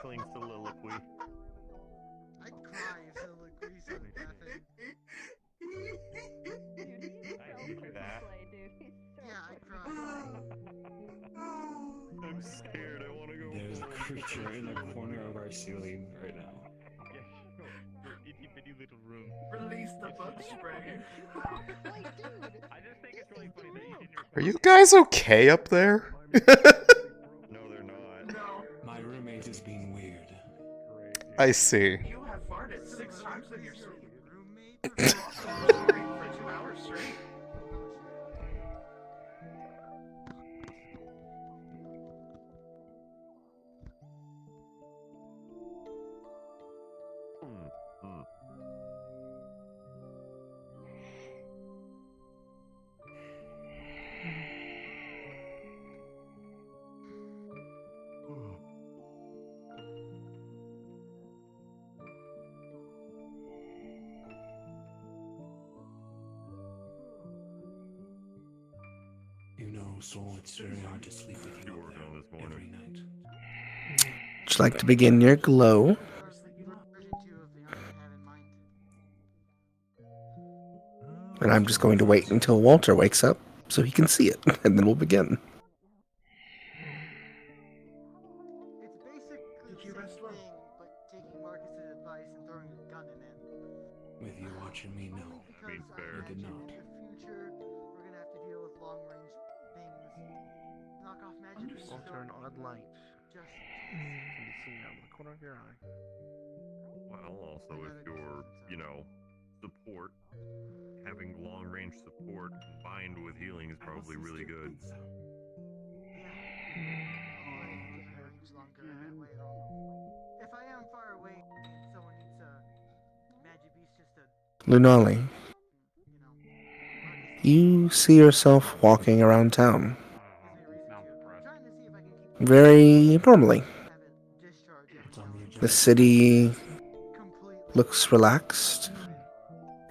cackling soliloquy. I'd cry if soliloquy started laughing. I do that. Yeah, I'd cry. I'm scared. I want to go There's a home. creature in the corner of our ceiling right now. Yeah, sure. Your itty bitty little room. Release the bug spray. Wait, dude. I just think it's really funny that you didn't record. Are you guys okay up there? No, they're not. No, My roommate is being weird. Great. Dude. I see. you have farted 6 times in your sleep. Roommate? You also masturbated for 2 hours straight. You know, Soul, it's very hard to sleep with you You up working there on this morning? every night. Would you like to begin your glow? Version 2 of the art I have in mind. And I'm just going to wait until Walter wakes up so he can see it, and then we'll begin. It's basically Did the you same rest well? thing, but taking Marcus's advice and throwing a gun in it. With you watching me, no. Only because I fair. You did imagine not. in the future we're gonna have to deal with long-range things. Knock off magic beams Alter an don't odd light. just Can be seen out of the corner of your eye. Well, also if you're, support, having long range support combined with healing is probably really good. yeah. I'll get my range longer that way. If I am far away, someone needs a magic beast just to, Lunali, Marcus you see yourself walking around town gives me a reason to. I'm trying to see if I can keep very normally. have it discharge every What's on now the and agenda? The city completely looks relaxed.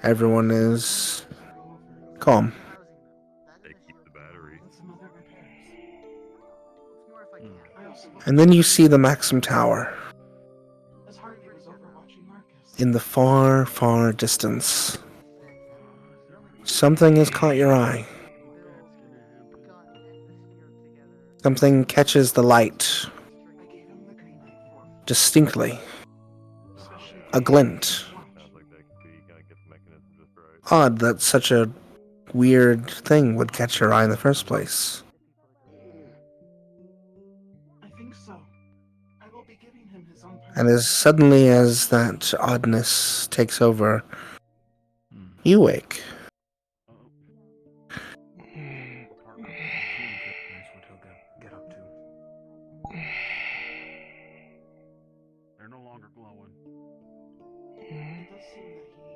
Everyone is calm. housing though. That They is keep issue. the battery. And some other repairs. It's more if I can. I also And then you see the Maxim Tower as Harley was over watching Marcus. in the far, far distance. Something has caught your eye. Something catches the light I gave him the green light for distinctly. especially A glint. Sounds like that could be, gotta get the mechanism just right. Odd that such a weird thing would catch your eye in the first place. I think so. I will be giving him his own And as suddenly as that oddness takes over, you wake. Get up to. They're no longer glowing. It does seem that he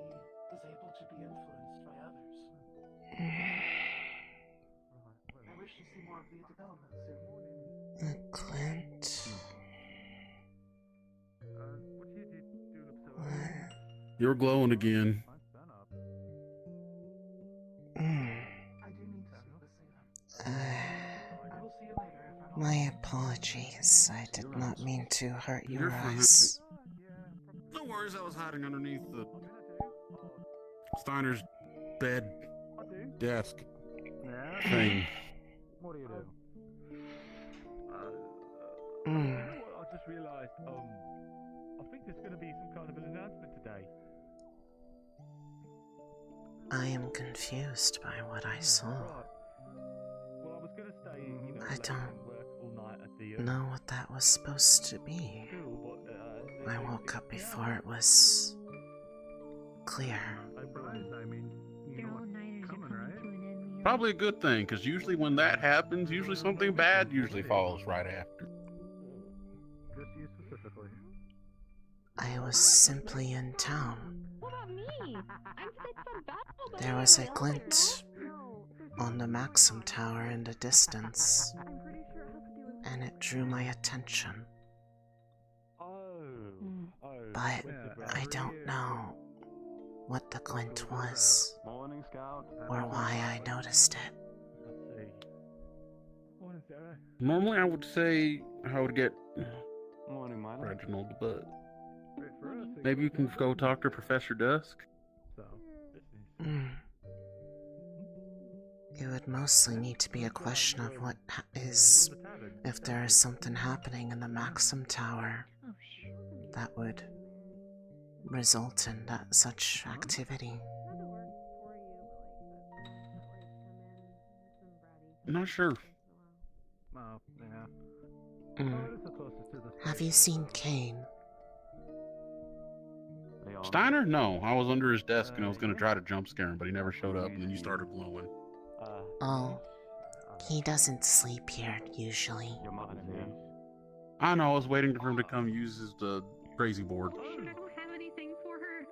is able to be influenced by others. I wish to see more of the development soon. A glint. You're glowing again. Mm. I do need to see the Salem. I will see you later if I don't. My apologies. I did not mean to hurt your You're fine. eyes. No worries, I was hiding underneath the Steiner's bed desk thing. What do you do? Mm. You know what? I just realised, I think there's going to be some kind of an announcement today. I am confused by what I saw. Right. Well, I was going to stay, I late don't and work all night at the know what that was supposed to be. school, but I woke up before it was clear. I mean, you know what's coming, right? Probably a good thing, because usually when that happens, usually something bad usually follows right after. Just you specifically. I was simply in town. What about me? I'm fit for battle. There was a glint on the Maxim Tower in the distance, I'm pretty sure it has to do with and it drew my attention. But I don't know what the glint was, Morning, Scout. or why I noticed it. Let's see. Morning, Sarah. Normally I would say I would get Morning, Mike. Reginald, but maybe you can go talk to Professor Dusk. It would mostly need to be a question of if there is something happening in the Maxim Tower that would result in such activity. I'm not sure. Have you seen Kane? Steiner? No, I was under his desk and I was gonna try to jump scare him, but he never showed up, and then you started glowing. Oh, he doesn't sleep here usually. I know, I was waiting for him to come use the crazy board. I don't have anything for her.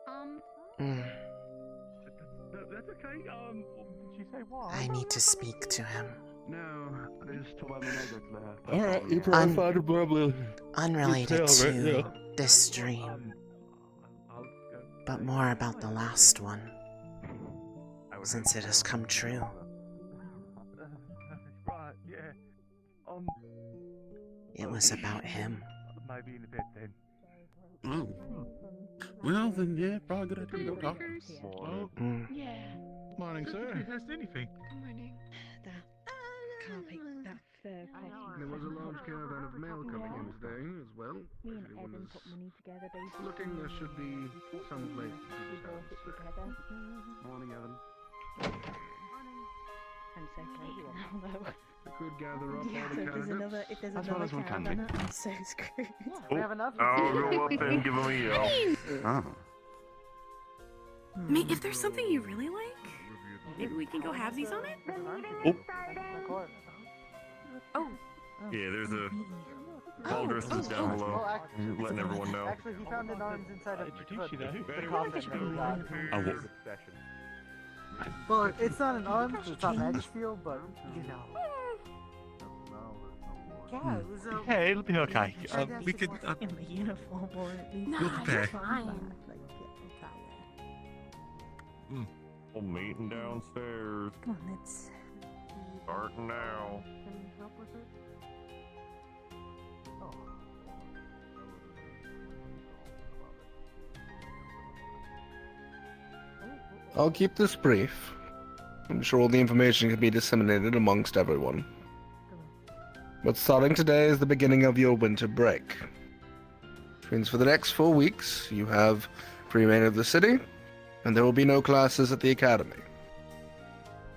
That's okay. She say what? I need to speak to him. No, I just told my manager to let her. Alright, you probably find a problem. Unrelated to this dream, but more about the last one, since it has come true. Right, yeah. It was about him. Maybe in a bit then. Oh. Well, then, yeah, probably a good idea to go talk. Yeah. Morning, sir. If there's anything. Morning. That carpet, that fur cotton. There was a large caravan of mail coming in today as well. Me and Evan put money together, basically. Looking there should be some place to We do bought it together. Morning, Evan. I'm so late now, though. We could gather up Yeah, all the so if there's candidates. another caravan, I'm so screwed. We have enough. I'll go up and give him a yell. Oh. I mean, if there's something you really like, maybe we can go halvesies on it? Oh. Yeah, there's a Baldrus that's down below. Letting everyone know. Actually, he found an arms inside of the Oh, Well, it's not an arms, it's not magic field, but you know. Yeah, it was Hey, it'll be okay. We could. In the uniform, or at least. No, prepare. fine. We're meeting downstairs. Come on, let's. Starting now. Can you help with it? I'll keep this brief. I'm sure all the information can be disseminated amongst everyone. But starting today is the beginning of your winter break. Which means for the next 4 weeks, you have free reign of the city, and there will be no classes at the academy.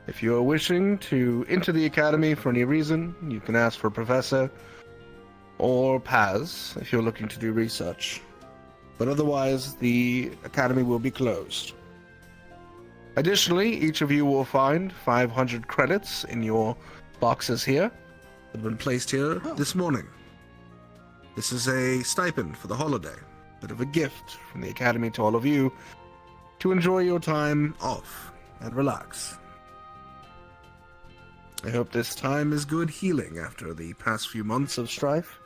If you are wishing to enter the academy for any reason, you can ask for a professor, or Paz if you're looking to do research. But otherwise, the academy will be closed. Additionally, each of you will find 500 credits in your boxes here that have been placed here this morning. This is a stipend for the holiday, a bit of a gift from the academy to all of you to enjoy your time off and relax. I hope this time is good healing after the past few months of strife.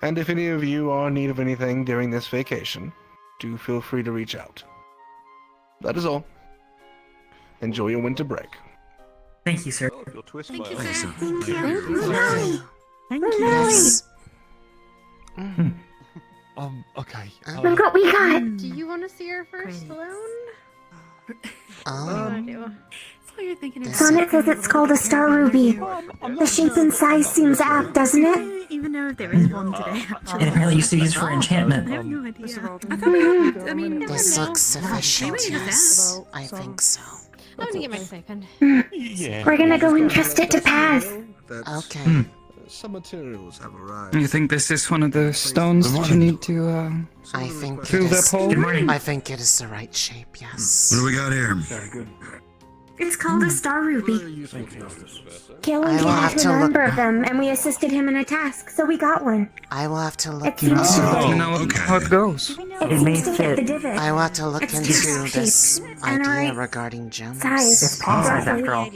And if any of you are in need of anything during this vacation, do feel free to reach out. That is all. Enjoy your winter break. Thank you, sir. Thank you, sir. Thank you. Thank you. Yes. Okay. Look what we got! Do you want to see her first alone? That's what you're thinking about. Sonnet says it's called a star ruby. The shape and size seems apt, doesn't it? Even know if there is one today, It apparently used to be used for enchantment. I have no idea. I thought we had, I mean, This no. looks sufficient, Maybe just yes. ask. I think so. I'm gonna get my second. Yeah. We're gonna go entrust it to Paz. Okay. Some materials have arrived. You think this is one of the stones that you need to, I think fill it that is. hole? Good morning. I think it is the right shape, yes. What do we got here? Very good. It's called a star ruby. Kaelin I will have had to a look- number of them, and we assisted him in a task, so we got one. I will have to look It seems to into. You know okay. how it goes. It seems to fit the divot. I will have to look It's into just this shape and idea alright regarding gems. size. It's palm size after all.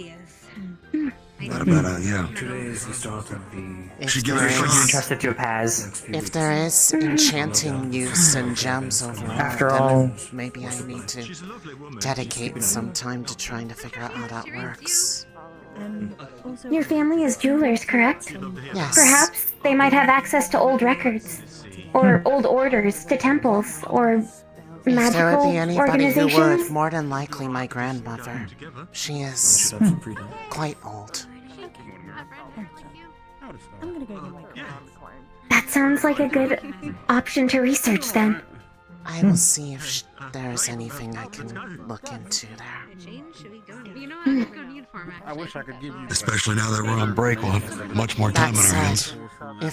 Not a bad idea. Today is the start of the... If Should give there it a is- shot. Entrusted to a Paz. If there is enchanting use in gems overall, After then all- maybe I need to dedicate some time to trying to figure out how that works. Your family is jewelers, correct? Yes. Perhaps they might have access to old records, or old orders, to temples, or If there would magical be anybody who organizations. would, more than likely my grandmother. She is quite old. That sounds like a good option to research then. I will see if there is anything I can look into there. I wish I could give you. Especially now that we're on break, we'll have much more time That on our hands.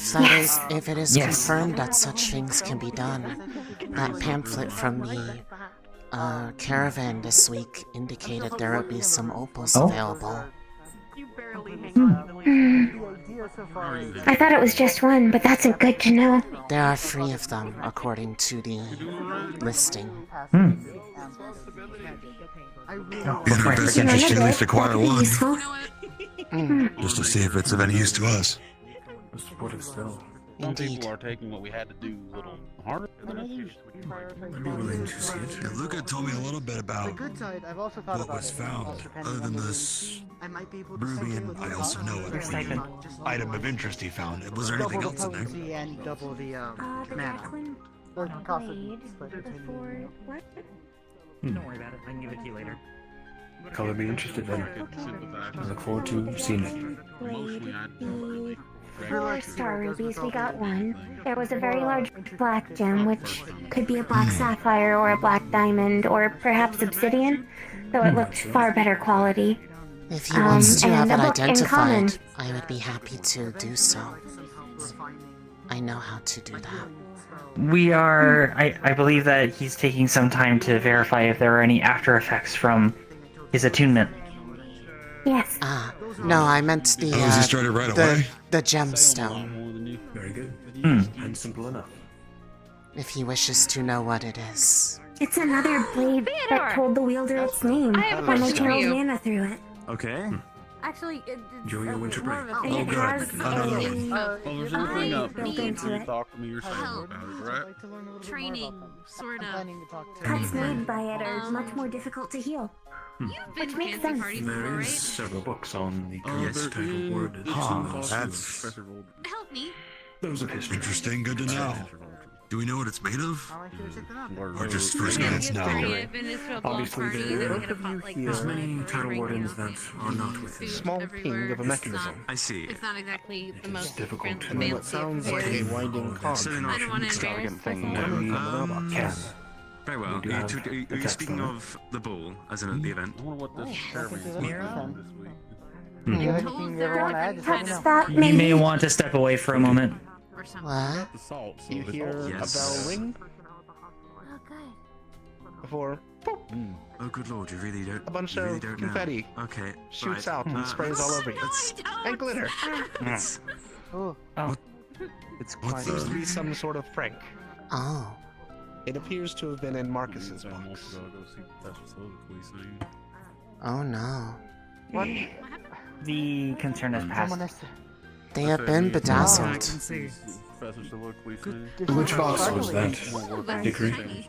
said, if it is confirmed that such things can be done, that pamphlet from the caravan this week indicated there would be some opals available. I thought it was just one, but that's good to know. There are 3 of them, according to the listing. Being our best interest to at least acquire one, Useful. just to see if it's of any use to us. Some people are taking what we had to do a little harder than others. I'd be willing to see it. Yeah, Luca told me a little bit about The good side, I've also thought what about was it. found. Other than this I might be able to ruby, and I also know what item of interest he found. Was there anything else in there? Potency and double the The mana. Jacqueline The cost of blade split. before what? Don't worry about it. I can give it to you later. I'll be interested then. I look forward to seeing it. Emotionally, I 4 star rubies, we got 1. There was a very large black gem, which could be a black sapphire or a black diamond, or perhaps obsidian, though it looked far better quality. If he wants to have and it a book in common. identified, I would be happy to do so. I know how to do that. We are. I believe that he's taking some time to verify if there are any after effects from his attunement. Yes. Ah, no, I meant the, Oh, he started right away? the gemstone. Very good. And simple enough. If he wishes to know what it is. It's another blade that told the wielder its name when they channeled mana through it. Okay. Actually, Enjoy your winter break. And it has Well, there's anything up. built into it. Talk to me or something about it, right? training, sort of. Cuts made by it are much more difficult to heal. You've been Which to makes fancy sense. parties There before, is right? several books on the Oh, correct type of word. That's Help me. Those of history. interesting. Good to know. Do we know what it's made of? Or just first Yeah, glance it's now? pretty. I've been to a block Obviously, party there that we had a pot like There's that. many title wardens that are not with Food us. Small everywhere. ping of a mechanism. I see. It's not exactly the most difficult to fancy know What sounds like a affairs. winding cog. I don't want to embarrass extravagant thing myself. that we can. Very well. We do have Are you the speaking text on it. of the ball, as in at the event? I wonder what this This is caravan it. this week. Do you have anything you ever want to add? Just let me Touch know. that, You may maybe. want to step away for a moment. Or something. What? The salt. So You the hear salt- a bell ring Oh, good. before Oh, good lord, you really don't. a bunch you really of don't confetti know. Okay. shoots right. out and sprays all over you. And glitter. Oh, It seems to be some sort of prank. Oh. It appears to have been in Marcus's box. Oh no. what? The concern has Someone passed. has to. They have been bedazzled. Which box was that? Hickory?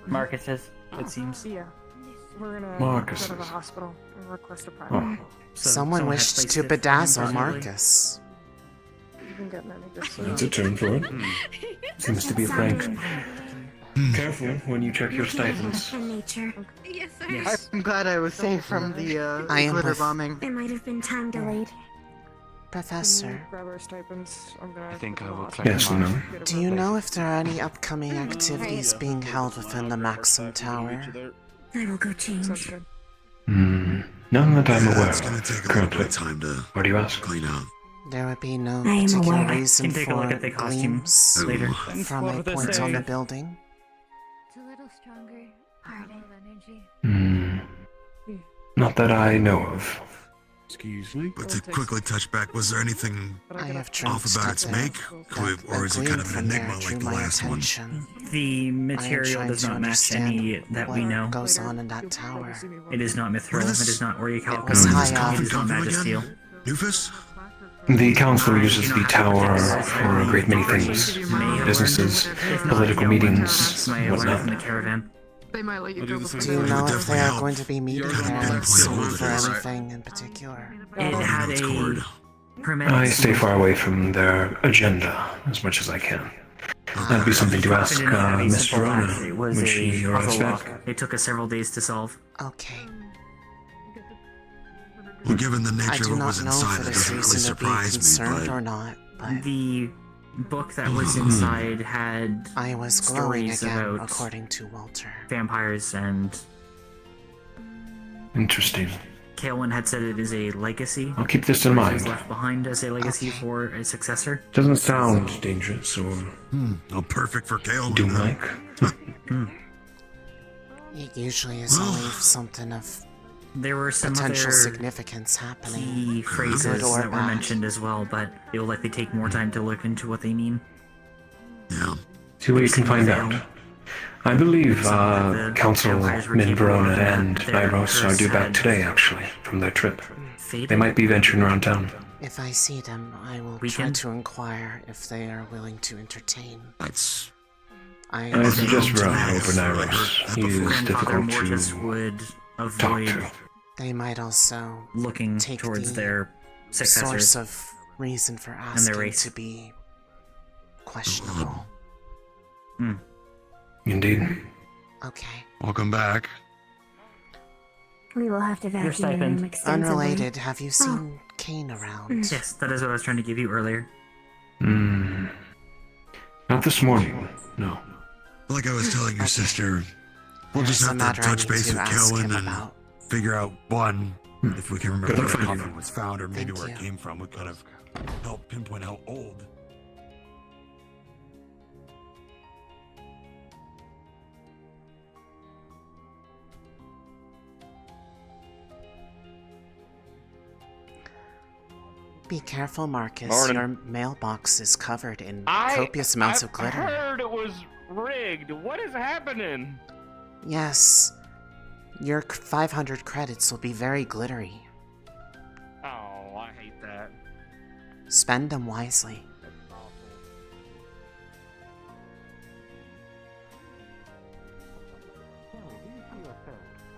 Marcus's, it seems. Yeah. We're gonna Marcus. go to the hospital and request a private. Oh. So Someone had wished placed to it for him, bedazzle possibly? Marcus. You can get none of this. That's a term for it. Seems to be a prank. Careful when you check your stipends. In nature. Yes, sir. Yes. I'm glad I was safe from the I am glitter with- bombing. It might have been time delayed. Professor, Grab our stipends. I'm gonna. I think I will Yes, clarify. no. do you know if there are any upcoming activities being held within the Maxim Tower? I will go change. None that I'm aware It's gonna of. take a little bit Currently. of time to Why do you ask? clean out. There would be no I am particular aware. reason Can take a for look at the costumes gleams later. from a point on the building. It's a little stronger. Heart energy. Not that I know of. Excuse me. But to quickly touch back, was there anything I have off dreamt about of its it. make? Or is it kind of an from there enigma drew like the my last one? attention. The I am material trying does to not match understand any that we what know. goes on in that tower. It is not mithril. What is It this? is not orichalcum. It was high It up. is not magisteel. Nufus? The council uses the tower for a great many things. Businesses, political meetings, May have learned from the whatnot. caravan. They might let you I'll go do the before Do you same. know Would if they definitely are help. going to be meeting You're gonna there pinpoint soon all of for this. anything in particular? It had It's cord. a hermetic I stay seal. far away from their agenda as much as I can. That'd be something to ask It didn't have a Miss simple Verona path. It was when a she arrives puzzle back. lock. It took us several days to solve. Okay. Well, given the I nature do of what not was know inside, for that this doesn't really reason to be surprise me, concerned but or not, but The book that was inside had I was glowing stories again, about according to Walter. vampires, and Interesting. Kaelin had said it is a legacy. I'll keep this in It mind. was left behind as a legacy Okay. for a successor. Doesn't sound dangerous or oh, perfect for Kale. doom-like. It usually is only something of There were some potential other significance happening. key phrases Good or that were bad. mentioned as well, but it will likely take more time to look into what they mean. Yeah. See what you can find out. I believe The Councilman vampires were capable Verona of and their Nyros are curse due back had today, actually, from their trip. faded. They might be venturing around town. If I see them, I will We try can- to inquire if they are willing to entertain. That's I suggest Verona over Nyros. He is Grandfather difficult Mortis to would talk avoid to. They might also looking take towards the their successors. source of reason for their asking race. to be questionable. Indeed. Okay. welcome back. We will have to Your vacuum the room stipend. extensively. Unrelated, have you seen Kane around? Yes, that is what I was trying to give you earlier. Not this morning, no. Like I was telling your sister, we'll There just is a have matter to I touch need base to with ask him Kellen and about. figure out one, if we can remember Good luck where the finding coffin it. was found, or maybe Thank where it you. came from. Would kind of help pinpoint how old. Be careful, Marcus. Morning. Your mailbox is covered in copious amounts of I glitter. heard it was rigged. What is happening? Yes. Your 500 credits will be very glittery. Oh, I hate that. Spend them wisely.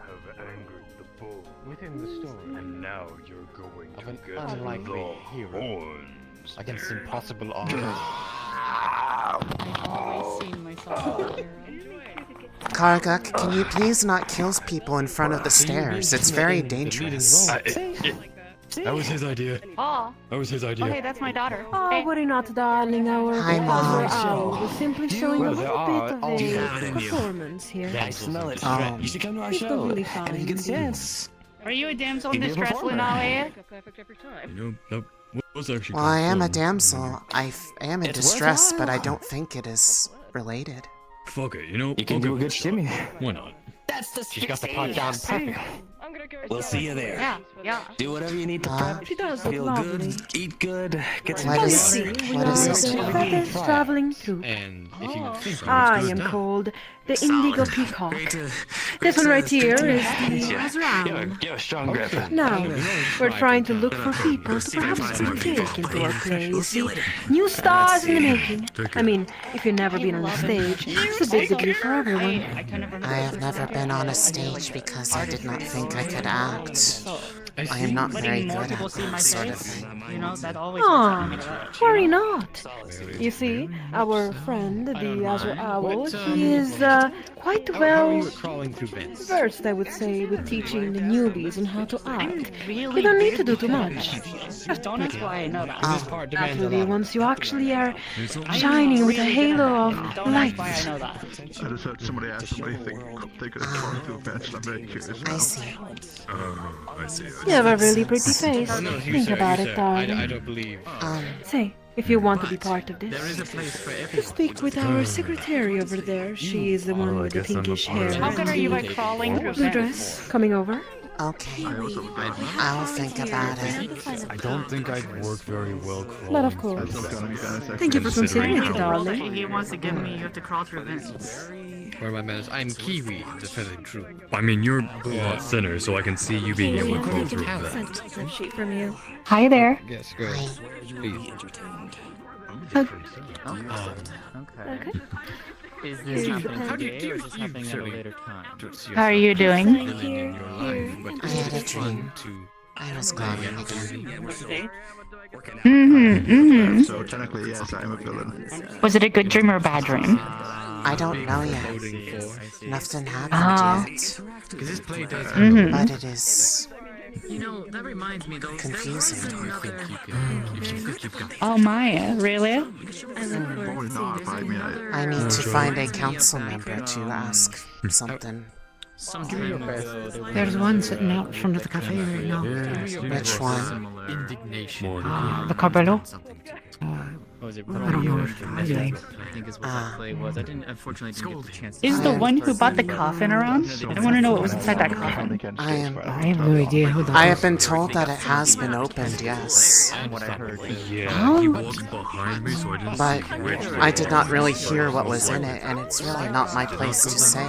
Have angered the bull within the story, and now you're going to get unlikely the horns against impossible odds. I've always seen myself. Karguk, can you please not kill people in front of the stairs? It's very dangerous. That was his idea. Oh. That was his idea. Okay, that's my daughter. Oh, worry not, darling. Our Hi, Mom. owl was simply showing Well, a there little are bit all of you a have it in you. performance here. I smell it. Oh. You should come to our It's show, totally and you can fine. dance. Are you a damsel in You'd be a distress, performer. Lunali? That was actually Well, I am a damsel. I am in It's distress, but I worthwhile. don't think it is related. Fuck it, you can do a good shimmy. Why not? That's the She's got the part down perfect. We'll see you there. Yeah, yeah. Do whatever you need to prep. She does look Feel lovely. good, eat good, get some What You is- see, we what are is the this one? feathers traveling through. And if you think I am called the Indigo Peacock. This one right here is the Azrael. Give a strong grip. Now, we're trying to look for people to perhaps take into our play. You see, new stars in the making. I mean, if you've never been on a stage, it's a big debut for everyone. I have never been on a stage because I did not think I could act. I am not very good at that sort of thing. You know, that always Ah, worry not. You see, our friend, the Azure Owl, he is quite well Crawling through vents. versed, I would say, with teaching the newbies on how to act. You don't need to do too much. Don't ask why I know that. That will be once you actually are shining with a halo of Don't ask why I light. know that. I just heard somebody ask somebody if they could have crawled through a bench, and I'm very curious now. I see. I see. You have a really pretty face. No, you Think sir, about you it, sir. darling. I don't believe. Say, if you want to be part of this, There is a place for just everyone. speak with our secretary over there. She is the one with the pinkish hair How good are you and at crawling the through blue vents? dress. Coming over? Okay. I'll think about it. I don't think I'd work very well crawling. But of course. Thank you for considering it, darling. He wants to give me, you have to crawl through vents. Where are my manners? I'm Kiwi, to tell the truth. I mean, you're a lot thinner, so I can see you being able to crawl through that. Sent a sheet from you. Hi there. Yes, good. Please. Okay. Is this happening today or is this happening at a later time? How are you doing? I had a dream. I was glowing again. So technically, yes, I am a villain. Was it a good dream or a bad dream? I don't know yet. Nothing happened yet. But it is That reminds me though. confusing. Oh my, really? Probably not, but I mean, I need to find a council member to ask something. There's one sitting out in front of the cafe right now. Which one? The Carbello? Was it I don't know if I like. I think is what that play was. I unfortunately didn't get the chance. Is the one who bought the coffin around? I want to know what was inside that coffin. I have no idea who that I is. have been told that it has been opened, yes. What I heard. Yeah, he walked behind me, so I didn't But see which. I did not really hear what was in it, and it's really not my place to say.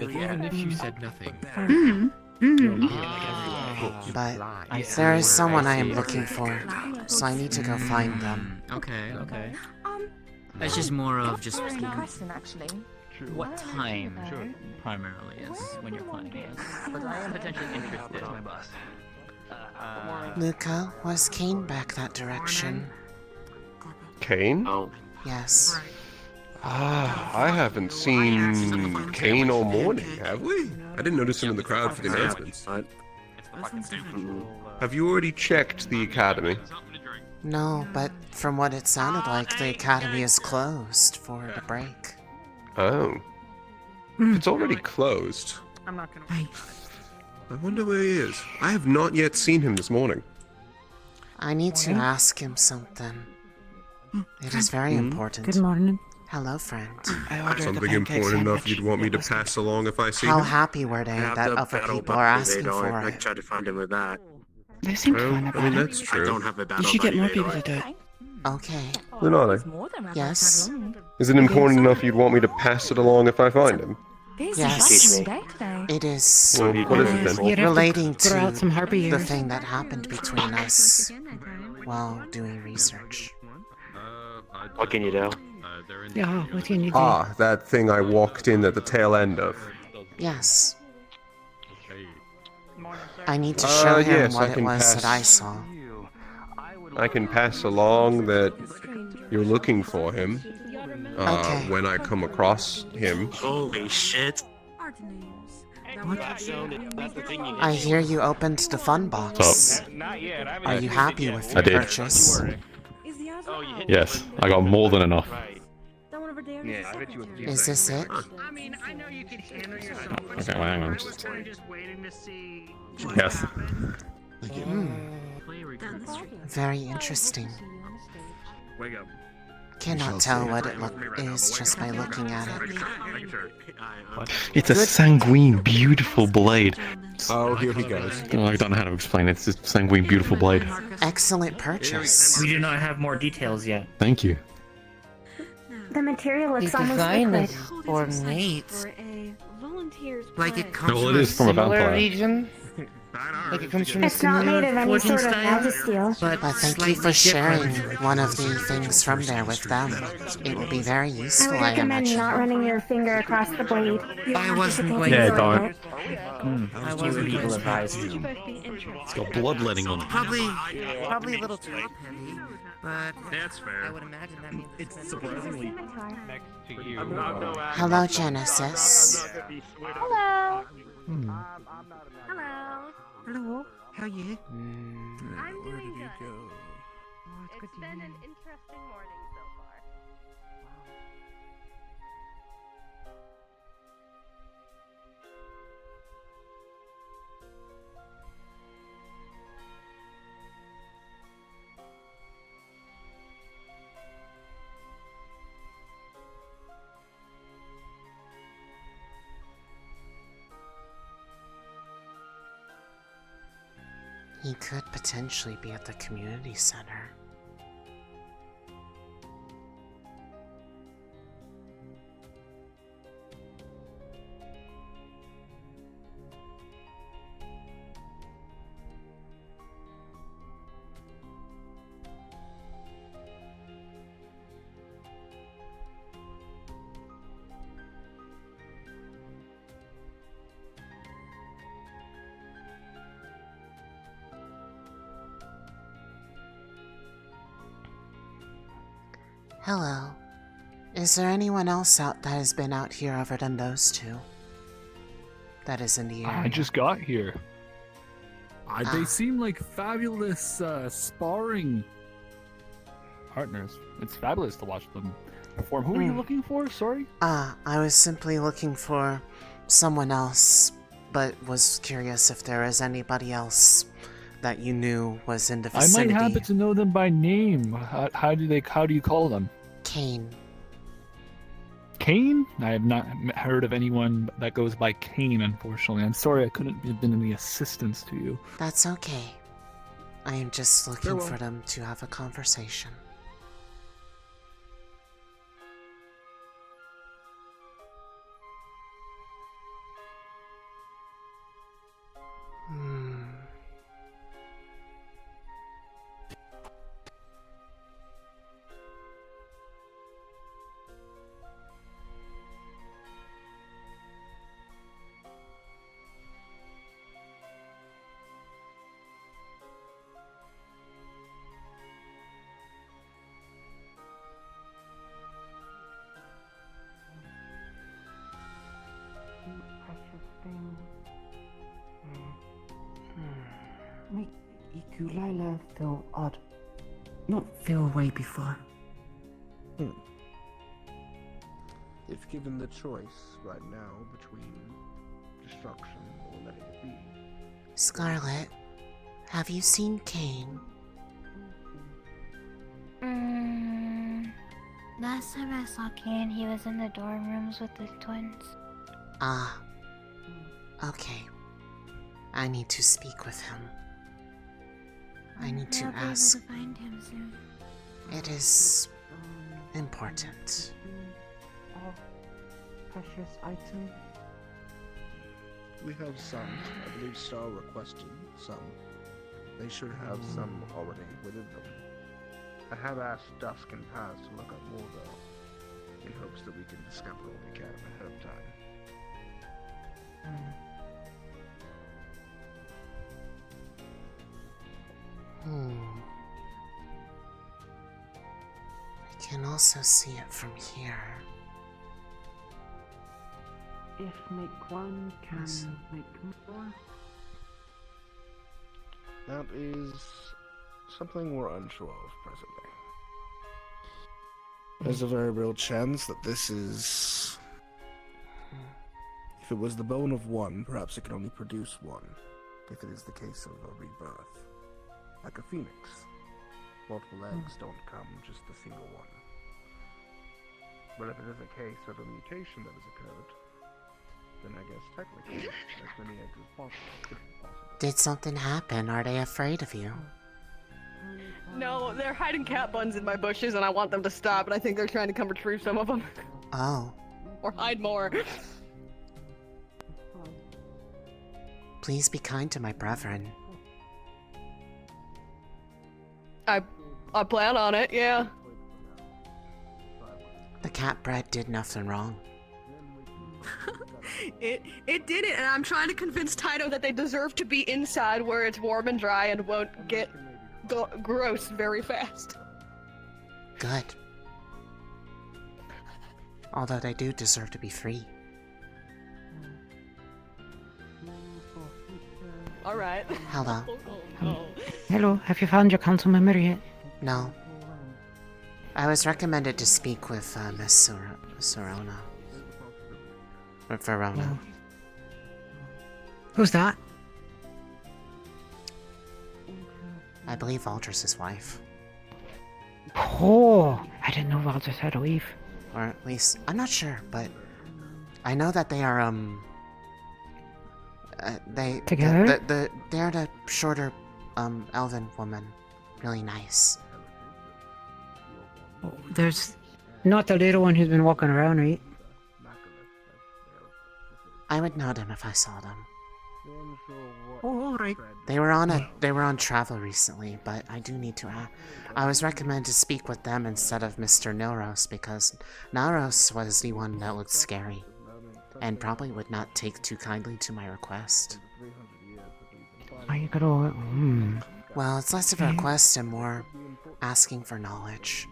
But even if you said nothing, But there is someone I am looking for, so I need to go find them. Okay. It's just more of just question, actually. what time primarily is when you're planning this. But I am potentially interested. Luca, was Kane back that direction? Kane? Yes. I haven't seen Kane all morning, have we? I didn't notice him in the crowd for the announcements. Have you already checked the academy? No, but from what it sounded like, the academy is closed for the break. Oh. If it's already closed. I'm not gonna. I wonder where he is. I have not yet seen him this morning. I need to ask him something. It is very important. Good morning. Hello, friend. Something important enough you'd want me to pass along if I see How him? happy were they that other people are asking for I it? tried to find him with that. They seem Well, fine I about mean, it. that's true. I don't have a battle You should get buddy more radar. people to do it. Okay. Lunali, Yes. is it important enough you'd want me to pass it along if I find him? Yes. It is Well, what is it then? You'd have relating to throw out some harpy the ears. thing that happened between us while doing research. What can you do? Yeah, what can you do? Ah, that thing I walked in at the tail end of. Yes. I need to show him yes, what I it can was that I pass- saw. I can pass along that you're looking for him. Okay. When I come across him. Holy shit. I hear you opened the fun box. Are you happy with your I did. purchase? Yes, I got more than enough. Is this it? Okay, well, hang on. Yes. Very interesting. Wake up. Cannot tell what it is just by looking at it. It's a sanguine, beautiful blade. Oh, here he goes. Oh, I don't know how to explain it. It's just a sanguine, beautiful blade. Excellent purchase. We do not have more details yet. Thank you. The material looks You almost designed liquid. this ornate. Like it comes Well, it from is from a Similar vampire. region? Like it comes from a It's not similar made of any forging sort of style? magisteel. But thank you for sharing one of the things from there with them. It will be very I usul, would I recommend imagine. not running your finger across the blade. I wasn't going Yeah, to. don't. I wasn't people advised. It's got bloodletting on it. Probably a little top heavy, but That's fair. I would imagine that means It's surprisingly next to you. Hello, Genesis. Hello. Hello. How are you? I'm doing good. It's been an interesting morning so far. He could potentially be at the community center. Hello. Is there anyone else out that has been out here other than those two? That is in the area. I just got here. They seem like fabulous sparring partners. It's fabulous to watch them perform. Who are you looking for? Sorry? I was simply looking for someone else, but was curious if there is anybody else that you knew was in the vicinity. I might happen to know them by name. How do you call them? Kane. Kane? I have not heard of anyone that goes by Kane, unfortunately. I'm sorry I couldn't have been any assistance to you. That's okay. I am just looking for them to have a conversation. Make Ikulila feel odd. Not feel away before. If given the choice right now between destruction or letting it be. Scarlet, have you seen Kane? Last time I saw Kane, he was in the dorm rooms with the twins. Ah. Okay. I need to speak with him. I need to ask. I'll be able to find him soon. It is important. Precious item. We have some. I believe Star requested some. They should have some already within them. I have asked Dusk and Paz to look up more though, in hopes that we can discover what we can ahead of time. I can also see it from here. If make one can make more. That is something we're unsure of presently. There's a very real chance that this is... If it was the bone of one, perhaps it can only produce one. If it is the case of a rebirth. Like a phoenix. Multiple eggs don't come, just a single one. But if it is a case of a mutation that has occurred, then I guess technically, as many eggs as possible could be possible. Did something happen? Are they afraid of you? No, they're hiding cat buns in my bushes and I want them to stop, and I think they're trying to come retrieve some of them. Oh. Or hide more. Please be kind to my brethren. I plan on it, yeah. The cat bread did nothing wrong. It did it, and I'm trying to convince Taito that they deserve to be inside where it's warm and dry and won't get gross very fast. Good. Although they do deserve to be free. Alright. Hello. Hello, have you found your council member yet? No. I was recommended to speak with Miss Sorona. Or Verona. Who's that? I believe Aldris's wife. Oh, I didn't know Aldris had a wife. Or at least, I'm not sure, but I know that they are, Together? They're the shorter, elven woman. Really nice. Oh, there's not the little one who's been walking around, right? I would know them if I saw them. Oh, alright. They were on travel recently, but I do need to I was recommended to speak with them instead of Mr. Nilros because Nilros was the one that looked scary and probably would not take too kindly to my request. Well, it's less of a request and more asking for knowledge.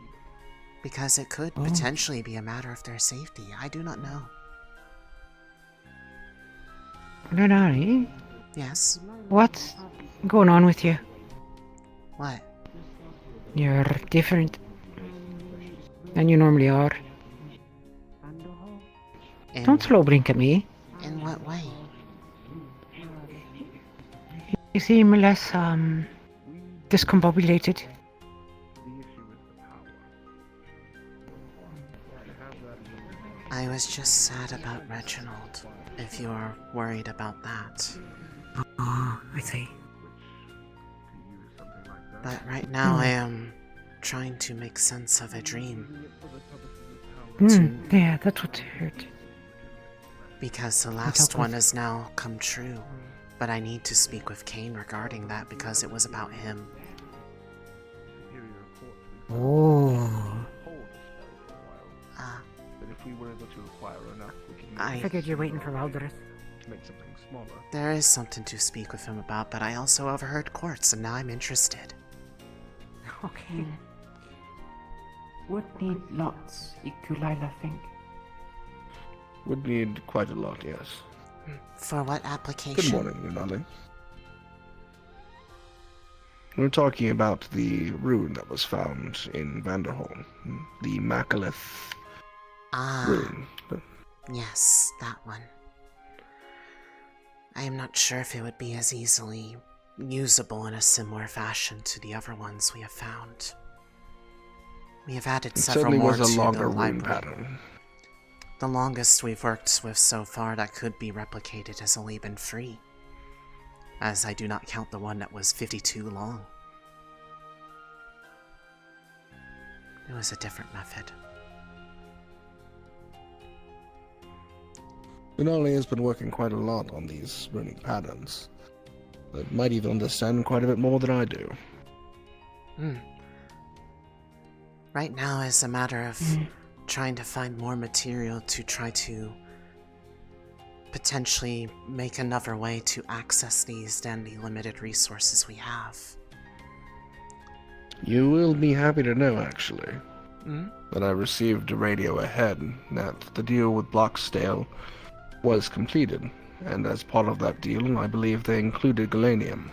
Because it could potentially be a matter of their safety. I do not know. Lunali? Yes? What's going on with you? What? You're different than you normally are. Don't slow blink at me. In what way? You seem less, discombobulated. I was just sad about Reginald, if you're worried about that. Oh, I see. But right now I am trying to make sense of a dream. Yeah, that's what I heard. Because the last one has now come true. But I need to speak with Kane regarding that because it was about him. Oh. I figured you're waiting for Wardens. There is something to speak with him about, but I also overheard Quartz, and now I'm interested. Okay. Would need lots, Ikulila think. Would need quite a lot, yes. For what application? Good morning, Lunali. We're talking about the rune that was found in Vanderhorn. The Macalith rune. Yes, that one. I am not sure if it would be as easily usable in a similar fashion to the other ones we have found. We have added several more to the library. It certainly was a longer rune pattern. The longest we've worked with so far that could be replicated has only been 3, as I do not count the one that was 52 long. It was a different method. Lunali has been working quite a lot on these runic patterns. It might even understand quite a bit more than I do. Right now is a matter of trying to find more material to try to potentially make another way to access these than the limited resources we have. You will be happy to know, actually, that I received a radio ahead that the deal with Blocksdale was completed, and as part of that deal, I believe they included galanium.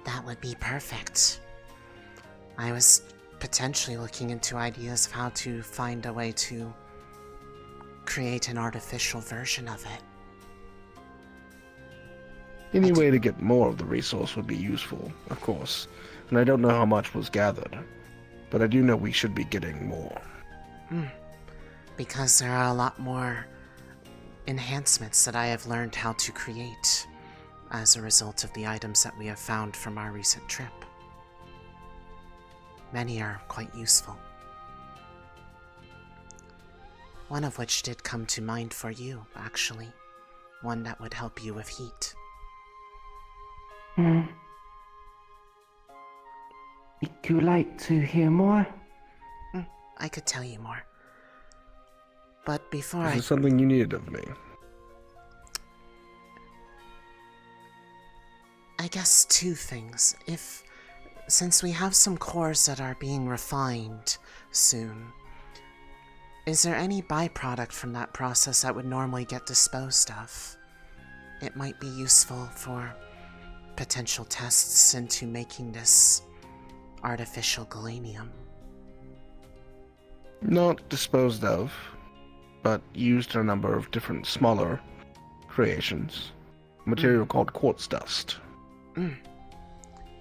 That would be perfect. I was potentially looking into ideas of how to find a way to create an artificial version of it. Any way to get more of the resource would be useful, of course, and I don't know how much was gathered, but I do know we should be getting more. Because there are a lot more enhancements that I have learned how to create as a result of the items that we have found from our recent trip. Many are quite useful. One of which did come to mind for you, actually. One that would help you with heat. Would you like to hear more? I could tell you more. But before Is it something you needed of me? I guess 2 things. Since we have some cores that are being refined soon, is there any byproduct from that process that would normally get disposed of? It might be useful for potential tests into making this artificial galanium. Not disposed of, but used in a number of different smaller creations. A material called quartz dust.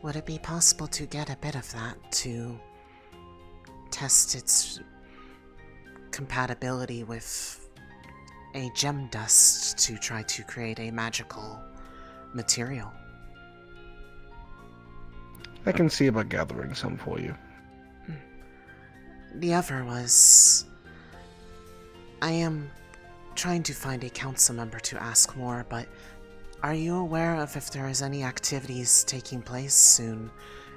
Would it be possible to get a bit of that to test its compatibility with a gem dust to try to create a magical material? I can see about gathering some for you. The other was... I am trying to find a council member to ask more, but are you aware of if there is any activities taking place soon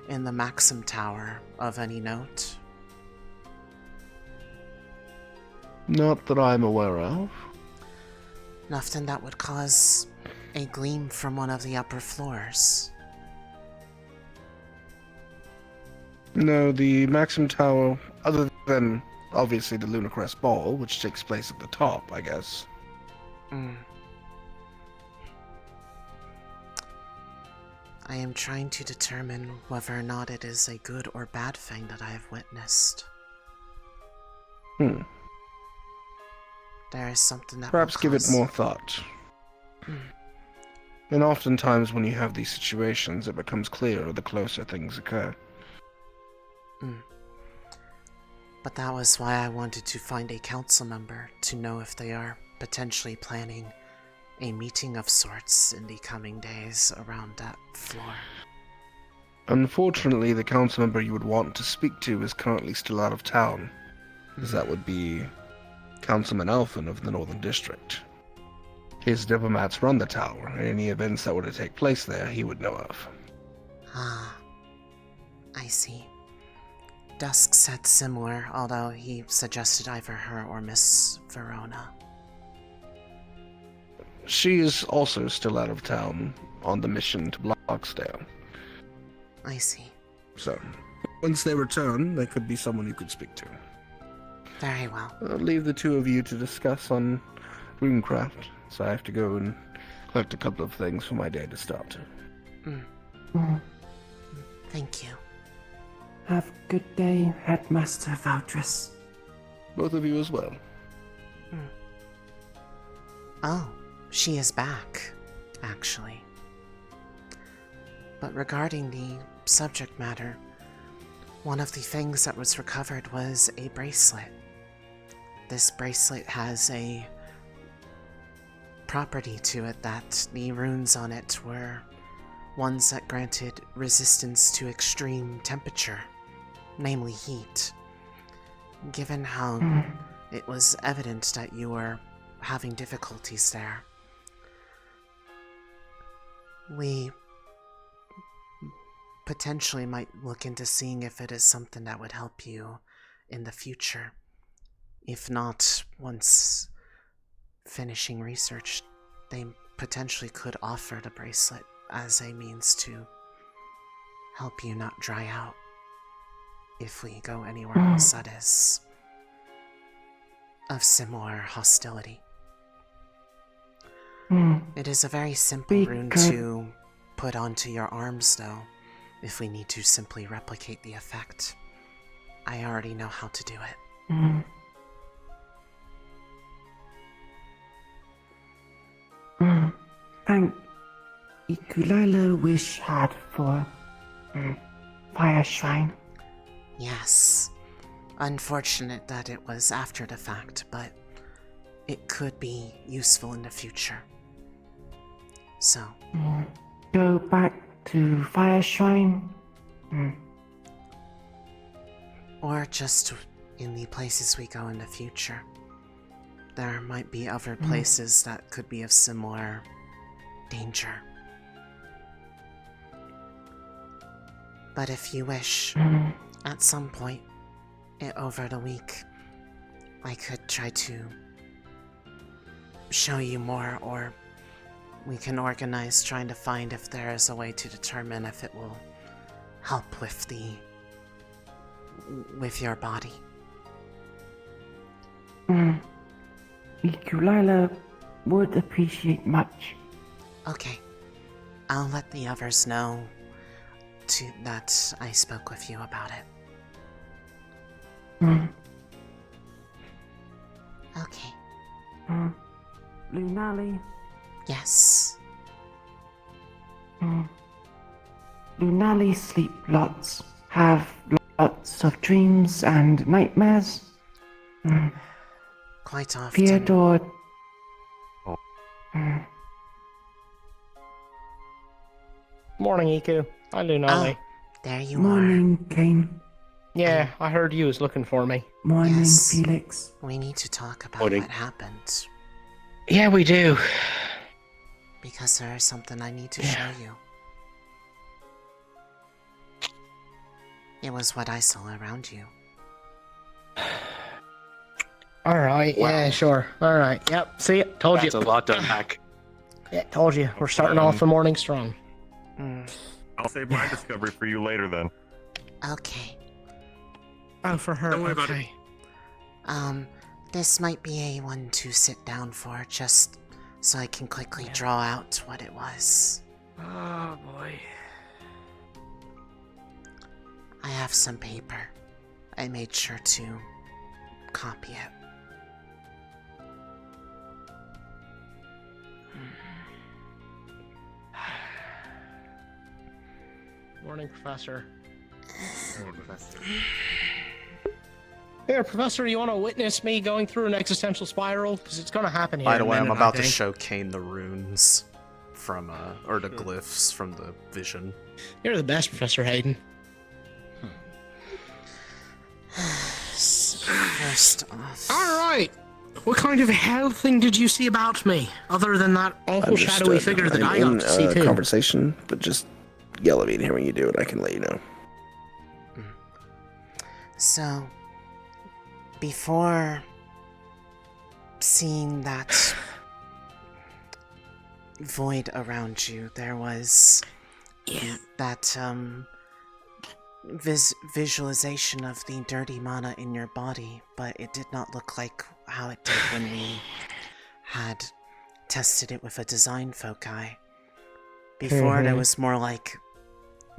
in the Maxim Tower of any note? Not that I'm aware of. Nothing that would cause a gleam from one of the upper floors. No, the Maxim Tower, other than obviously the Lunar Crest Ball, which takes place at the top, I guess. I am trying to determine whether or not it is a good or bad thing that I have witnessed. There is something that Perhaps will give it cause- more thought. And oftentimes when you have these situations, it becomes clearer the closer things occur. But that was why I wanted to find a council member to know if they are potentially planning a meeting of sorts in the coming days around that floor. Unfortunately, the council member you would want to speak to is currently still out of town, as that would be Councilman Alphen of the Northern District. His diplomats run the tower, and any events that were to take place there he would know of. Ah, I see. Dusk said similar, although he suggested either her or Miss Verona. She is also still out of town on the mission to Blocksdale. I see. So, once they return, there could be someone you could speak to. Very well. I'll leave the two of you to discuss on runecraft, so I have to go and collect a couple of things for my day to start. Thank you. Have a good day, Headmaster Valdris. Both of you as well. Oh, she is back, actually. But regarding the subject matter, one of the things that was recovered was a bracelet. This bracelet has a property to it that the runes on it were ones that granted resistance to extreme temperature, namely heat. Given how it was evident that you were having difficulties there, we potentially might look into seeing if it is something that would help you in the future. If not, once finishing research, they potentially could offer the bracelet as a means to help you not dry out if we go anywhere else that is of similar hostility. It is a very simple rune to put onto your arms, though, if we need to simply replicate the effect. I already know how to do it. Thank Ikulila wish had for Fire Shrine. Yes. Unfortunate that it was after the fact, but it could be useful in the future. So. Go back to Fire Shrine. Or just in the places we go in the future. There might be other places that could be of similar danger. But if you wish, at some point over the week, I could try to show you more, or we can organize trying to find if there is a way to determine if it will help with your body. Ikulila would appreciate much. Okay. I'll let the others know that I spoke with you about it. Okay. Lunali? Yes. Lunali sleep lots, have lots of dreams and nightmares. Quite often. Theodore. Morning, Iku. Hi, Lunali. Oh, there you Morning, Kane. Yeah, I heard you was looking for me. Morning, Yes. Felix. We need to talk about Morning. what happened, Yeah, we do. because there is something I need to show you. It was what I saw around you. Alright, yeah, sure. Alright, yep. See it? Told you. That's a lot to unpack. Yeah, told you. We're starting off the morning strong. I'll save my discovery for you later then. Okay. Oh, for her. Don't worry about okay. This might be a one to sit down for, just so I can quickly draw out what it was. Oh boy. I have some paper. I made sure to copy it. Morning, Professor. Professor. Here, Professor, you want to witness me going through an existential spiral? Because it's going to happen here. By the in a way, I'm minute, about I to think. show Kane the runes from, or the glyphs from the vision. You're the best, Professor Hayden. First off... Alright! What kind of hell thing did you see about me? Other than that awful shadowy figure that I got to see too. Conversation, but just yell at me and hear when you do it, I can let you know. So, before seeing that void around you, there was that visualization of the dirty mana in your body, but it did not look like how it did when we had tested it with a design foci. Before, there was more like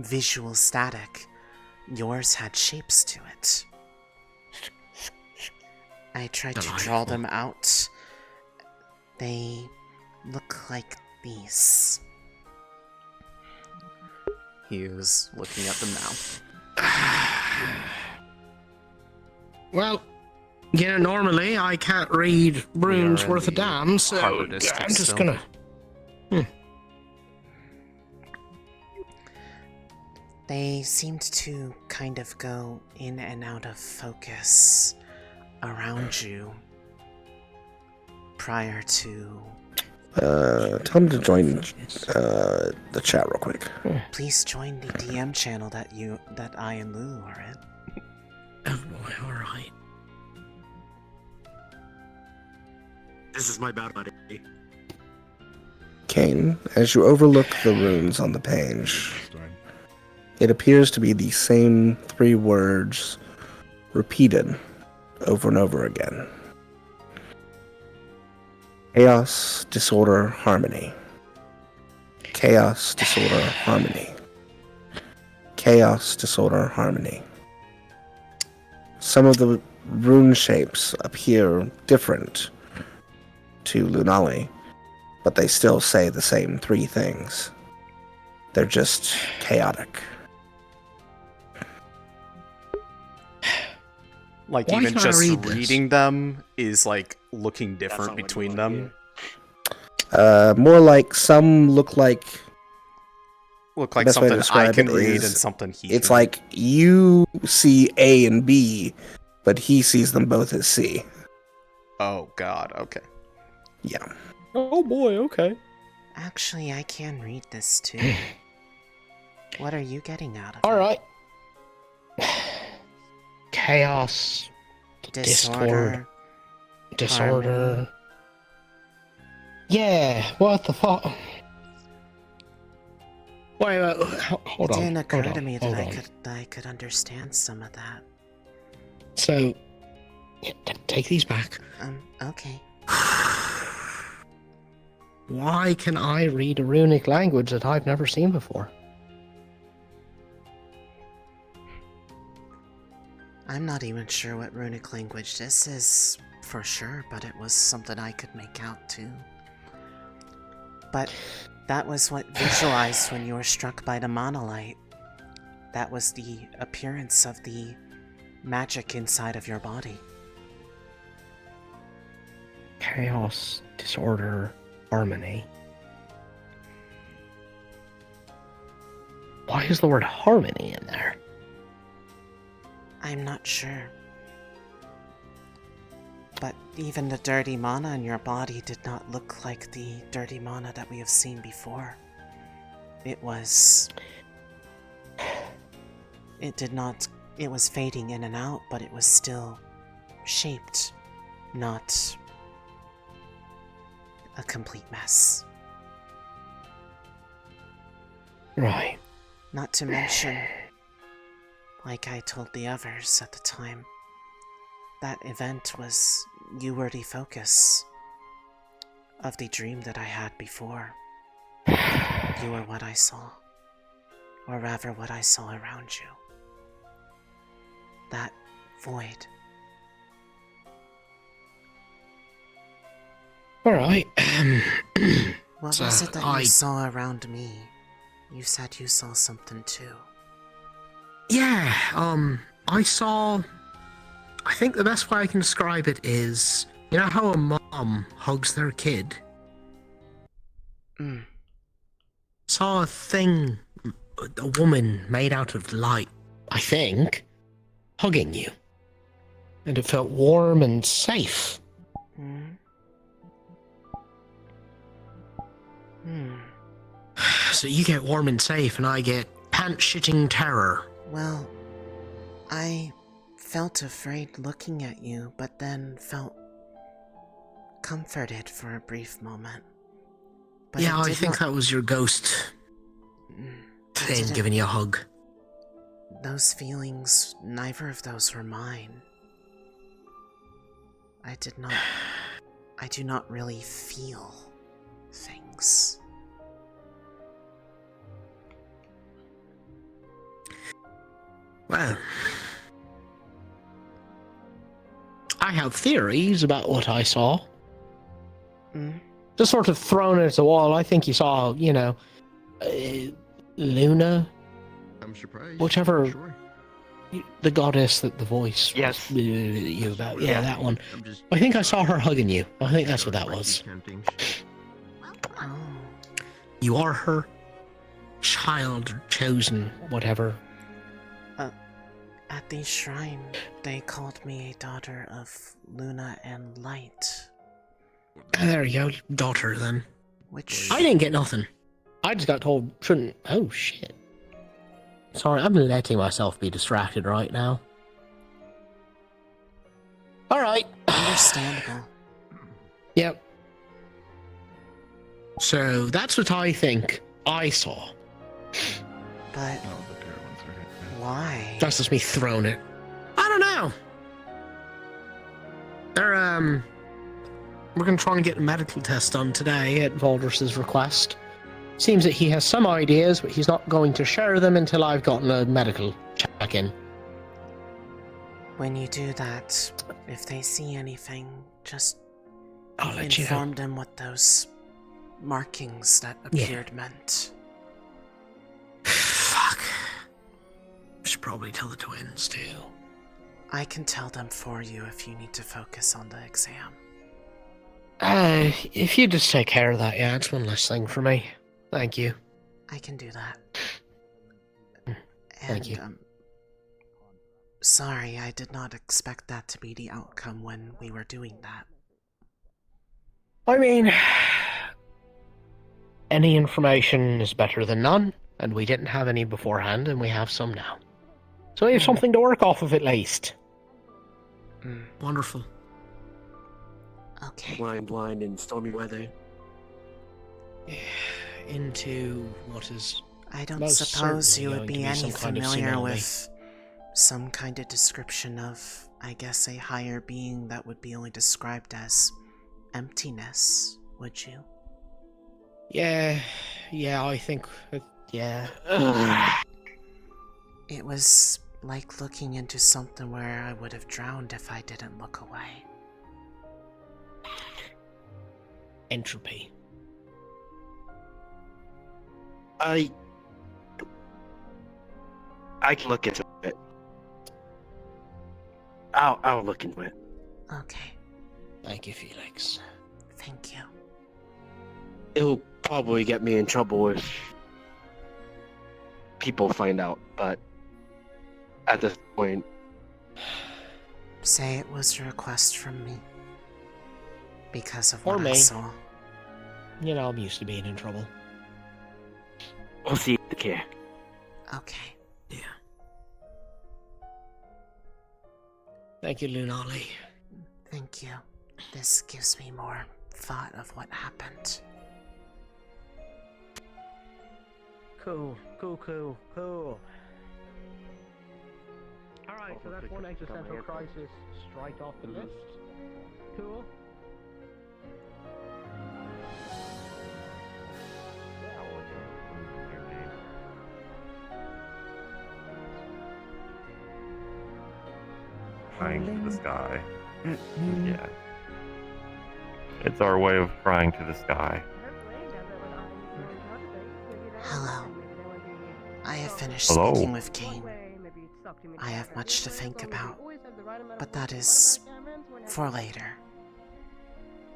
visual static. Yours had shapes to it. I tried to draw them out. They look like these. He was looking at them now. Well, normally I can't read runes worth a damn, so I'm just gonna... They seemed to kind of go in and out of focus around you prior to... Tell him to join the chat real quick. Please join the DM channel that I and Lulu are in. Oh boy, alright. This is my bad buddy. Kane, as you overlook the runes on the page, it appears to be the same 3 words repeated over and over again. Chaos, disorder, harmony. Chaos, disorder, harmony. Chaos, disorder, harmony. Some of the rune shapes appear different to Lunali, but they still say the same 3 things. They're just chaotic. Like, even just reading them is, like, looking different between them. More like some look like something I can read and something he It's can. like you see A and B, but he sees them both as C. Oh god, okay. Yeah. Oh boy, okay. Actually, I can read this too. What are you getting out of it? Alright. Chaos. Disorder. Disorder. Yeah, what the fuck? Wait, hold on. It didn't occur to me that I could understand some of that. So, take these back. Okay. Why can I read a runic language that I've never seen before? I'm not even sure what runic language this is for sure, but it was something I could make out too. But that was what visualized when you were struck by the monolite. That was the appearance of the magic inside of your body. Chaos, disorder, harmony. Why is the word harmony in there? I'm not sure. But even the dirty mana in your body did not look like the dirty mana that we have seen before. It was fading in and out, but it was still shaped, not a complete mess. Right. Not to mention, like I told the others at the time, that event was you were the focus of the dream that I had before. You were what I saw, or rather what I saw around you. That void. Alright, What was it that you saw around me? You said you saw something too. Yeah, I think the best way I can describe it is, you know how a mom hugs their kid? Saw a thing, a woman made out of light, I think, hugging you. And it felt warm and safe. So you get warm and safe, and I get pants-shitting terror. Well, I felt afraid looking at you, but then felt comforted for a brief moment. But Yeah, I think that was your ghost thing giving you a hug. Those feelings, neither of those were mine. I do not really feel things. Well, I have theories about what I saw. Just sort of thrown at the wall. I think you saw, you know, Luna. I'm surprised. Whichever. Sure. The goddess that the voice. Yes. You about. Yeah, that one. I think I saw her hugging you. I think that's what that was. You are her child, chosen, whatever. At the shrine, they called me a daughter of Luna and Light. There you go, daughter then. Which... I didn't get nothing. I just got told shouldn't... Oh, shit. Sorry, I'm letting myself be distracted right now. Alright. Understandable. Yep. So, that's what I think I saw. But... why? That's just me throwing it. I don't know. We're gonna try and get a medical test done today at Valdris's request. Seems that he has some ideas, but he's not going to share them until I've gotten a medical check-in. When you do that, if they see anything, just I'll let you know. inform them what those markings that appeared meant. Fuck. Should probably tell the twins too. I can tell them for you if you need to focus on the exam. If you just take care of that, yeah, it's one less thing for me. Thank you. I can do that. Thank you. Sorry, I did not expect that to be the outcome when we were doing that. I mean, any information is better than none, and we didn't have any beforehand, and we have some now. So we have something to work off of at least. Wonderful. Okay. Blind in stormy weather. Into what is... I don't most suppose you certainly would be going to any some kind of familiar tsunami. with some kind of description of, I guess, a higher being that would be only described as emptiness, would you? Yeah, I think... yeah. It was like looking into something where I would have drowned if I didn't look away. Entropy. I can look into it. I'll look into it. Okay. Thank you, Felix. Thank you. It'll probably get me in trouble if people find out, but at this point... Say it was a request from me. Because of Or what I me. saw. You know, I'm used to being in trouble. We'll see the care. Okay. Yeah. Thank you, Lunali. Thank you. This gives me more thought of what happened. Cool. Alright, so that's one existential crisis straight off the list. Cool. Crying to the sky. Yeah. It's our way of crying to the sky. Hello. I have finished Hello. speaking with Cain. I have much to think about, but that is for later.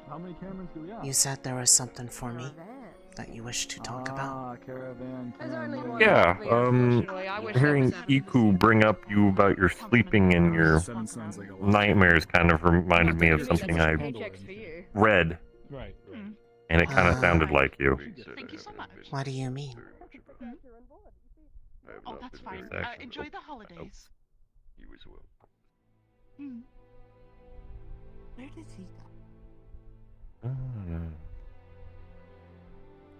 How many cameras do we have? You said there was something for me that you wish to talk about. Caravan. Yeah, hearing Iku bring up you about your sleeping and your nightmares kind of reminded me of something I read. Right. And it kind of sounded like you. Thank you so much. What do you mean? Oh, that's fine. Enjoy the holidays. You as well. Where does he go?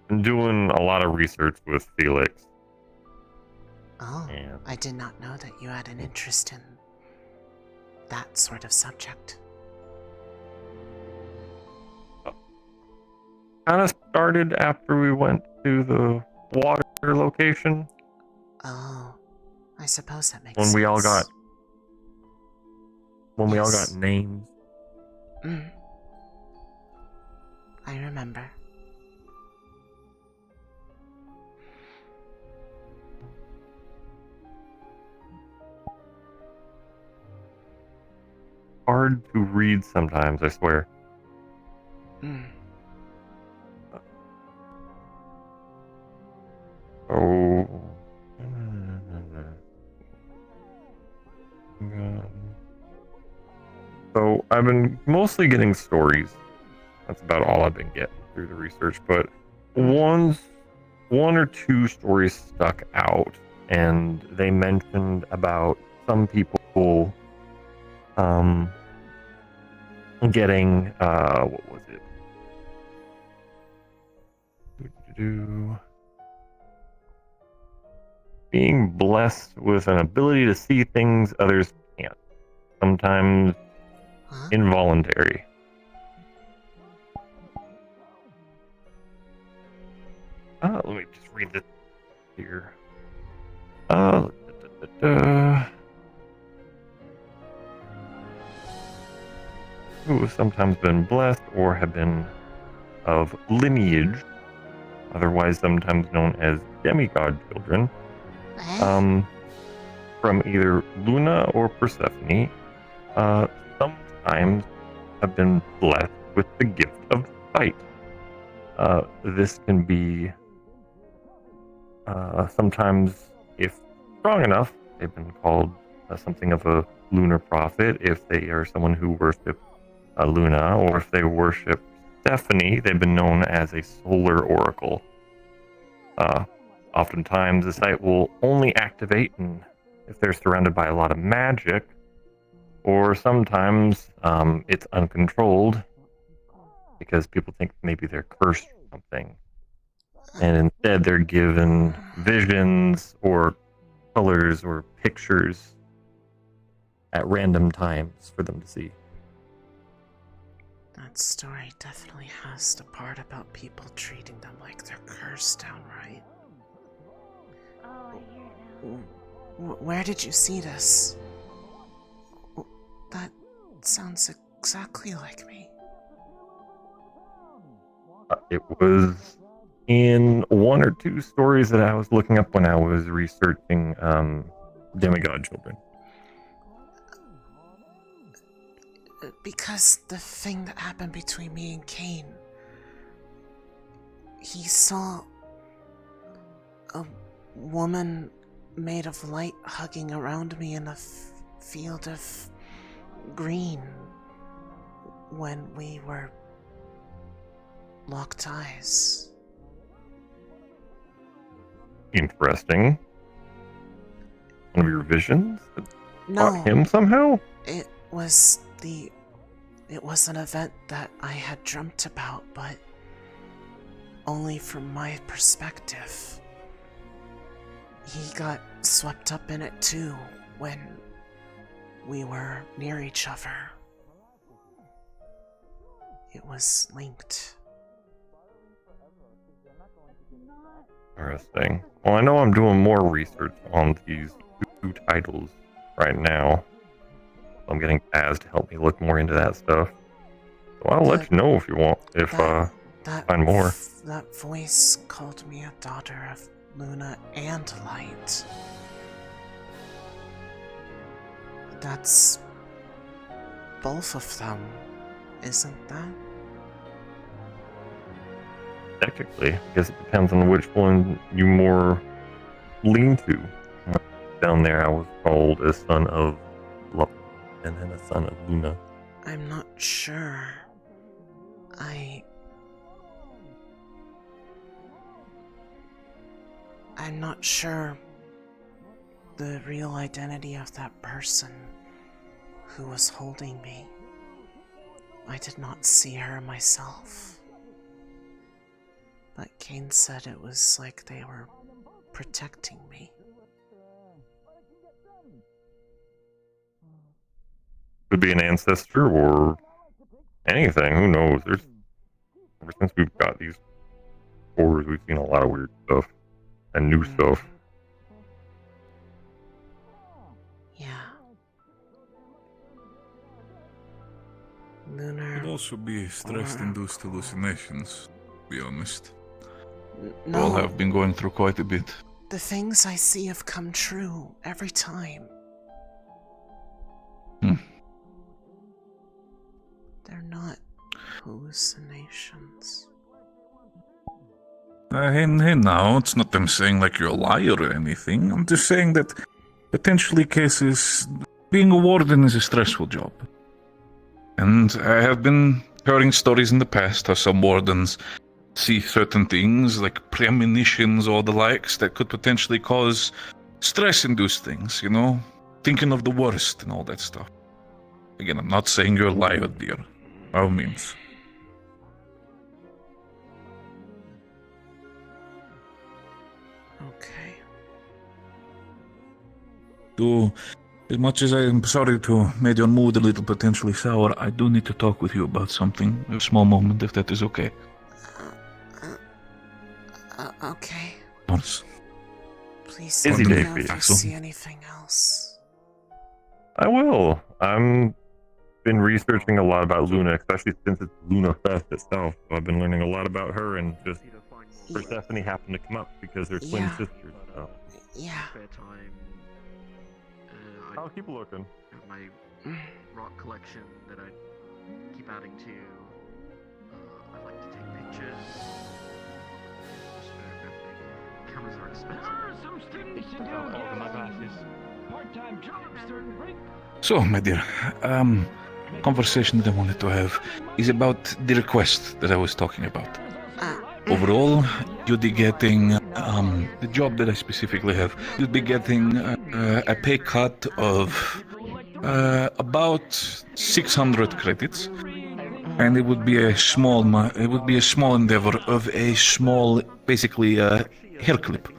Been doing a lot of research with Felix. Oh, And I did not know that you had an interest in that sort of subject. kind of started after we went to the water location. Oh, I suppose that makes When sense. we all got Yes. names. I remember. Hard to read sometimes, I swear. Oh. So I've been mostly getting stories. That's about all I've been getting through the research, but one or two stories stuck out, and they mentioned about some people getting what was it? Being blessed with an ability to see things others can't. Sometimes involuntary. Let me just read this here. Who have sometimes been blessed or have been of lineage, otherwise sometimes known as demigod children, from either Luna or Persephone, sometimes have been blessed with the gift of sight. This can be sometimes, if strong enough, they've been called something of a lunar prophet if they are someone who worships Luna, or if they worship Stephanie, they've been known as a solar oracle. Oftentimes, the sight will only activate if they're surrounded by a lot of magic, or sometimes it's uncontrolled because people think maybe they're cursed or something. And instead, they're given visions or colors or pictures at random times for them to see. That story definitely has the part about people treating them like they're cursed downright. Where did you see this? That sounds exactly like me. It was in one or two stories that I was looking up when I was researching demigod children. Because the thing that happened between me and Cain, he saw a woman made of light hugging around me in a field of green when we were locked eyes. Interesting. One of your visions? No. Caught him somehow? It was an event that I had dreamt about, but only from my perspective. He got swept up in it too when we were near each other. It was linked. Interesting. Well, I know I'm doing more research on these two titles right now. I'm getting Baz to help me look more into that stuff. So I'll let you know if you want, if find more. That voice called me a daughter of Luna and Light. That's both of them, isn't that? Technically, I guess it depends on which one you more lean to. Down there, I was called a son of Love and then a son of Luna. I'm not sure. I'm not sure the real identity of that person who was holding me. I did not see her myself. But Kane said it was like they were protecting me. Could be an ancestor or anything, who knows? Ever since we've got these wars, we've seen a lot of weird stuff and new stuff. Yeah. Lunar. Could also be stress-induced hallucinations, to be honest. No. We all have been going through quite a bit. The things I see have come true every time. They're not hallucinations. Hey now, it's not them saying like you're a liar or anything. I'm just saying that potentially cases, being a warden is a stressful job. And I have been hearing stories in the past how some wardens see certain things like premonitions or the likes that could potentially cause stress-induced things, you know? Thinking of the worst and all that stuff. Again, I'm not saying you're a liar, dear. By all means. Okay. As much as I am sorry to make your mood a little potentially sour, I do need to talk with you about something. A small moment, if that is okay. Okay. Of course. Please Busy let me day know for if you. you see anything else. I will. I'm been researching a lot about Luna, especially since it's Luna Fest itself. So I've been learning a lot about her, and just Persephone happened to come up because they're twin sisters. So. Yeah. I'll keep looking. My rock collection that I keep adding to. I like to take pictures. Cameras are expensive. There are some things to do. My glasses. Part-time jobs during break. So, my dear, conversation that I wanted to have is about the request that I was talking about. Overall, you'd be getting, the job that I specifically have, you'd be getting a pay cut of about 600 credits. And it would be a small endeavor of a small, basically, hair clip.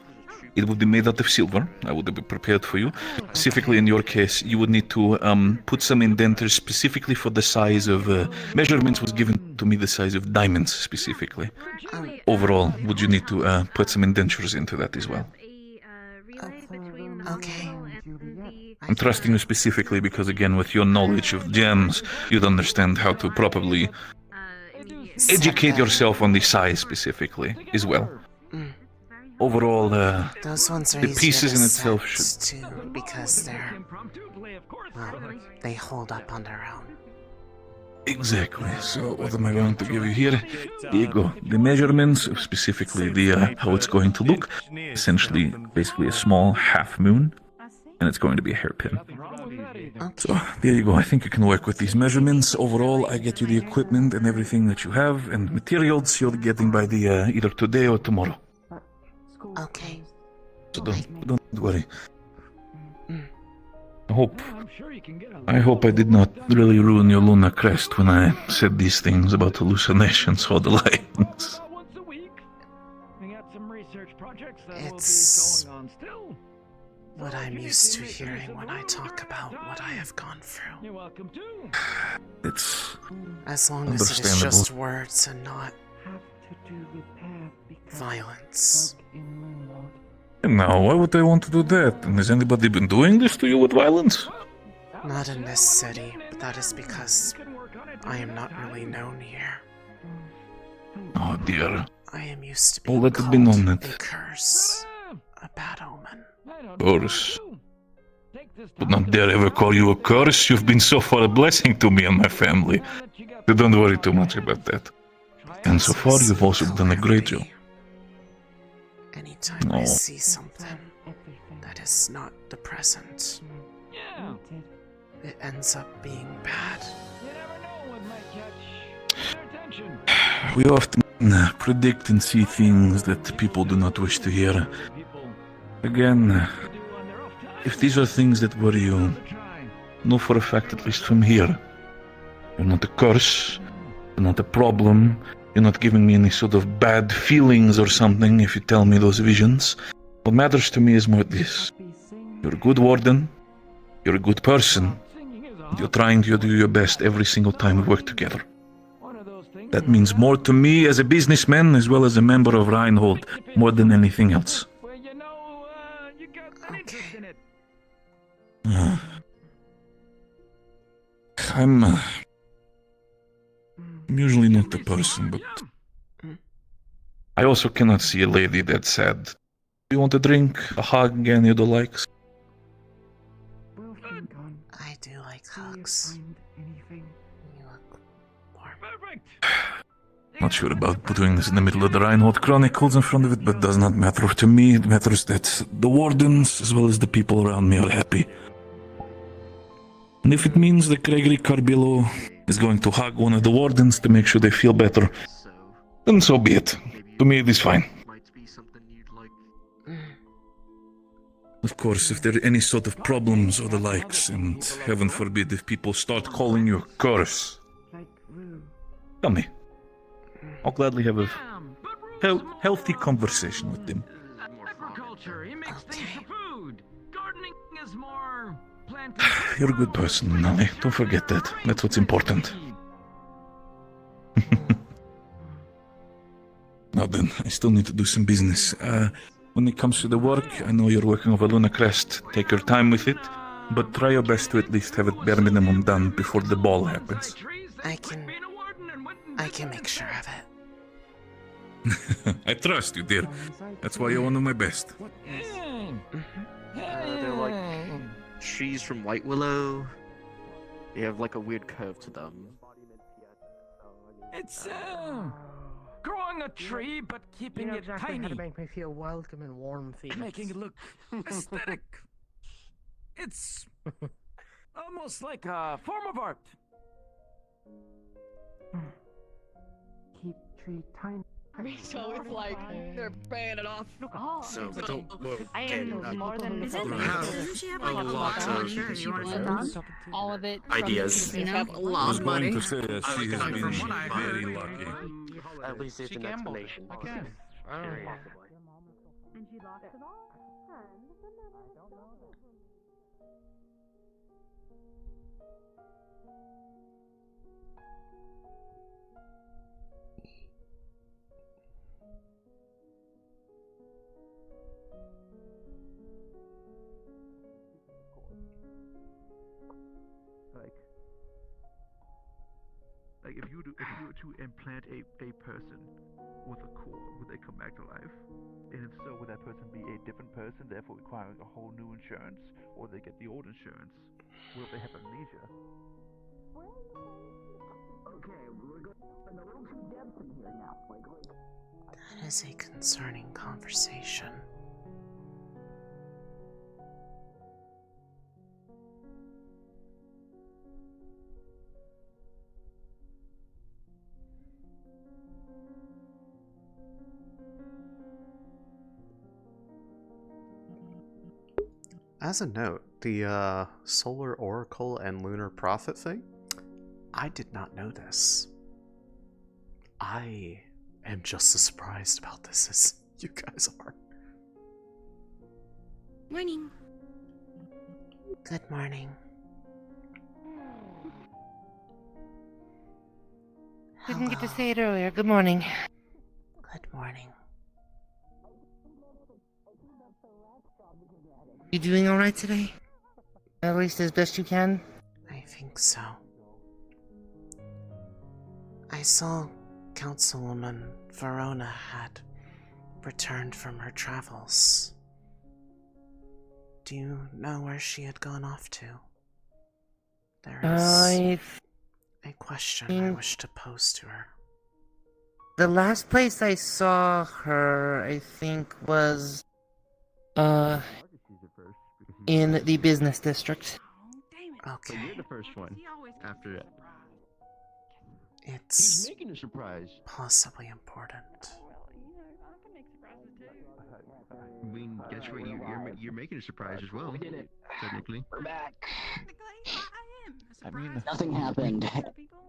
It would be made out of silver. I would be prepared for you. Specifically in your case, you would need to put some indenters specifically for the size of... measurements was given to me the size of diamonds specifically. Overall, would you need to put some indentures into that as well? Okay. I'm trusting you specifically because, again, with your knowledge of gems, you'd understand how to properly educate yourself on the size specifically as well. Overall, those ones are the pieces in itself should... too, because they're, well, they hold up on their own. Exactly. So what am I going to give you here? Here you go. The measurements of specifically the how it's going to look. Essentially, basically a small half moon, and it's going to be a hairpin. So there you go. I think you can work with these measurements. Overall, I get you the equipment and everything that you have, and materials you'll be getting by the either today or tomorrow. Okay. So don't worry. I hope I did not really ruin your Luna crest when I said these things about hallucinations or the likes. It's what I'm used to hearing when I talk about what I have gone through. You're welcome too. It's as long as it is just words and not violence. Now, why would I want to do that? And has anybody been doing this to you with violence? Not in this city, but that is because I am not really known here. Oh dear. I am used to being let it called be known a that. curse, a bad omen. Curse. Would not dare ever call you a curse. You've been so far a blessing to me and my family. So don't worry too much about that. And so far, you've also done a great job. Anytime I see something that is not the present, it ends up being bad. We often predict and see things that people do not wish to hear. Again, if these are things that worry you, know for a fact, at least from here, you're not a curse, you're not a problem, you're not giving me any sort of bad feelings or something if you tell me those visions. What matters to me is more this. You're a good warden, you're a good person, and you're trying to do your best every single time we work together. That means more to me as a businessman as well as a member of Reinhold, more than anything else. I'm usually not the person, but I also cannot see a lady that's sad. Do you want a drink, a hug, any of the likes? I do like hugs. You look warm. Not sure about putting this in the middle of the Reinhold Chronicles in front of it, but does not matter to me. It matters that the Wardens, as well as the people around me, are happy. And if it means that Gregory Carbillo is going to hug one of the Wardens to make sure they feel better, then so be it. To me, it is fine. Of course, if there are any sort of problems or the likes, and heaven forbid if people start calling you a curse, tell me. I'll gladly have a healthy conversation with them. You're a good person, Lunali. Don't forget that. That's what's important. Now then, I still need to do some business. When it comes to the work, I know you're working over Luna Crest. Take your time with it, but try your best to at least have it bare minimum done before the ball happens. I can make sure of it. I trust you, dear. That's why you're one of my best. They're like trees from White Willow. They have like a weird curve to them. It's growing a tree, but keeping it exactly tiny. how to make me feel welcome and warm, Phoenix. Making it look aesthetic. It's almost like a form of art. Keep tree tiny. So it's like they're paying it off. So, don't I am more than we have a lot of all of it. ideas. From, you know, A lot of money. To say that she has been very lucky. At least it's an explanation. I guess. And she lost it all? Like if you were to implant a person with a core, would they come back to life? And if so, would that person be a different person, therefore requiring a whole new insurance, or they get the old insurance? What if they have amnesia? Okay, we're going a little too depth in here now. That is a concerning conversation. As a note, the Solar Oracle and Lunar Prophet thing, I did not know this. I am just as surprised about this as you guys are. Morning. Good morning. Didn't get to say it earlier. Good morning. Good morning. You doing alright today? At least as best you can? I think so. I saw Councilwoman Verona had returned from her travels. Do you know where she had gone off to? There is a question I wish to pose to her. The last place I saw her, I think, was in the business district. Okay. You're the first one. After that. It's making a surprise. possibly important. I mean, guess what? You're making a surprise as well. We did it. Technically. We're back. I mean, Nothing happened.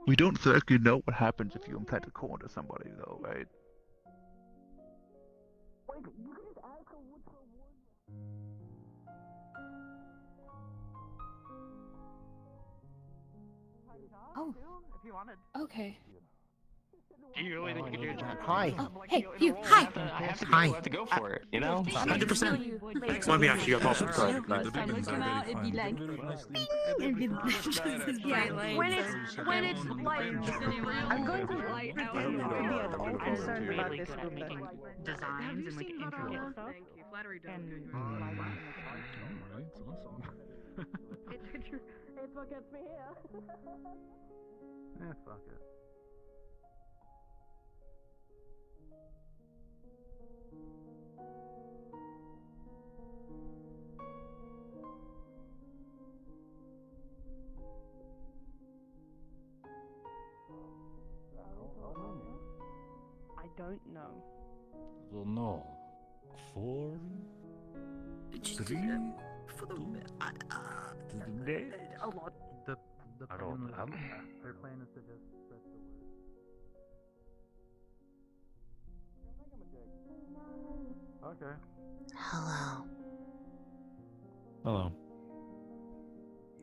we don't exactly know what happens if you implant a core into somebody, though, right? Oh. Okay. Do you really think you can do that? Hi. Oh, hey, you. Hi. I have to Hi. go. I have to go for it. You know, 100%. Next Maybe I should go also try. When it's like I'm going to light out and not be at all concerned about this book. Designs and like intricate stuff. Flattery doesn't do you Alright, awesome. It's what gets me here. Yeah, fuck it. I don't know. Well, no. 4, 3, For the a lot. The plan their plan is to just spread the word. Okay. Hello. Hello.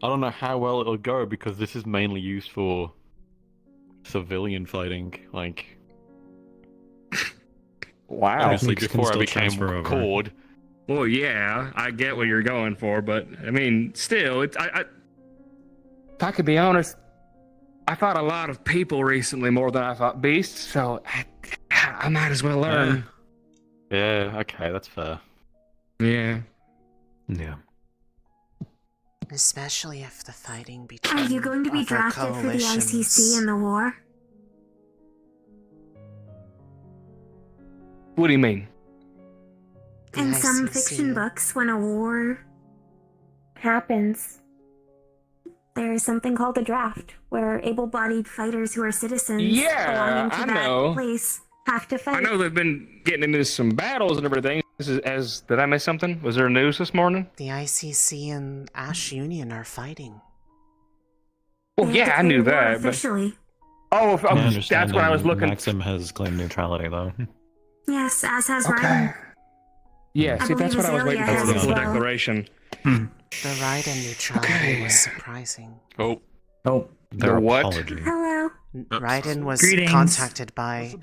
I don't know how well it'll go because this is mainly used for civilian fighting, like... Wow. Obviously, before I became Cord. Well, yeah, I get what you're going for, but I mean, still, it's if I could be honest, I fought a lot of people recently more than I fought beasts, so I might as well learn. Yeah, okay, that's fair. Yeah. Yeah. Especially if the fighting between Are you going to be other drafted for the ICC in the war? What do you mean? In some fiction books, when a war happens, there is something called a draft, where able-bodied fighters who are citizens belonging to I that know. place have to fight. I know they've been getting into some battles and everything. Did I miss something? Was there news this morning? The ICC and Ash Union are fighting. Well, yeah, I knew that. Officially. Oh, My that's what I was looking. Maxim has claimed neutrality, though. Yes, as has Ryan. Yeah, I see, that's what I was believe waiting for, Azalea the has full as well. declaration. The Raiden neutrality was surprising. Oh. The what? Hello. Raiden was Greetings. contacted by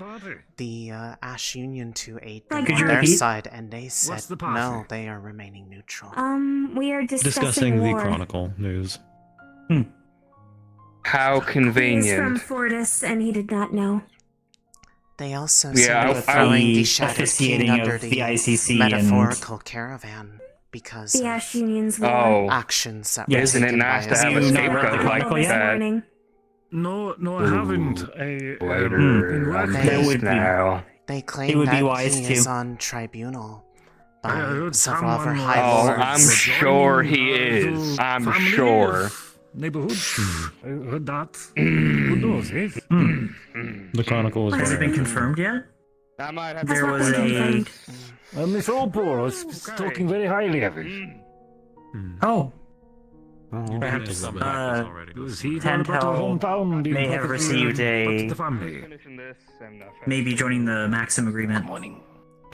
the Ash Union to aid them Could on you their repeat? side, and they said What's the no, party? they are remaining neutral. We are Discussing the war. Chronicle news. How He is convenient. from Fortis, and he did not know. They also Yeah, said I- throwing the the Shattered King officiating under of the, the ICC metaphorical caravan because The of Ash Union's war. Oh. actions that Yeah, were isn't it taken nice by to have a his scapegoat the like Chronicle This yet? that? morning. No, I haven't. Later. I They- missed now. They It claim would be that wise he to. is on tribunal I by heard several other someone high Oh, lords. I'm sure he is. I'm Family sure. of Neighborhood. I heard that. Who knows, eh? The Chronicle is Has it been where... confirmed yet? I might have There not was been a. confirmed. Miss Opal was talking very highly of it. Oh, Perhaps Was he Hand about her Hell hometown? may have received a. Finishing this and Maybe joining the Maxim agreement.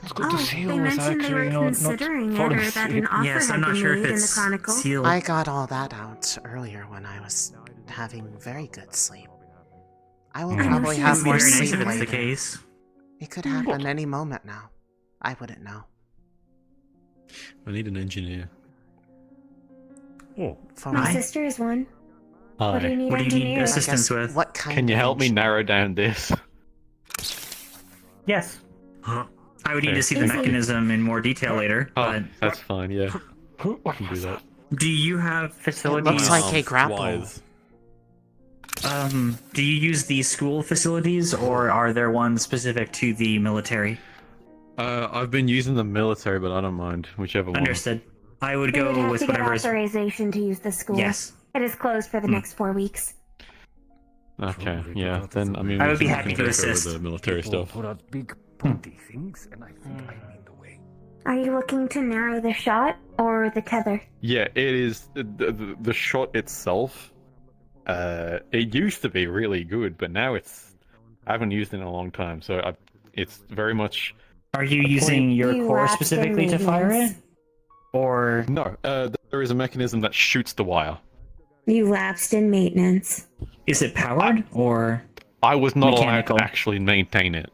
It's good to see you. They mentioned they were considering it, or that an offer Yes, had I'm not been sure if made in the it's Chronicle. sealed. I got all that out earlier when I was having very good sleep. I will probably have more sleep if it's later. the case. It could happen any moment now. I wouldn't know. I need an engineer. Oh, My sister is one. Hi. What do you need What do you need engineers? assistance with? What kind Can you of help me narrow down this? Yes. I would need to see the Easy. mechanism in more detail later, but That's fine, yeah. I can do that. do you have facilities? looks like a grapple. Wise. Do you use the school facilities, or are there ones specific to the military? I've been using the military, but I don't mind. Whichever one. Understood. I would You would go have with to get whatever is... authorization to use the school. Yes. It is closed for the next 4 weeks. Okay, yeah. Then, I mean, I we would be can happy to take over assist. the military stuff. Put out big pointy things, and I think I'm in the way. Are you looking to narrow the shot or the tether? Yeah, it is the shot itself. It used to be really good, but now I haven't used it in a long time, so it's very much. Are you using your core specifically to fire it? Or no? There is a mechanism that shoots the wire. You lapsed in maintenance. Is it powered or? I was not mechanical? allowed to actually maintain it.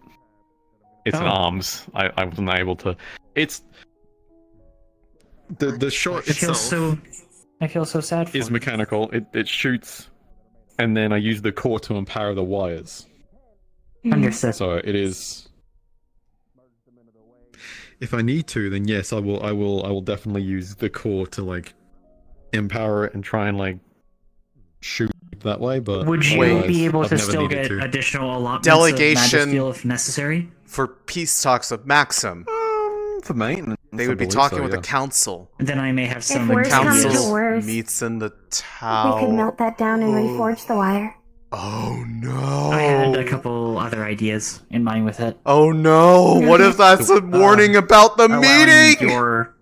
It's an arms. I wasn't able to. It's the shot itself. I feel so sad for is you. mechanical. It shoots, and then I use the core to empower the wires. Understood. So it is. If I need to, then yes, I will definitely use the core to like empower it and try and like shoot that way. But would you otherwise, be able I've to never still needed get to. additional allotments Delegation of Magisteel if necessary? for peace talks with Maxim. For maintenance, They would I be believe talking so, with yeah. the council. Then I may have some. If worse comes to Council worse, meets in the we could tower. melt that down and reforge the wire. Oh no! I had a couple other ideas in mind with it. Oh no! What if that's a warning about the Allowing meeting? your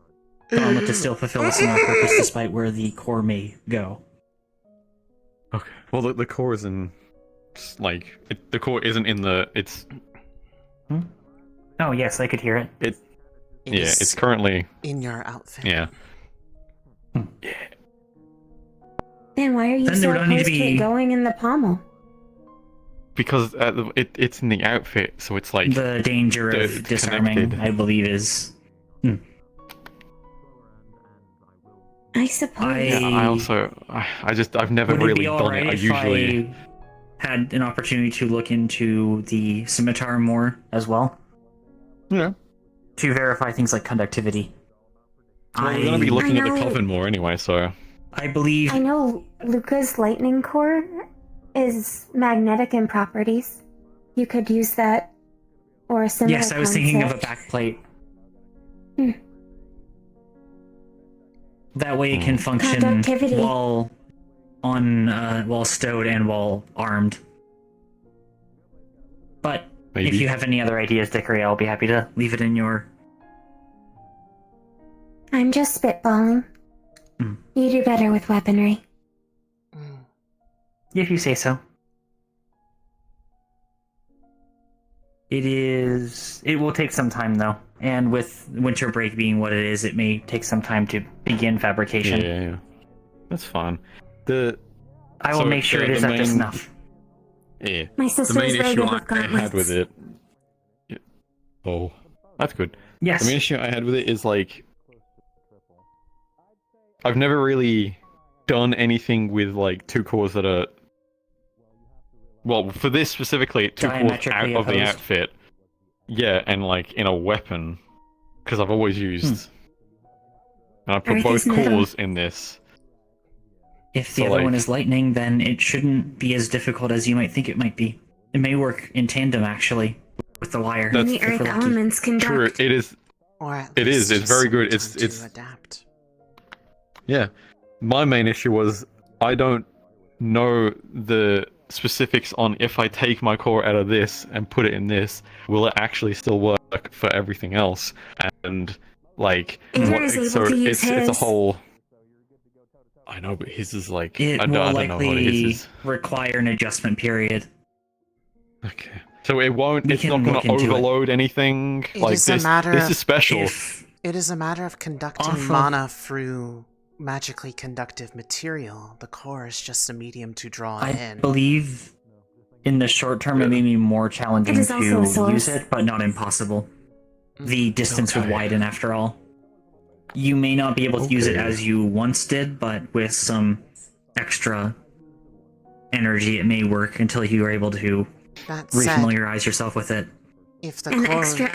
gauntlet to still fulfill a similar purpose despite where the core may go. Okay. Well, the core isn't like the core isn't in the. It's. Oh yes, I could hear it. It's currently in your outfit. Yeah. Then why are you Then so there would only opposed to be- it going in the pommel? Because it's in the outfit, so it's like The danger of it's disarming, connected. I believe, is. I suppose. I've never Would it really be done alright it. I if usually. I had an opportunity to look into the scimitar more as well? Yeah. To verify things like conductivity. Well, we're gonna be looking at the I know- coven more anyway, so. I believe. I know Luca's lightning core is magnetic in properties. You could use that or a similar Yes, I was thinking of a concept. backplate. Hmm. That way it can function Conductivity. while stowed and while armed. But Maybe. If you have any other ideas, Dickory, I'll be happy to leave it in your. I'm just spitballing. You do better with weaponry. If you say so. It will take some time though, and with winter break being what it is, it may take some time to begin fabrication. Yeah. That's fine. I will make sure it is up to snuff. Yeah. My The sister main is very issue good I with had gauntlets. with it. Oh, that's good. Yes. The main issue I had with it is like I've never really done anything with like two cores that are. Well, for this specifically, two cores out Diametrically of the opposed. outfit. Yeah, and like in a weapon, because I've always used. And I put Earth both is metal. cores in this. If the So, other like- one is lightning, then it shouldn't be as difficult as you might think it might be. It may work in tandem, actually, with the wire. And the That's earth if we're lucky. elements conduct. True, it is. Or at It is. least It's very some good. time It's to adapt. Yeah. My main issue was I don't know the specifics on if I take my core out of this and put it in this, will it actually still work for everything else? And like, Andrew is able so to use it's a his. whole. I know, but his is like It I will don't know what his likely is. require an adjustment period. Okay. So it won't. We It's can not going look to into it. overload anything. It Like is a this. matter This of is special. It is a matter of conducting Off of- mana through magically conductive material. The core is just a medium to draw I in. believe in the short term it may be more challenging It is also a to source. use it, but not impossible. The distance would Okay. widen after all. You may not be able to use it Okay. as you once did, but with some extra energy it may work until you are able to That said, refamiliarize yourself with it. if the And core, extra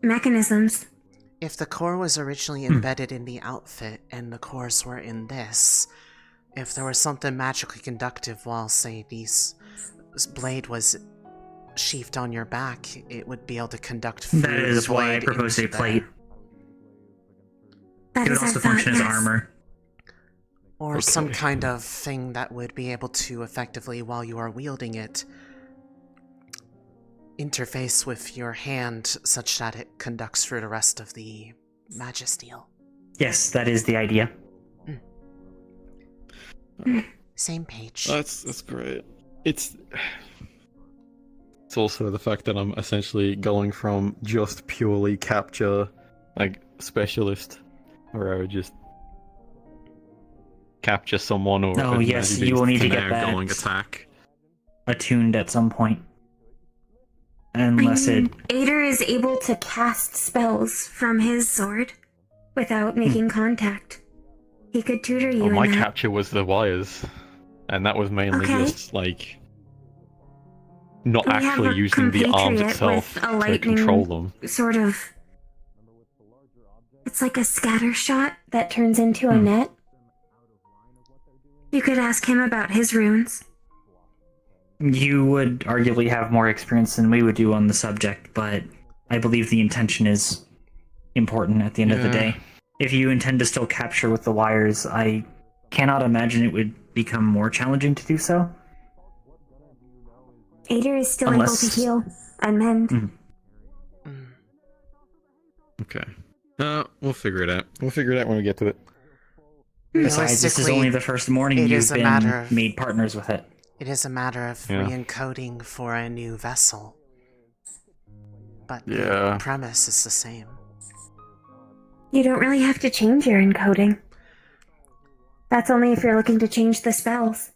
mechanisms. if the core was originally embedded in the outfit and the cores were in this, if there was something magically conductive while, say, this blade was sheathed on your back, it would be able to conduct through That is the why I blade proposed a into plate. there. That It would is our also thought, function as yes. armor. Or some kind of thing that would be able to effectively, while you are wielding it, interface with your hand such that it conducts through the rest of the magisteel. Yes, that is the idea. Same page. That's great. It's also the fact that I'm essentially going from just purely capture, like specialist, where I would just capture someone or Oh, a yes, magic you will need to beast get now that going attack. attuned at some point. Unless it... Ader is able to cast spells from his sword without making contact. He could tutor you Oh, in my that. capture was the wires, and that was mainly Okay. just like not We have actually a using the arms compatriot itself with a to lightning control them. sort of. It's like a scatter shot that turns into a net. You could ask him about his runes. You would arguably have more experience than we would do on the subject, but I believe the intention is important at the end of the Yeah. day. If you intend to still capture with the wires, I cannot imagine it would become more challenging to do so. Ader is still Unless- able to heal and mend. Okay. We'll figure it out. We'll figure it out when we get to it. Besides, this is only the first morning it you've is a matter been of- made partners with it. It is a matter of Yeah. re-encoding for a new vessel. But Yeah. the premise is the same. You don't really have to change your encoding. That's only if you're looking to change the spells.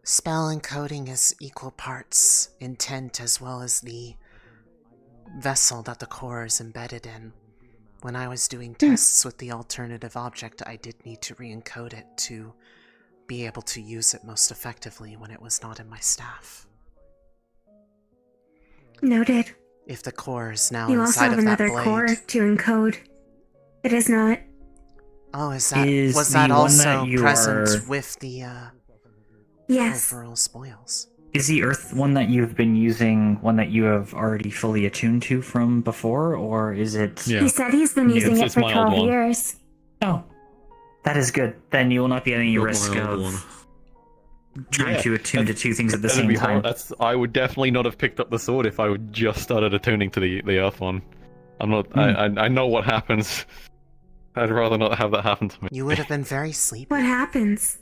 Spell encoding is equal parts intent as well as the vessel that the core is embedded in. When I was doing tests with the alternative object, I did need to re-encode it to be able to use it most effectively when it was not in my staff. Noted. If the core is now You also inside have of that another blade. core to encode. It is not. Oh, is that Is was the that one also that you present are- with the Yes. overall spoils? Is the Earth one that you've been using one that you have already fully attuned to from before, or is it... He said he's been new? using it it's for my old 12 one. years. Oh, that is good. Then you will not be at any Not my risk old one. of trying Yeah, to attune to two things at the That'd same be time. I would definitely not have picked up the sword if I would just started attuning to the Earth one. I'm not. I know what happens. I'd rather not have that happen to me. You would have been very sleepy. What happens?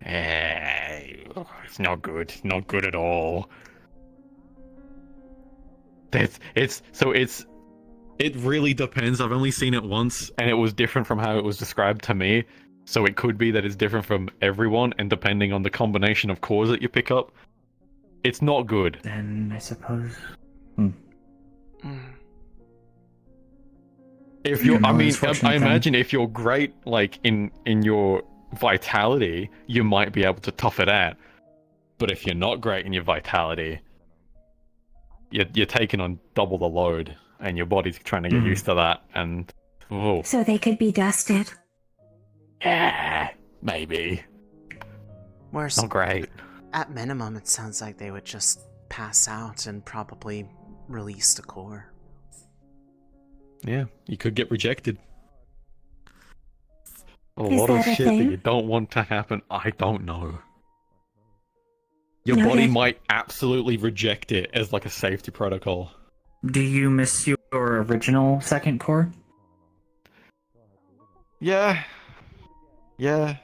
It's not good. Not good at all. It really depends. I've only seen it once, and it was different from how it was described to me. So it could be that it's different from everyone, and depending on the combination of cores that you pick up, it's not good. Then I suppose. If you're, No, I mean, unfortunate I then. imagine if you're great, like in your vitality, you might be able to tough it out. But if you're not great in your vitality, you're taking on double the load, and your body's trying to get used to that. And So they could be dusted. yeah, maybe Worse. not great. At minimum, it sounds like they would just pass out and probably release the core. Yeah, you could get rejected. A Is lot of that a shit that thing? you don't want to happen. I don't know. Your Noted. body might absolutely reject it as like a safety protocol. Do you miss your original second core? Yeah. Yeah.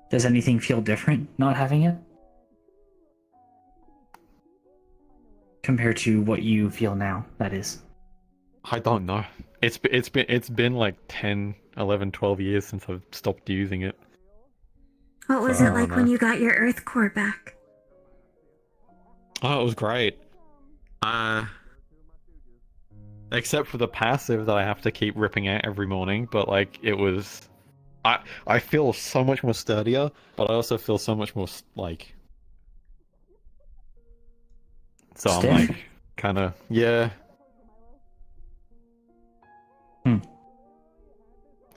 Does anything feel different not having it? compared to what you feel now, that is. I don't know. It's been like 10, 11, 12 years since I've stopped using it. What was So, it like when you got your Earth core back? Oh, it was great. Except for the passive that I have to keep ripping out every morning, but like it was, I feel so much more sturdier, but I also feel so much more like. So Stiff? I'm like, kind of, yeah.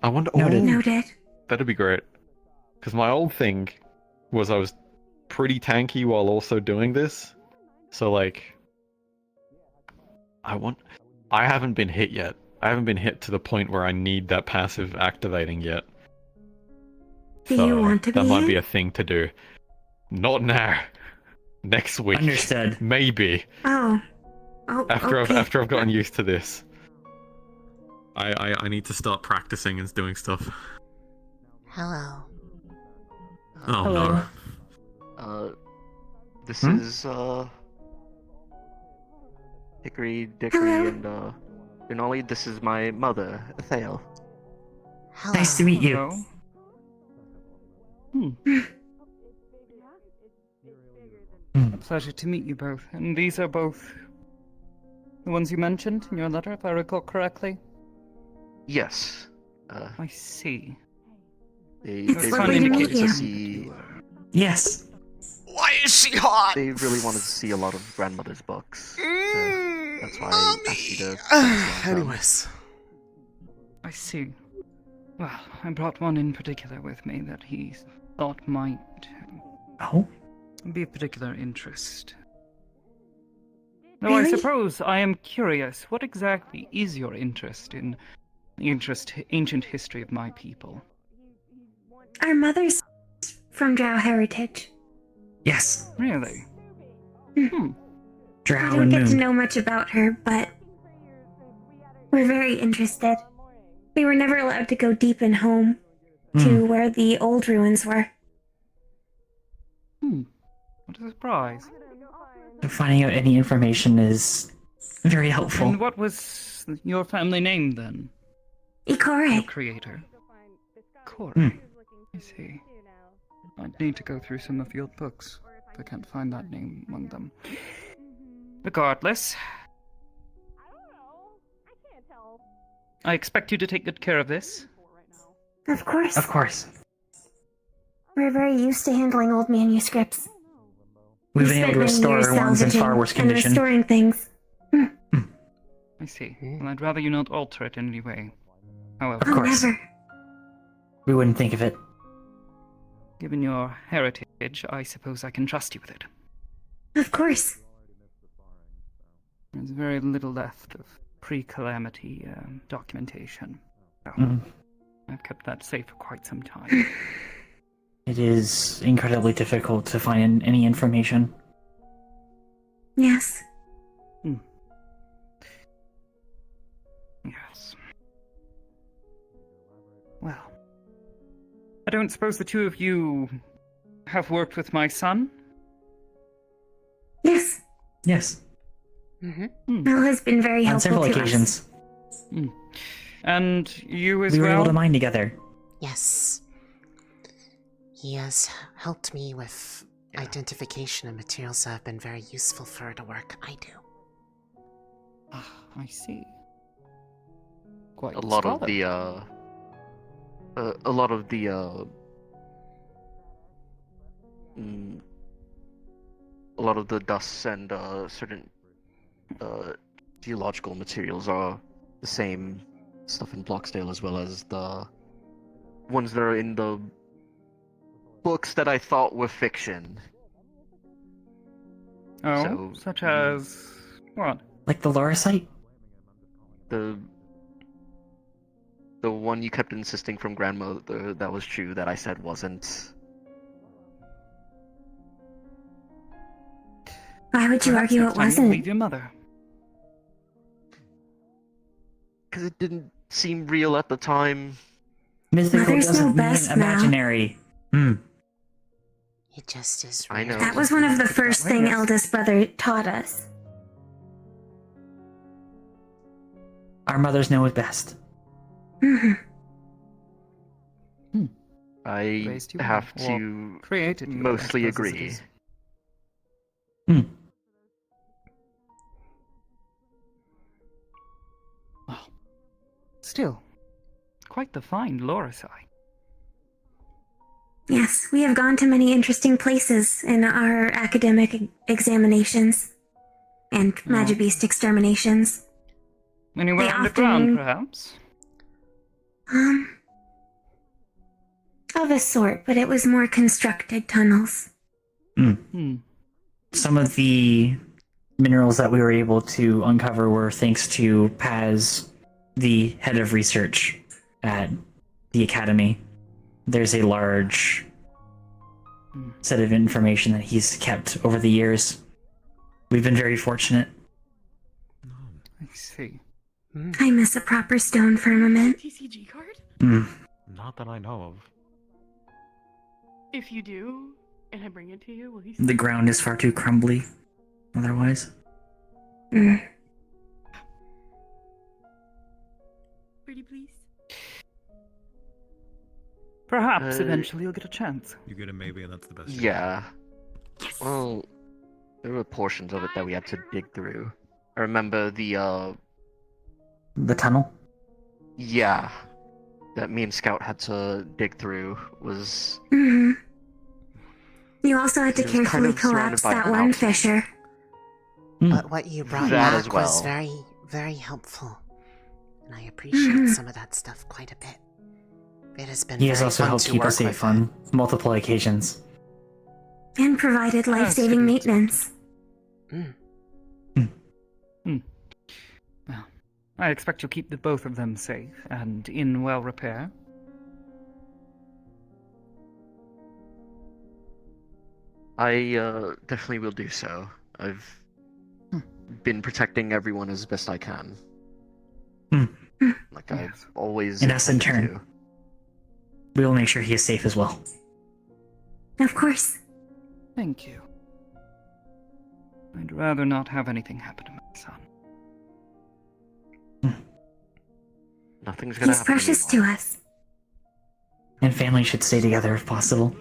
I wonder. Noted. Noted. That'd be great. Because my old thing was I was pretty tanky while also doing this. So like, I haven't been hit yet. I haven't been hit to the point where I need that passive activating yet. Do you want to be that might hit? be a thing to do. Not now. Next week. Understood. Maybe. Oh, After okay. I've gotten used to this. I need to start practicing and doing stuff. Hello. Oh Hello. no. This is Hickory, Dickory, and Lunali. This is my mother, Thale. Hello. Nice to meet you. A pleasure to meet you both. And these are both the ones you mentioned in your letter, if I recall correctly? Yes. I see. They It's really lovely to wanted meet to you. see. Yes. Why is she hot? They really wanted to see a lot of grandmother's books. So that's why I asked you to. Anyways. I see. Well, I brought one in particular with me that he thought might be of particular interest. Though I Really? suppose I am curious, what exactly is your interest in the ancient history of my people? Our mother's from Drow heritage. Yes. Really? Drow I don't and get to Moon. know much about her, but we're very interested. We were never allowed to go deep in home to where the old ruins were. What a surprise. Finding out any information is very helpful. And what was your family name then? Ikore. Your creator. Ikore. I see. I'd need to go through some of your books if I can't find that name among them. Regardless, I expect you to take good care of this. Of course. Of course. We're very used to handling old manuscripts. We've We been able spent to many years restore ones in far salvaging worse and condition. restoring things. I see. Well, I'd rather you not alter it in any way. However, Of course. Never. We wouldn't think of it. given your heritage, I suppose I can trust you with it. Of course. There's very little left of pre-Calamity documentation. So, I've kept that safe for quite some time. It is incredibly difficult to find any information. Yes. Yes. Well, I don't suppose the two of you have worked with my son? Yes. Yes. Mel has been very On helpful several to occasions. Hmm. And you as We were well? able to mine together. Yes. He has helped me with identification of materials that have been very useful for the work I do. I see. Quite A lot of scholarly. the dusts and certain geological materials are the same stuff in Bloxdale as well as the ones that are in the books that I thought were fiction. Oh, So, such as what? Like the Laurasite? The one you kept insisting from grandmother that was true that I said wasn't. Why would you Perhaps argue next it time you wasn't? Leave your mother. Because it didn't seem real at the time. Mythical Mother's doesn't no mean best, Mal. imaginary. It just is I know. That was one of the first thing eldest brother taught us. Our mothers know it best. I Raised you have well, or to created you, mostly I suppose, as it agree. is. Still, quite the find, Lorisai. Yes, we have gone to many interesting places in our academic examinations and Magibeast exterminations. Anywhere They underground, often- perhaps? Of a sort, but it was more constructed tunnels. Some of the minerals that we were able to uncover were thanks to Paz, the head of research at the academy. There's a large set of information that he's kept over the years. We've been very fortunate. I see. I miss a proper stone firmament. TCG card? Not that I know of. If you do, and I bring it to you, will you? The ground is far too crumbly otherwise. Pretty please. Perhaps eventually you'll get a chance. You get a maybe, and that's the best. Yeah. Well, there were portions of it that we had to dig through. I remember the tunnel? Yeah. That me and Scout had to dig through was... You also had to It was kind carefully of surrounded collapse by that one mountains. fissure. But what you brought That back as well. was very, very helpful. And I appreciate some of that stuff quite a bit. It has been He has very also fun helped to keep work us safe with on multiple occasions. And provided life-saving maintenance. Well, I expect you'll keep the both of them safe and in well repair. I definitely will do so. I've been protecting everyone as best I can. Like I've always And us in intended turn. to. We will make sure he is safe as well. Of course. Thank you. I'd rather not have anything happen to my son. Nothing's gonna He's happen. precious to us. And family should stay together if possible.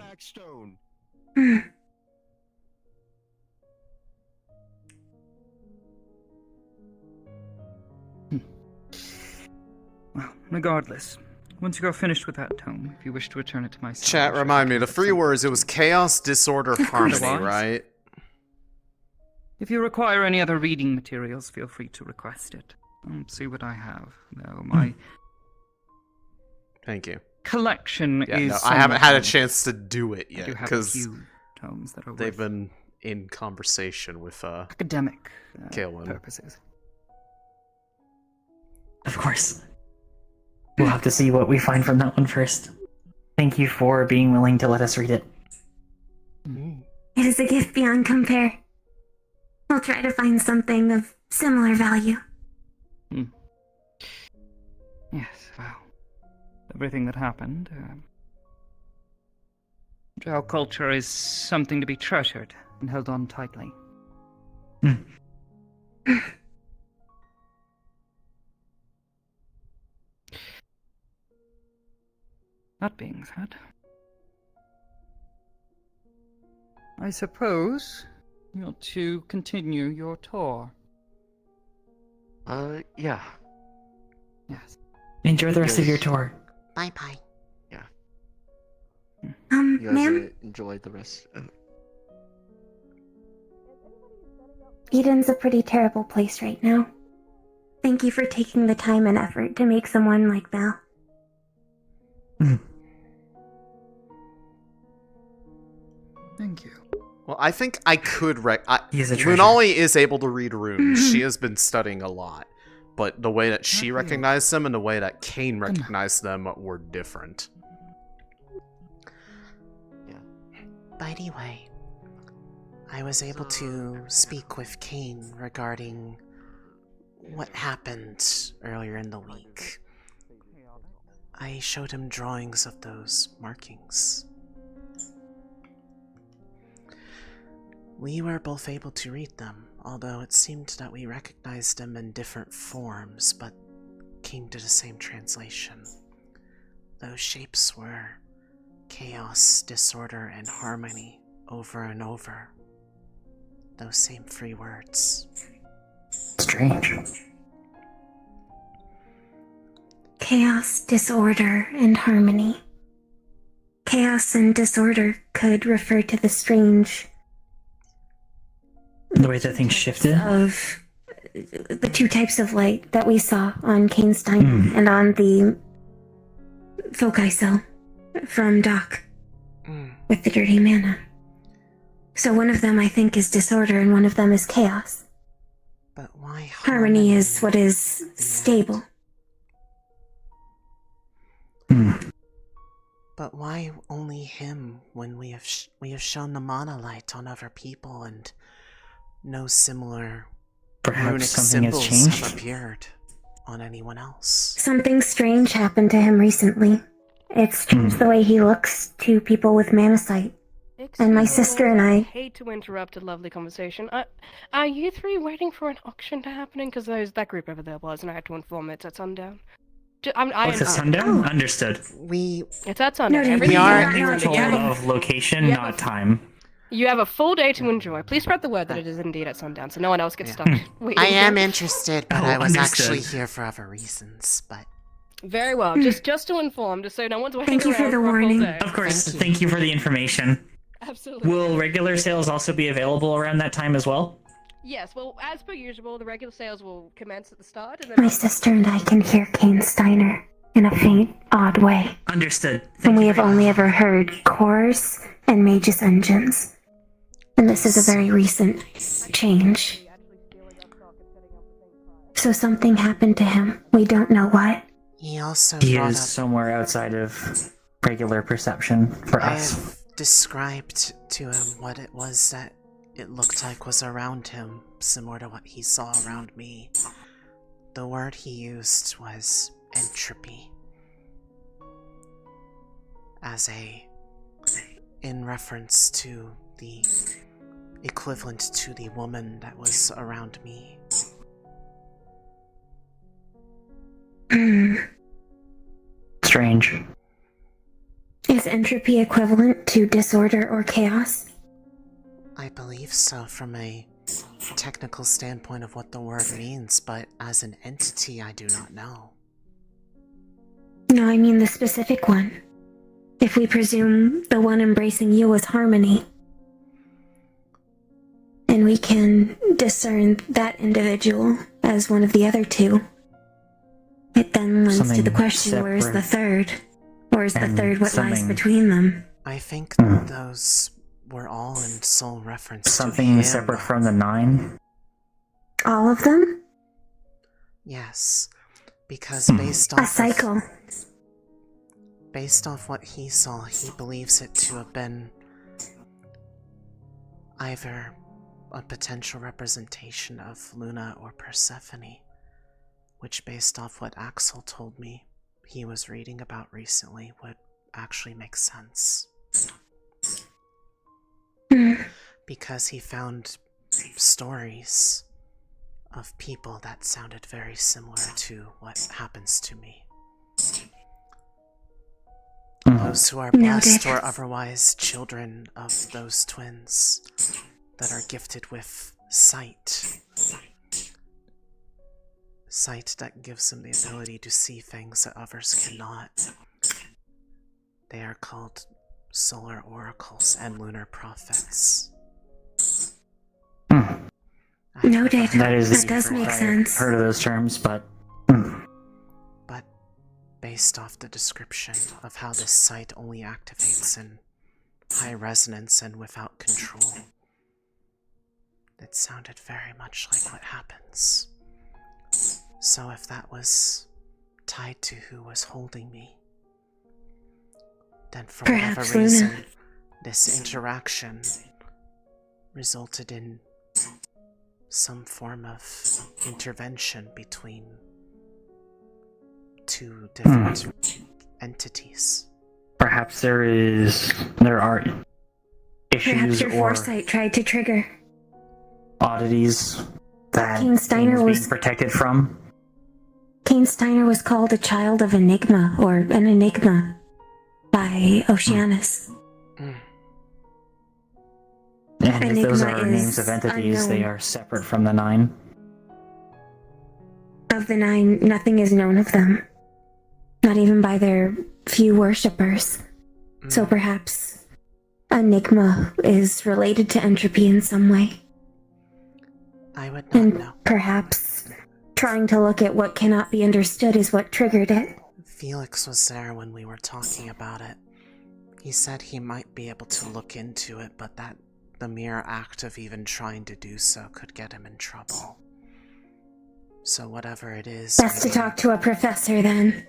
Well, regardless, once you are finished with that tome, if you wish to return it to my son, Chat, remind me, the 3 words, it was chaos, disorder, harmony, Otherwise- right? if you require any other reading materials, feel free to request it. I'll see what I have, though. My Thank you. collection Yeah, is. no, I haven't had a somewhat chance to do it I yet do have a because few tomes that are they've worth been in conversation with academic Kaelin. purposes. Of course. We'll have to see what we find from that one first. Thank you for being willing to let us read it. It is a gift beyond compare. We'll try to find something of similar value. Yes, well, everything that happened. Drow culture is something to be treasured and held on tightly. That being said, I suppose you're to continue your tour. Yeah. Yes. Enjoy the rest of your tour. Bye bye. Yeah. Um, You guys ma'am? enjoy the rest. Eden's a pretty terrible place right now. Thank you for taking the time and effort to make someone like Val. Thank you. Well, I think I could He is a treasure. Lunali is able to read runes. She has been studying a lot. But the way that she recognized them and the way that Kane recognized them were different. By the way, I was able to speak with Kane regarding what happened earlier in the week. I showed him drawings of those markings. We were both able to read them, although it seemed that we recognized them in different forms, but looking to the same translation. Those shapes were chaos, disorder, and harmony over and over. Those same 3 words. Strange. Chaos, disorder, and harmony. Chaos and disorder could refer to the strange The way that things shifted? of the 2 types of light that we saw on Cainstein and on the foci cell from Doc with the dirty mana. So one of them I think is disorder and one of them is chaos. But why harmony is what is stable. But why only him when we have shown the mana light on other people and no similar Perhaps runic something has symbols changed? have appeared on anyone else? Something strange happened to him recently. It's changed the way he looks to people with mana sight. And my sister and I hate to interrupt a lovely conversation. Are you 3 waiting for an auction to happen? Because that group over there was, and I had to inform it's at sundown. It's at sundown? Understood. It's at sundown. We are told of location, not time. You have a full day to enjoy. Please spread the word that it is indeed at sundown, so no one else gets stuck waiting. I am interested, but I was understood. actually here for other reasons, but... Very well. Just to inform, just so no one's waiting Thank you for around the a full warning. day. Of course, thank you for the information. Absolutely. Will regular sales also be available around that time as well? Yes, well, as per usual, the regular sales will commence at the start, and then... My sister and I can hear Cainsteiner in a faint, odd way. Understood. And we have only ever heard cores and mages' engines. And this is a very recent change. So something happened to him. We don't know what. He also He brought is up... somewhere outside of regular perception for I us. have described to him what it was that it looked like was around him, similar to what he saw around me. The word he used was entropy. In reference to the equivalent to the woman that was around me. Strange. Is entropy equivalent to disorder or chaos? I believe so from a technical standpoint of what the word means, but as an entity I do not know. No, I mean the specific one. If we presume the one embracing you was harmony, and we can discern that individual as one of the other 2, it then lends to the Something question, where is the separate. third? Or is the And third what lies something- between them? I think those were all in sole reference to Something him. separate from the 9? All of them? Yes, because based off A cycle. Based off what he saw, he believes it to have been either a potential representation of Luna or Persephone, which based off what Axel told me he was reading about recently would actually make sense. Because he found stories of people that sounded very similar to what happens to me. Those who are blessed or otherwise children of those twins that are gifted with sight. Sight that gives them the ability to see things that others cannot. They are called solar oracles and lunar prophets. Noted. That does make I've sense. heard of those terms, but But based off the description of how this sight only activates in high resonance and without control, it sounded very much like what happens. So if that was tied to who was holding me, then for whatever Perhaps reason, Luna. this interaction resulted in some form of intervention between 2 different entities. perhaps there are Perhaps issues your or foresight tried to trigger. oddities that King Steiner Kane's was- being protected from. Kane Steiner was called a child of Enigma, or an Enigma, by Oceanus. And if those Enigma are names of is entities, they unknown. are separate from the 9. Of the 9, nothing is known of them. Not even by their few worshippers. So perhaps Enigma is related to entropy in some way. I would not know. Perhaps trying to look at what cannot be understood is what triggered it. Felix was there when we were talking about it. He said he might be able to look into it, but that the mere act of even trying to do so could get him in trouble. So whatever it is... Best to talk to a professor then.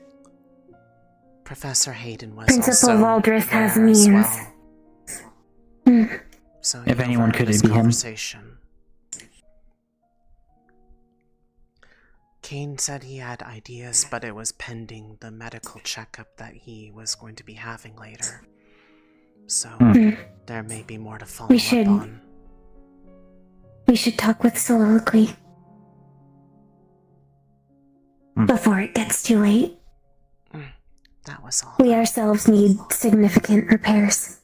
Professor Hayden was Principal also Valdris has there as means. well. So If anyone could, it'd be him. conversation. Kane said he had ideas, but it was pending the medical checkup that he was going to be having later. So there may be more to follow up on. We should talk with Soliloquy. Before it gets too late. That was all. We ourselves need significant repairs.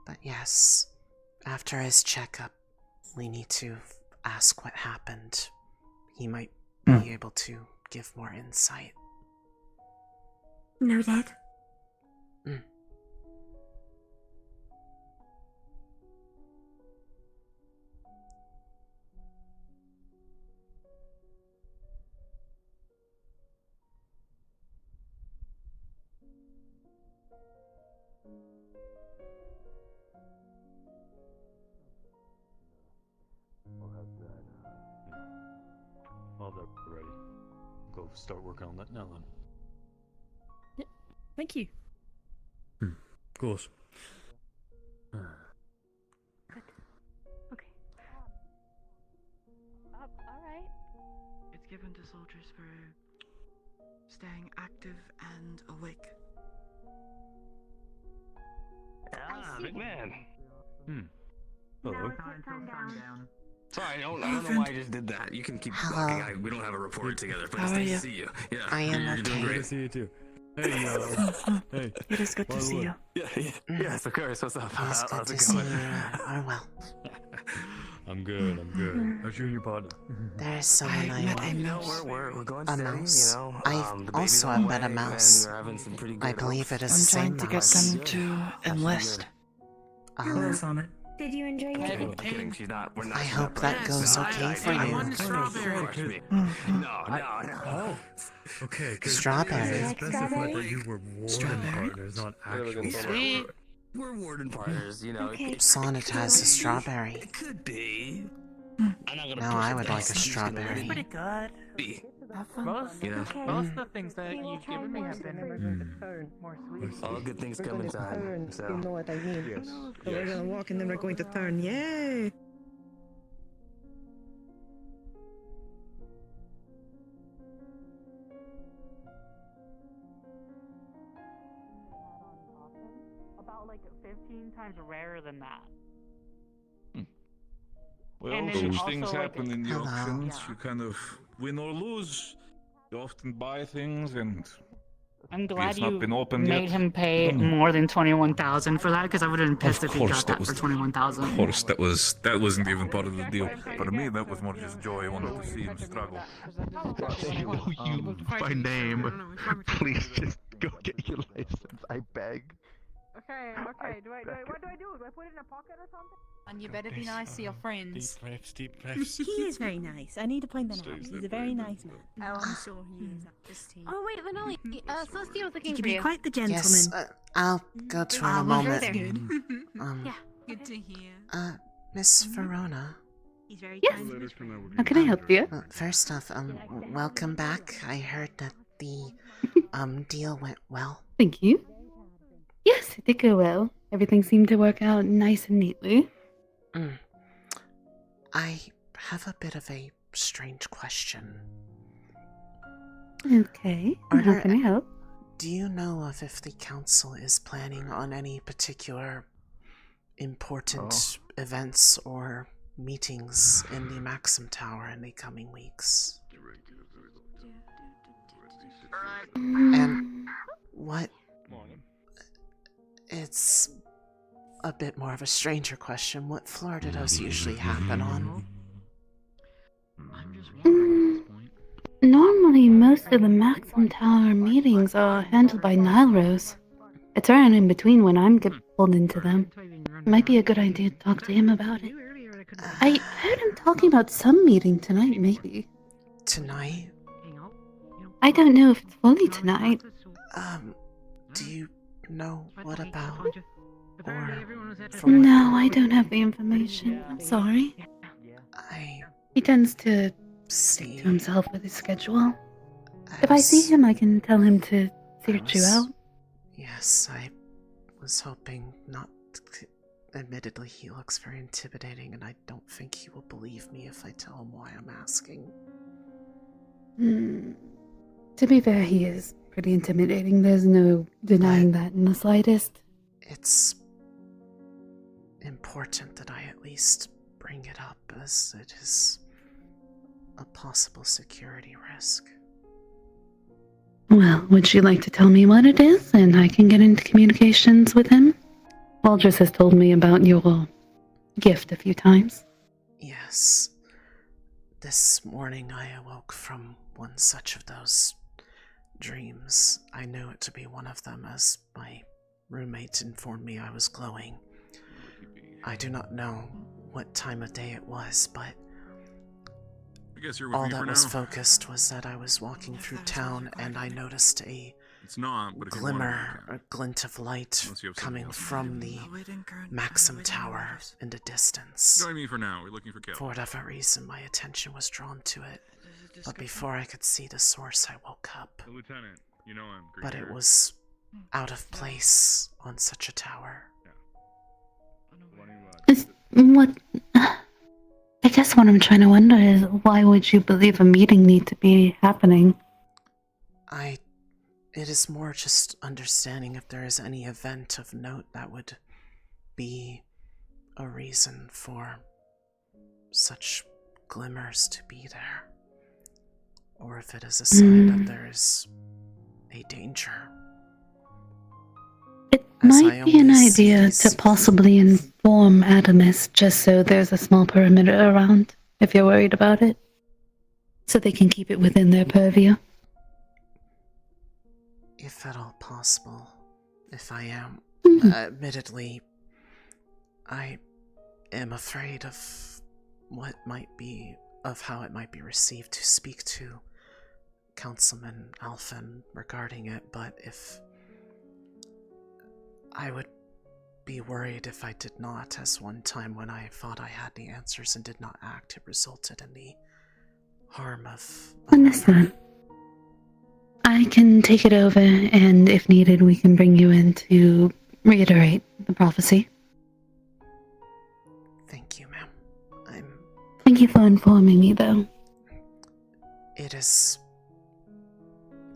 But yes, after his checkup, we need to ask what happened. He might be able to give more insight. Noted. All that ready. Go start working on that now then. Yeah, thank you. Of course. Okay. Alright. It's given to soldiers for staying active and awake. Big man. Hello. Sorry, I don't know why I just did that. You can keep talking. We don't have a report together, but it's nice to see you. Yeah, I am you're doing okay. great. Good to see you too. Hey, hey. It is good to see you. Yes, of course. What's up? It's good How's to it see you going? are well. I'm good. How's you and your partner? There's someone I You know, want. we're going A steady, mouse. you know. I've The also baby's on met the a way, mouse. and we're having some pretty I good believe it is I'm the same trying to get mouse. them to enlist. Close on it. Did you enjoy your I'm kidding. She's not. We're not. I hope that goes okay for you. No. Okay, Strawberry. you specified that you were warden partners, not actual. Sweet. We're warden partners, you know. Sonnet has a strawberry. It could be. Now I would like a strawberry. good. Most, You know? most of the things that you've given me have been more sweet. All good things come in time. You So. know what I mean? Yes. So we're gonna walk and then we're going to turn. Yay! About like 15 times rarer than that. Well, And then those also, things like, happen in the Hello. auctions. You kind of win or lose. You often buy things, and I'm glad it's not you been opened made yet. him pay more than 21,000 for that, because I would have been pissed if he got that for 21,000. Of course, that wasn't even part of the deal. For me, that was more just joy. I wanted to see him struggle. You by name. Please just go get your license. I beg. Okay. What do I do? Do I put it in a pocket or something? And you better be nice to your friends. Deep breaths. He is very nice. I need to point that out. He's a very nice man. Oh, I'm sure he is at this team. Oh wait, Lunali. Celestia was looking He for can be you. quite the gentleman. Yes, I'll go to her in a moment. Yeah, good to hear. Miss Verona. He's very Yes. kind. How can I help you? First off, welcome back. I heard that the deal went well. Thank you. Yes, it did go well. Everything seemed to work out nice and neatly. I have a bit of a strange question. Okay, and how can I help? Do you know if the council is planning on any particular important events or meetings in the Maxim Tower in the coming weeks. And what... It's a bit more of a stranger question. What floor do those usually happen on? Normally, most of the Maxim Tower meetings are handled by Nilrose. It's right in between when I'm pulled into them. Might be a good idea to talk to him about it. I heard him talking about some meeting tonight, maybe. Tonight? I don't know if it's fully tonight. Do you know what about? No, I don't have the information. I'm sorry. He tends to stick to himself with his schedule. If I see him, I can tell him to search you out. Yes, I was hoping not to... Admittedly, he looks very intimidating, and I don't think he will believe me if I tell him why I'm asking. To be fair, he is pretty intimidating. There's no denying that in the slightest. It's important that I at least bring it up, as it is a possible security risk. Well, would you like to tell me what it is, and I can get into communications with him? Aldris has told me about your gift a few times. Yes. This morning I awoke from one such of those dreams. I knew it to be one of them as my roommate informed me I was glowing. I do not know what time of day it was, but I guess you're with all me that for was now. focused was that I was walking through town and I noticed a It's not, but if you glimmer, a glint of light coming from the Maxim Tower in the distance. Join me for now. We're looking for Kel. For whatever reason, my attention was drawn to it, but before I could see the source, I woke up. The lieutenant, you know him. But it was out of place on such a tower. What... I guess what I'm trying to wonder is, why would you believe a meeting need to be happening? It is more just understanding if there is any event of note that would be a reason for such glimmers to be there. Or if it is a sign that there is a danger. Might be an idea to possibly inform Adamus, just so there's a small perimeter around, if you're worried about it. So they can keep it within their purview. If at all possible. If I am. Admittedly, I am afraid of what might be, of how it might be received to speak to Councilman Alphen regarding it, but if I would be worried if I did not, as one time when I thought I had the answers and did not act, it resulted in the harm of... Understand. I can take it over, and if needed, we can bring you in to reiterate the prophecy. Thank you, ma'am. Thank you for informing me, though. It is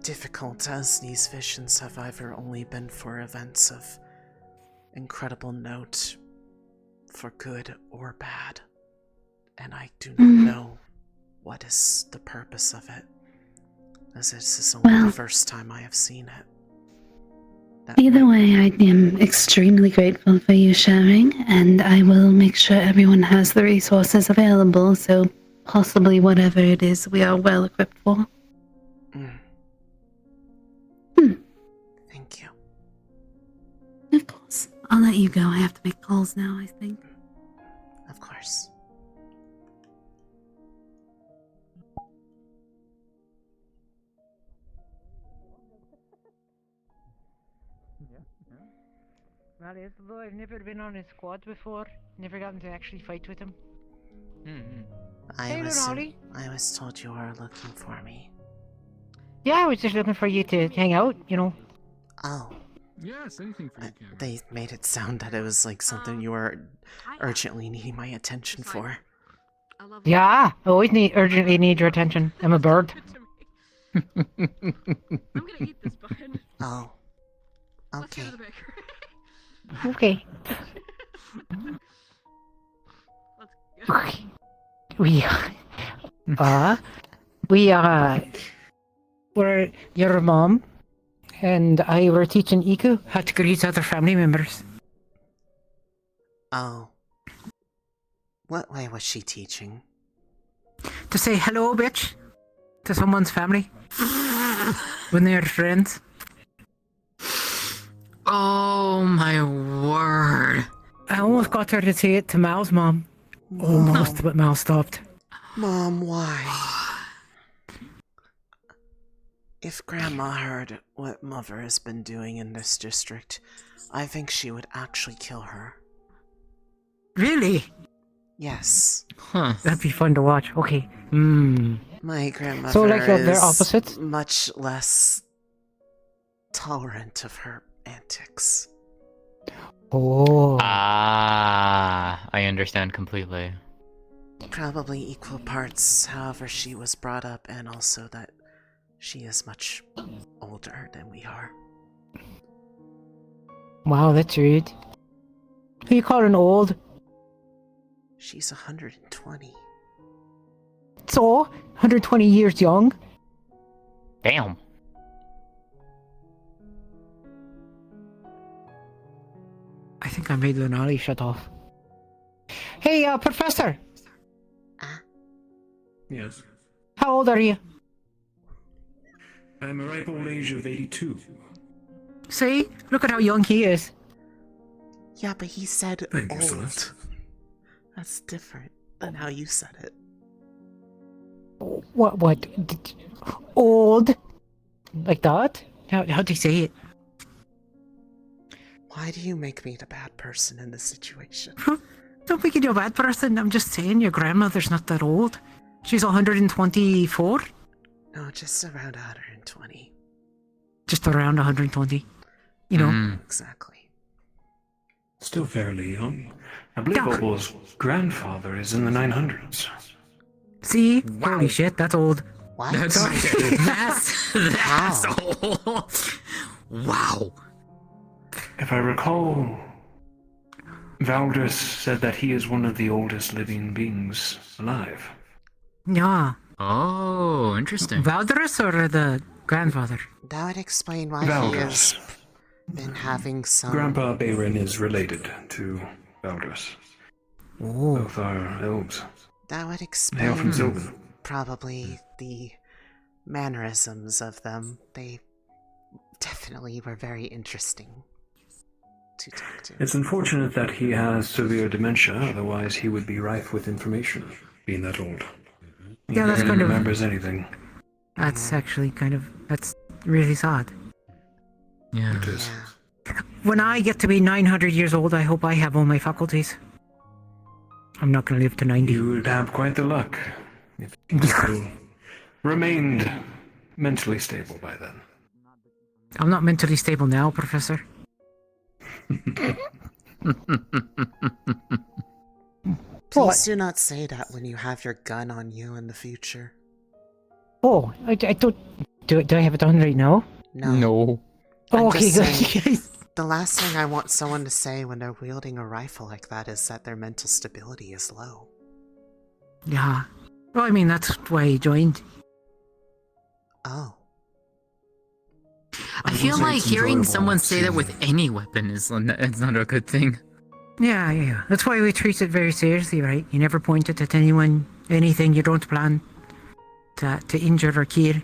difficult, as these visions have either only been for events of incredible note, for good or bad, and I do not know what is the purpose of it, as this is only the first time I have seen it. Either way, I am extremely grateful for you sharing, and I will make sure everyone has the resources available, so possibly whatever it is, we are well equipped for. Thank you. Of course. I'll let you go. I have to make calls now, I think. Of course. Well, yes, although I've never been on his squad before, never gotten to actually fight with him. I Hey, was Lunali. told you were looking for me. Yeah, I was just looking for you to hang out, you know. Oh. Yes, anything for you, Cameron. They made it sound that it was like something you were urgently needing my attention for. Yeah, I always urgently need your attention. I'm a bird. Oh. Okay. Okay. were your mom and I were teaching Iku how to greet other family members. Oh. What way was she teaching? To say hello, bitch, to someone's family when they're friends. Oh my word. I almost got her to say it to Mal's mom. Almost, but Mal stopped. Mom, why? If Grandma heard what Mother has been doing in this district, I think she would actually kill her. Really? Yes. Huh. That'd be fun to watch. Okay. My grandmother So, like, they're is opposites? much less tolerant of her antics. Oh. Ah, I understand completely. Probably equal parts, however she was brought up, and also that she is much older than we are. Wow, that's rude. Who you calling old? She's 120. So, 120 years young? Damn. I think I made Lunali shut off. Hey, Professor! Yes. How old are you? I'm a ripe old age of 82. See? Look at how young he is. Yeah, but he said Thank you, old. Celeste. That's different than how you said it. What? Old? Like that? How'd you say it? Why do you make me the bad person in this situation? Don't make you a bad person. I'm just saying your grandmother's not that old. She's 124? No, just around 120. Just around 120. You know? Exactly. Still fairly young. I believe Opal's grandfather is in the 900s. See? Holy shit, that's old. What? That's old. Wow. If I recall, Valdris said that he is one of the oldest living beings alive. Yeah. Oh, interesting. Valdris or the grandfather? That would explain why Valdris. he has been having some... Grandpa Bayron is related to Valdris. Oh. Both are elves. That would Hail from explain Sylvan. probably the mannerisms of them. They definitely were very interesting to talk to. It's unfortunate that he has severe dementia, otherwise he would be rife with information, being that old. He Yeah, that's barely kind of... remembers anything. That's actually kind of... That's really sad. Yeah. It is. When I get to be 900 years old, I hope I have all my faculties. I'm not going to live to 90. You would have quite the luck if you still remained mentally stable by then. I'm not mentally stable now, Professor. Please do not say that when you have your gun on you in the future. Oh, I don't... Do I have it on right now? No. Oh, I'm okay, just good. saying, the last thing I want someone to say when they're wielding a rifle like that is that their mental stability is low. Yeah. Well, I mean, that's why I joined. Oh. I feel like hearing someone say that with any weapon is it's not a good thing. Yeah. That's why we treat it very seriously, right? You never point it at anyone, anything you don't plan to injure or kill.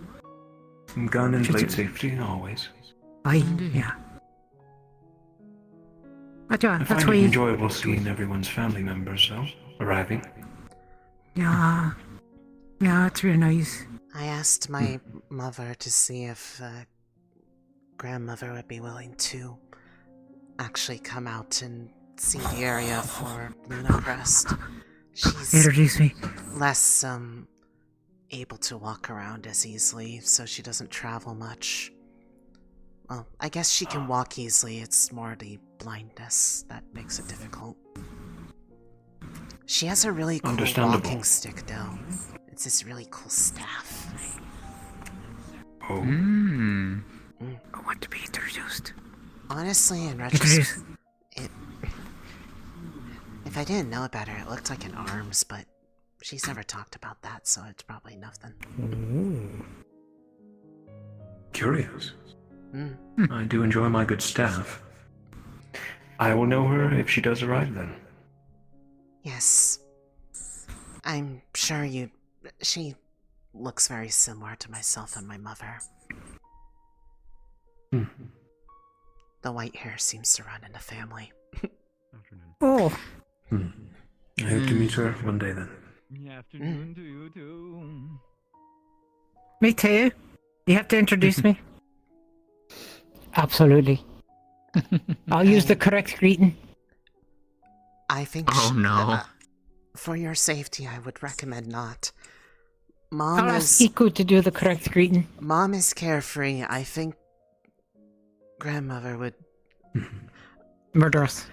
Gun and blade safety, always. Yeah. But yeah, I that's find why... it enjoyable seeing everyone's family members, though, arriving. Yeah, it's really nice. I asked my mother to see if grandmother would be willing to actually come out and see the area for Luna Crest. She's Introduce me. less able to walk around as easily, so she doesn't travel much. Well, I guess she can walk easily, it's more the blindness that makes it difficult. She has a really cool walking stick, though. It's this really cool staff. Oh. I want to be introduced. Honestly, in retrospect, If I didn't know about her, it looked like an arms, but she's never talked about that, so it's probably nothing. Ooh. Curious. Mm. I do enjoy my good staff. I will know her if she does arrive then. Yes. I'm sure you... She looks very similar to myself and my mother. Hmm. The white hair seems to run in the family. Oh. I hope to meet her one day then. Afternoon to you too. Me too. You have to introduce me. Absolutely. I'll use the correct greeting. I think Oh no. For your safety, I would recommend not. Mom I'll is... ask Iku to do the correct greeting. Mom is carefree. I think... Grandmother would... Murder us.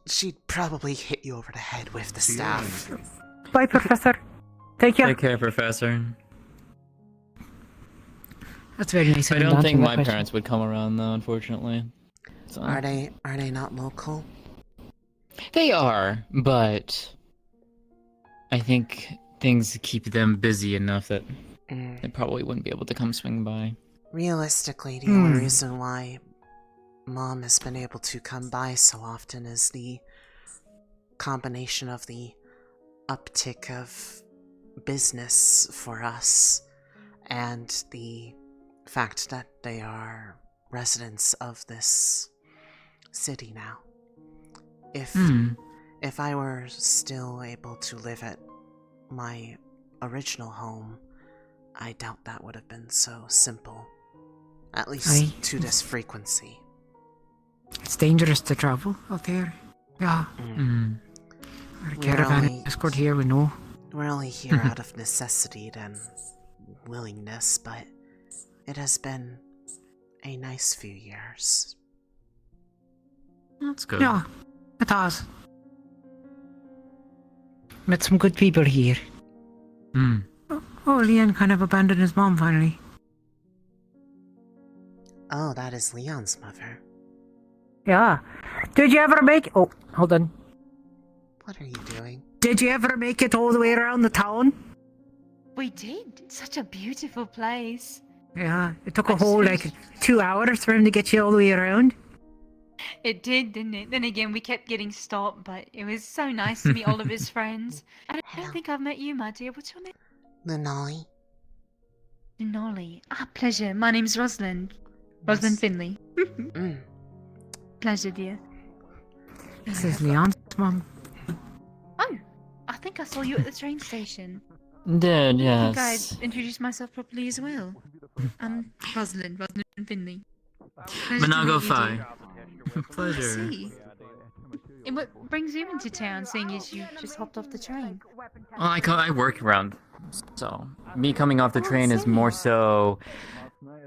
She'd probably hit you over the head with the staff. Bye, Professor. Take care. Take care, Professor. That's very nice of I him to don't answer think that my question. parents would come around though, unfortunately. So. Are they not local? They are, but I think things keep them busy enough that they probably wouldn't be able to come swing by. Realistically, the only reason why Mom has been able to come by so often is the combination of the uptick of business for us and the fact that they are residents of this city now. If I were still able to live at my original home, I doubt that would have been so simple. At least to this frequency. It's dangerous to travel out there. Yeah. Our caravan escort here, we know. We're only here out of necessity than willingness, but it has been a nice few years. That's good. Yeah, it has. Met some good people here. Oh, Leon kind of abandoned his mom finally. Oh, that is Leon's mother. Yeah. Did you ever make... Oh, hold on. What are you doing? Did you ever make it all the way around the town? We did. Such a beautiful place. Yeah, it took a whole, 2 hours for him to get you all the way around. It did, didn't it? Then again, we kept getting stopped, but it was so nice to meet all of his friends. I don't think I've met you, my dear. What's your name? Lunali. Lunali. Ah, pleasure. My name's Rosalind. Rosalind Finley. Pleasure, dear. This is Leon's mom. Oh, I think I saw you at the train station. Did, yes. I think I introduced myself properly as well. I'm Rosalind Finley. Monago Phi. Pleasure. I see. And what brings you into town, seeing as you just hopped off the train? Well, I work around, so me coming off the train is more so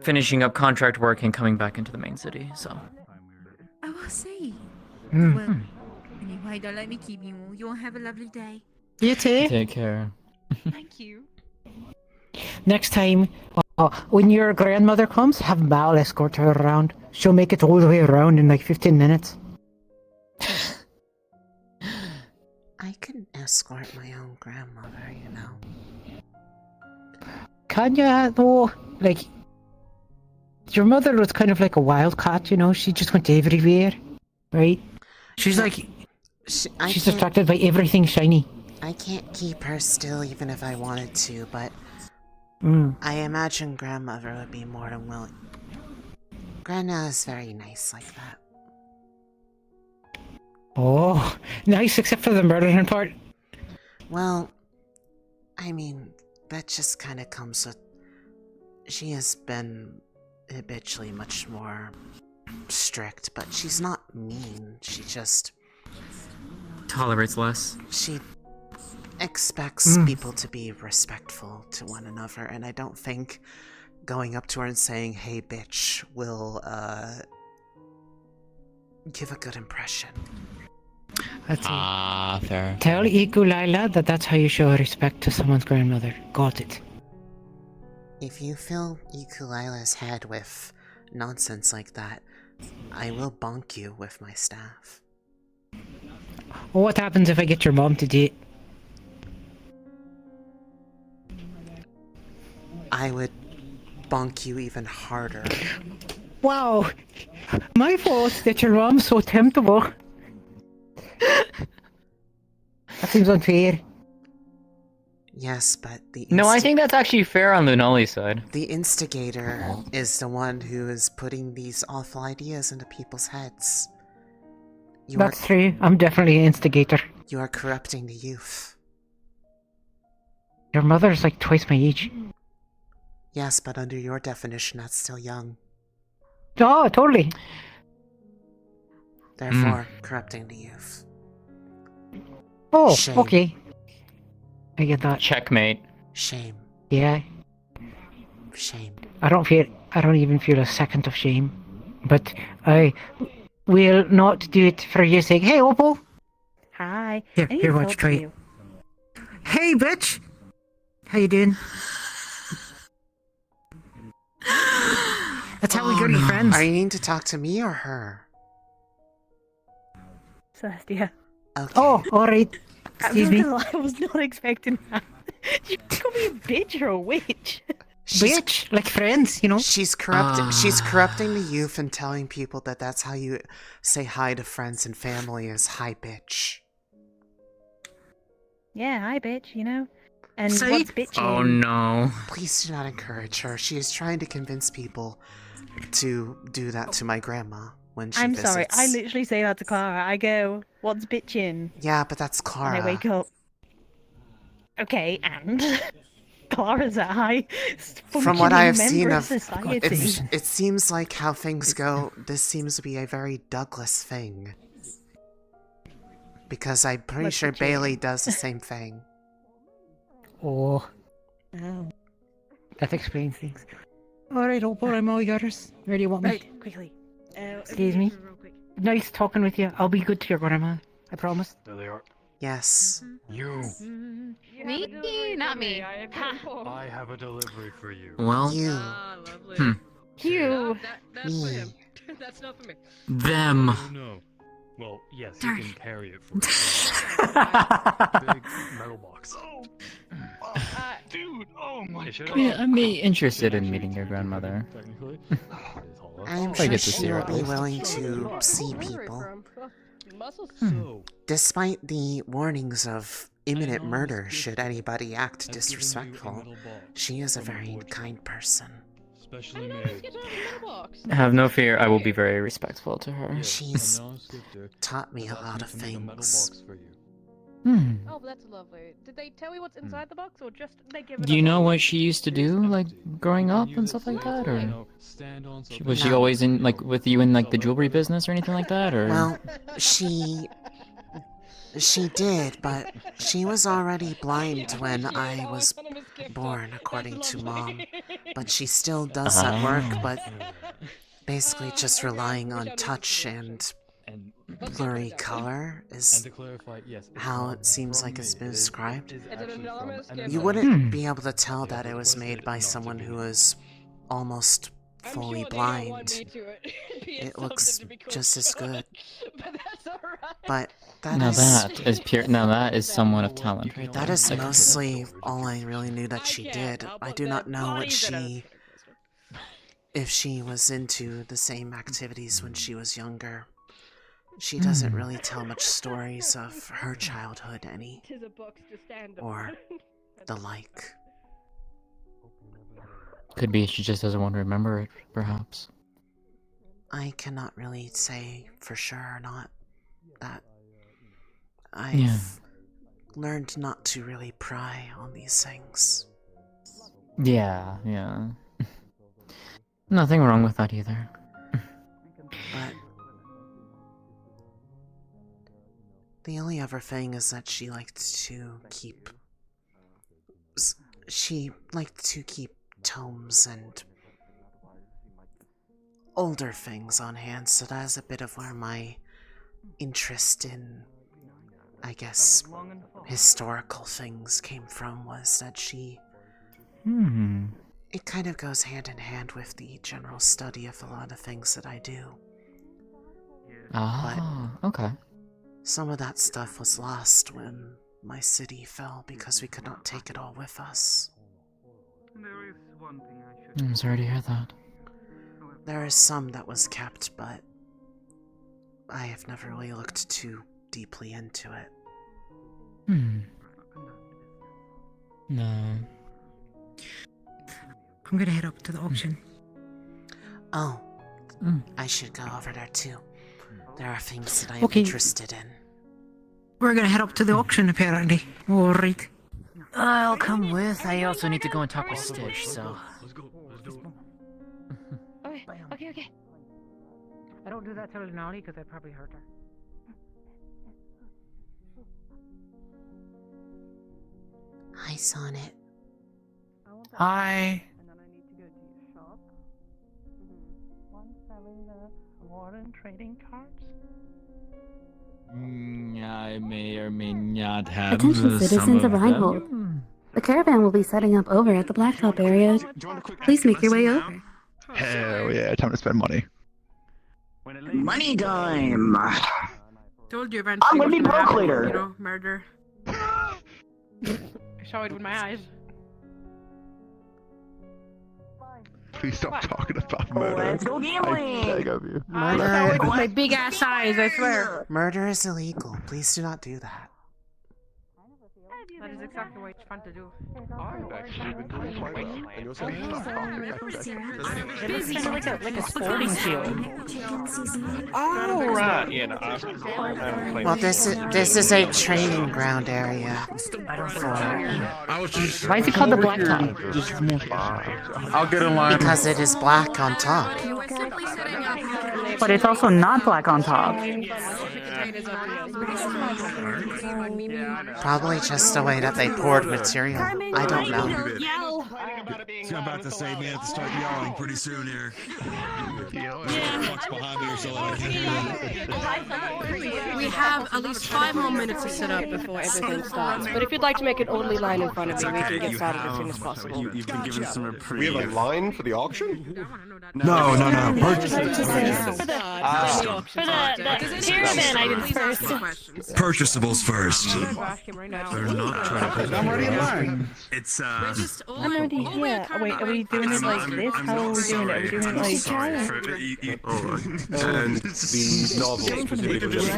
finishing up contract work and coming back into the main city, so. Oh, I see. Well, anyway, don't let me keep you all. You all have a lovely day. You too. Take care. Thank you. Next time, when your grandmother comes, have Mal escort her around. She'll make it all the way around in 15 minutes. I can escort my own grandmother, you know. Can ya, though? Your mother was kind of like a wildcat, you know? She just went everywhere, right? She's she's attracted by everything shiny. I can't keep her still even if I wanted to, but I imagine grandmother would be more than willing. Grandma is very nice like that. Oh, nice, except for the murdering part. Well, I mean, that just kind of comes with... She has been habitually much more strict, but she's not mean. She just... Tolerates less. She expects people to be respectful to one another, and I don't think going up to her and saying, "Hey, bitch," will give a good impression. Fair. Tell Iku that's how you show respect to someone's grandmother. Got it. If you fill Ikulila's head with nonsense like that, I will bonk you with my staff. What happens if I get your mom to date? I would bonk you even harder. Wow! My fault that your mom's so temptable. That seems unfair. Yes, but the No, I think that's actually fair on Lunali's side. the instigator is the one who is putting these awful ideas into people's heads. That's true. I'm definitely an instigator. You are corrupting the youth. Your mother's like twice my age. Yes, but under your definition, that's still young. Oh, totally. Therefore, corrupting the youth. Oh, Shame. okay. I get that. Checkmate. Shame. Yeah. Shame. I don't even feel a second of shame. But I will not do it for your sake. Hey, Opal! Hi. Here, watch, try it. Hey, bitch! How you doing? That's how we go to be friends. Are you needing to talk to me or her? Celestia. Okay. Oh, alright. Excuse me. I was not expecting that. You call me a bitch or a witch? Bitch, like friends, you know. She's corrupting. She's corrupting the youth and telling people that that's how you say hi to friends and family is hi, bitch. Yeah, hi, bitch, you know? And See? what's bitching? Oh no. Please do not encourage her. She is trying to convince people to do that to my grandma when she I'm visits. sorry, I literally say that to Clara. I go, what's bitching? Yeah, but that's Clara. And I wake up. Okay, and? Clara's a high From what I have seen of of society. it seems like how things go, this seems to be a very Douglas thing. Because I'm pretty What's sure the Bailey does the same thing. Oh, Oh. that explains things. Alright, Opal, I'm all yours. Where do you want me? Right, quickly. Excuse me? Nice talking with you. I'll be good to your grandma. I promise. There they are. Yes. You. Me? Not me. I have a delivery for you. Well, You. You. Me. That's not for me. them. Oh, no. Well, yes, you can carry it for me. Big metal box. Dude, oh my god. Yeah, I'm interested in meeting your grandmother. I'm I sure get to she see her will at be least. willing to see people. So, Despite the warnings of imminent murder should anybody act disrespectful, she is a very kind person. specially made. Have no fear, I will be very respectful to her. She's taught me a lot of things. Oh, that's lovely. Did they tell you what's inside the box, or just they give it? Do you know what she used to do, like, growing up and stuff like that, or was she always in, like, with you in, like, the jewelry business or anything like that, or? Well, she did, but she was already blind when I was born, according to Mom. But she still does that work, but basically just relying on touch and blurry color is how it seems like it's been described. You wouldn't be able to tell that it was made by someone who was almost fully blind. It looks just as good. But Now that is pure. Now that is somewhat of talent, right that there. is Like, mostly all I really knew that she did. I do not know what if she was into the same activities when she was younger. She doesn't really tell much stories of her childhood any, or the like. Could be she just doesn't want to remember it, perhaps. I cannot really say for sure or not that I've learned not to really pry on these things. Yeah. Nothing wrong with that either. But the only other thing is that she liked to keep tomes and older things on hand, so that is a bit of where my interest in, I guess, historical things came from, was that she... It kind of goes hand in hand with the general study of a lot of things that I do. Ah, okay. Some of that stuff was lost when my city fell because we could not take it all with us. There is one thing I should. I'm sorry to hear that. There is some that was kept, but I have never really looked too deeply into it. No. I'm gonna head up to the auction. Oh, I should go over there too. There are things that I am Okay. interested in. We're gonna head up to the auction, apparently. Alright. I'll come with. I also need to go and talk with Stitch, so. Okay. I don't do that to Lunali because I probably hurt her. Hi, Sonnet. Hi. And then I need to go to your shop. One selling the Warden trading cards. I may or may not have Attention citizens some of Reinhold. The caravan will be setting up over at the Blacktop area. Please make your way over. Hell yeah, time to spend money. Money time! Told you I'm gonna be broke later. You know, murder. I saw it with my eyes. Please stop talking about murder. Let's go gambling! I beg of you. I saw it with my big ass eyes, I swear. Murder is illegal. Please do not do that. That is exactly what it's fun to do. I've actually been doing quite well. And you're saying stop talking back It looks kind of like a sporting field. Oh, right. Yeah, no, I'm Well, this is a training ground area. I was just. Why is it called the Blacktop? I'll get in line. Because it is black on top. But it's also not black on top. Probably just the way that they poured material. I don't know. I'm about to say, man, have to start yelling pretty soon here. What's behind me or so that I can hear We have at least 5 more minutes to set up before everything starts. But if you'd like to make an orderly line in front of me, we can get started as soon as possible. You've been given some reprieve. We have a line for the auction? No. Purchases. Caravan items first. Purchasables first. They're not trying to put I'm already in line. It's I'm already here. Wait, are we doing it like this? How are we doing it? Are we doing it like... And the novel specifically ability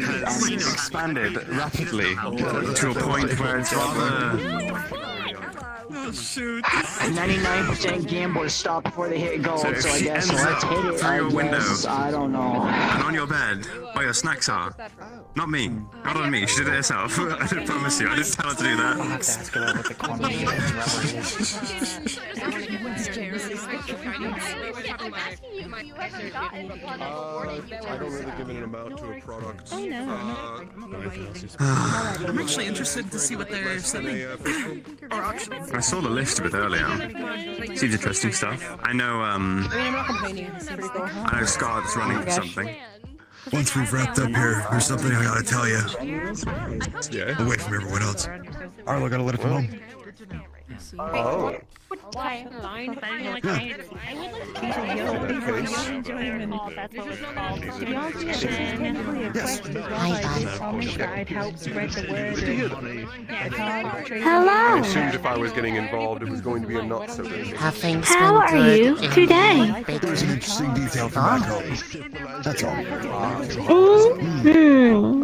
has expanded rapidly to a point where it's rather. Oh shoot! 99% gamblers stop before they hit gold, So if so I she guess ends let's up hit it. through your window I don't know. and on your bed where your snacks are. Not me. Not on me. She did it herself. I didn't promise you. I didn't tell her to do that. I don't really give an amount to a product. Oh no. I'm actually interested to see what they're selling. I saw the list a bit earlier. Seems interesting stuff. I know, I'm not complaining. It's pretty cool. I know Scarlet's running for something. Once we've wrapped up here, there's something I gotta tell you. Yeah. Away from everyone else. Arlo gotta let it come home. Oh. I'd help spread the word. I assumed if I was getting involved, it was going to be a not so good. Have things How been are good you in today? There's an interesting detail from back home. That's all. I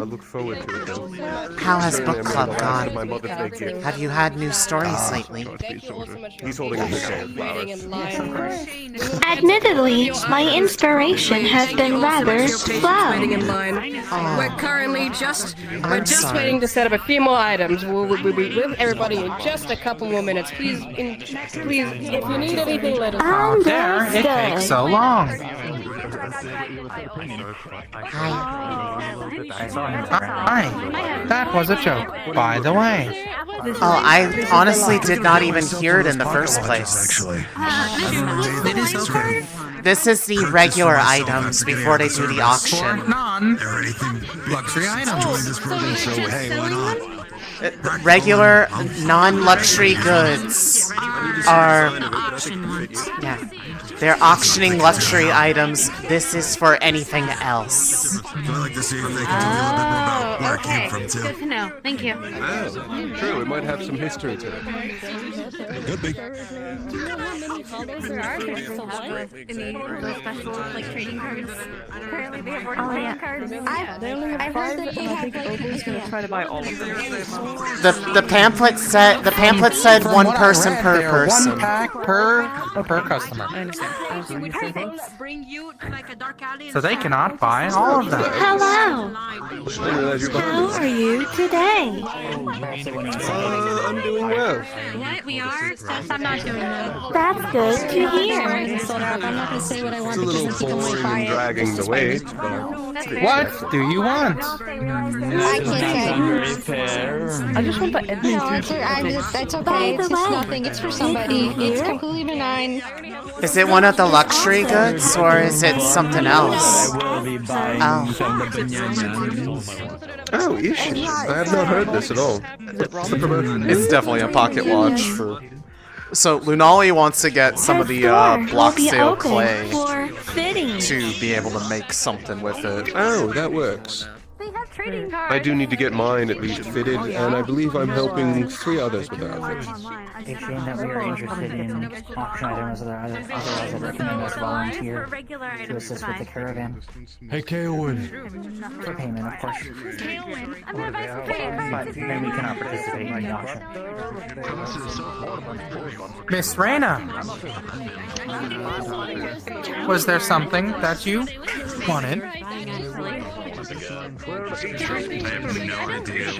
look forward to it though. How has book club gone? My mother baked it. Have you had new stories lately? He's holding a bouquet of flowers. Admittedly, my inspiration has been rather slow. Waiting in line. We're currently just sorry. waiting to set up a few more items. We'll be with everybody in just a couple more minutes. Please, if you need anything, let us know. Understood. It takes so long. Hi. That was a joke, by the way. Oh, I honestly did not even hear it in the first place. Actually. This is the regular items before they do the auction. Non-luxury items. Join this program, so hey, why not? Regular non-luxury goods are They're auctioning luxury items. This is for anything else. I'd like to see if they can tell me a little bit more about where it came from, too. Good to know. Thank you. Oh, true. It might have some history to it. Could be. Do you know how many followers there are? There's so much. Those special, like, trading cards. Apparently they have trading cards. I heard that they have, like, Ogre's gonna try to buy all of them. The pamphlet said one person per person. One pack per customer. So they cannot buy all of them. Hello. How are you today? I'm doing well. What? We are? I'm not doing that. That's good to hear. I'm not gonna say what I want. It's a little boring and dragging to wait, but... What do you want? I can't say. I just want the Edmonton. No, that's okay. It's just nothing. It's for somebody. It's completely benign. Is it one of the luxury goods, or is it something else? Oh, issue. I have not heard this at all. What's the promotion? It's definitely a pocket watch for... So, Lunali wants to get some of the block sale clay to be able to make something with it. Oh, that works. I do need to get mine at least fitted, and I believe I'm helping 3 others with that. It's shame that we are interested in auction items, otherwise I recommend us volunteer to assist with the caravan. Hey, Kaelin. For payment, of course. But then we cannot participate in the auction. Miss Reyna, was there something that you wanted? I have no idea.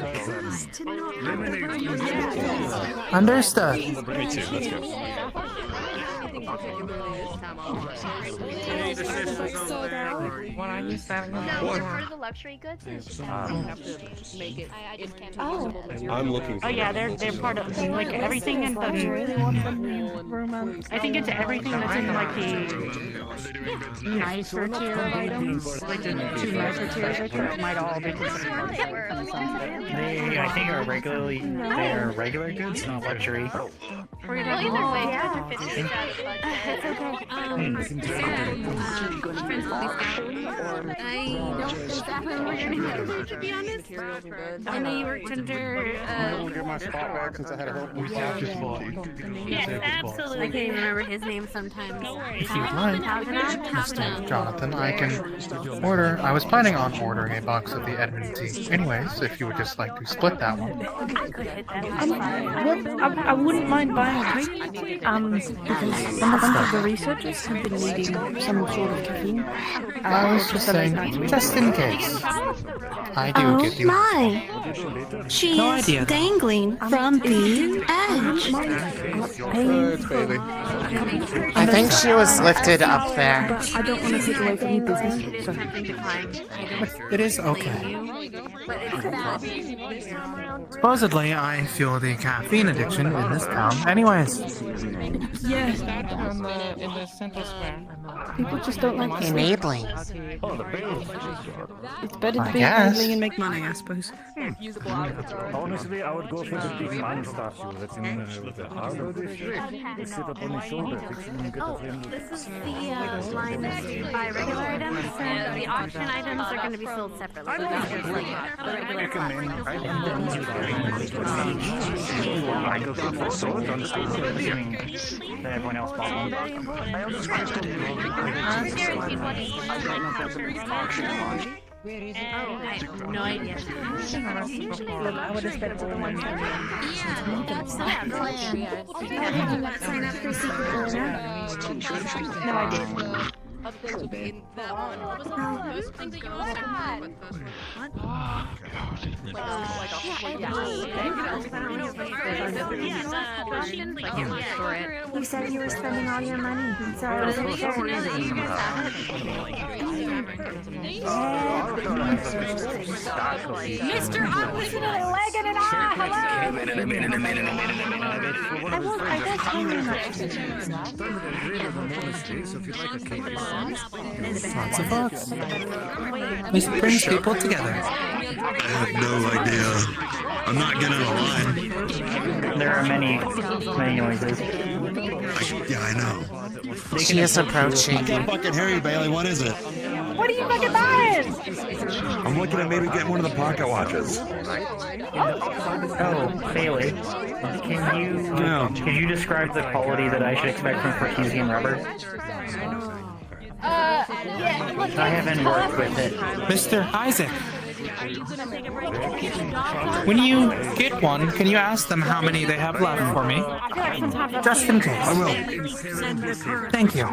Understood. Me too, let's go. What are you selling? No, the luxury goods. I'm looking for yeah, they're part of like everything in the. I think it's everything that's in like the nicer tier items, like the 2 nicer tiers. I think might all be considered. They, I think, are regular goods, not luxury. Well, either way, yeah. It's okay. I don't exactly know what your name is, to be honest. I know you worked under, get my spot back since I had a whole... Yes, absolutely. I can't even remember his name sometimes. No worries. If you'd like, Mr. Jonathan, I can order. I was planning on ordering a box of the Edmund tea. Anyways, if you would just like to split that one. I wouldn't mind buying a crate, because some of the researchers have been needing some sort of caffeine. I was just saying, just in case. I do get you. My! She is dangling from the edge. I think she was lifted up there. But I don't want to take away from your business, so... It is okay. Supposedly, I feel the caffeine addiction in this town. Anyways. Yes. In the central square. People just don't like to enabling. It's better to be enabling and make money, I suppose. Honestly, I would go for the big man statue that's in the Harlow district. They sit up on his shoulder, fixing to get a friend. This is the line to buy regular items, and the auction items are going to be sold separately. I go for the sword on the assuming everyone else bought one. I have no idea. I would have spent the one time. Sign up for Secret Luna? No, I didn't. You said you were spending all your money, so I wasn't sure. Mr. I'm listening to a leg and an eye. Hello. Lots of votes. It brings people together. I have no idea. I'm not getting a line. There are many noises. Yeah, I know. She is approaching. I can't fucking hear you, Bailey. What is it? What are you fucking buying? I'm looking at maybe getting one of the pocket watches. Oh, Bailey, can you describe the quality that I should expect from Perfusium rubber? I haven't worked with it. Mr. Isaac, when you get one, can you ask them how many they have left for me? Just in case. I will. Thank you.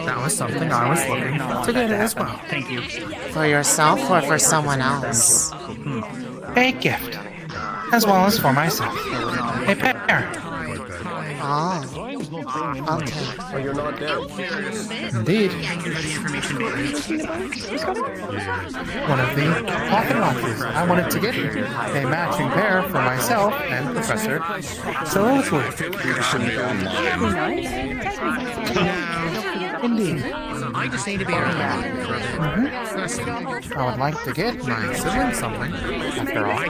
That was something I was looking to get as well. Thank you. For yourself or for someone else? A gift, as well as for myself. A pair. Oh. Okay. Oh, you're not dead. Indeed. One of the pocket watches I wanted to get a matching pair for myself and Professor Soloswood. Indeed. I just need to be around. I would like to get my sibling something, after all.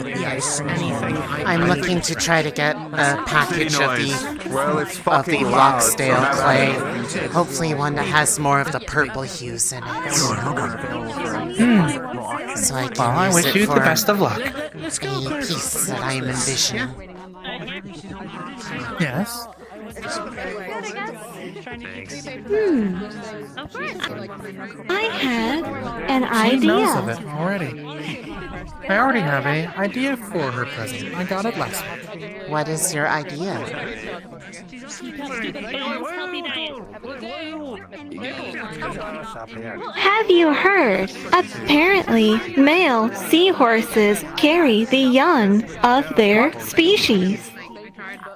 Yes, anything. I'm looking to try to get a package of the loud, Locksdale clay. Hopefully one that has more of the purple hues in it. So I can I use wish it you for the best of luck. a piece that I am envisioning. Yes. I had an She knows of idea. it already. I already have an idea for her present. I got it last week. What is your idea? Have you heard? Apparently, male seahorses carry the young of their species.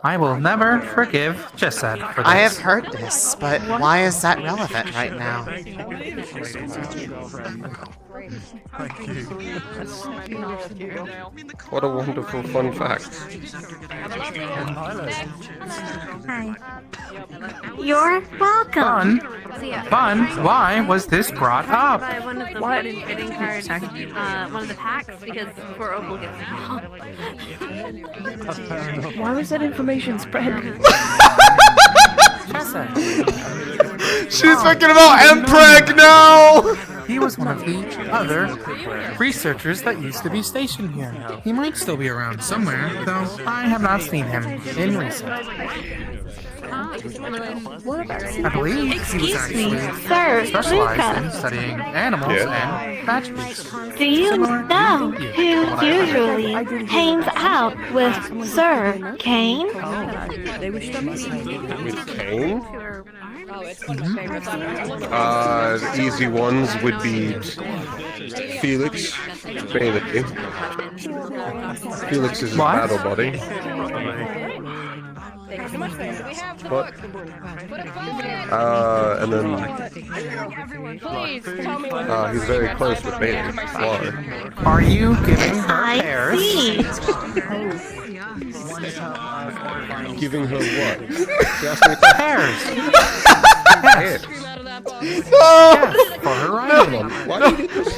I will never forgive Jessad for this. I have heard this, but why is that relevant right now? What a wonderful fun fact. Hi. You're welcome. Fun? Why was this brought up? One of the trading cards, one of the packs, because for Opal gets Why was that information spread? She's thinking about Mpreg now! He was one of the other researchers that used to be stationed here. He might still be around somewhere, though I have not seen him in recent. I believe he was actually Sir, specialized in Luca. studying animals and match beasts. Do you know who usually hangs out with Sir Kane? With Kane? Easy ones would be Felix, Bailey. Felix is his battle buddy. But, and then, he's very close with Bailey. Why? Are you giving her I pears? see. Giving her what? She asked me to Pears. Yes. Yes, for her riding.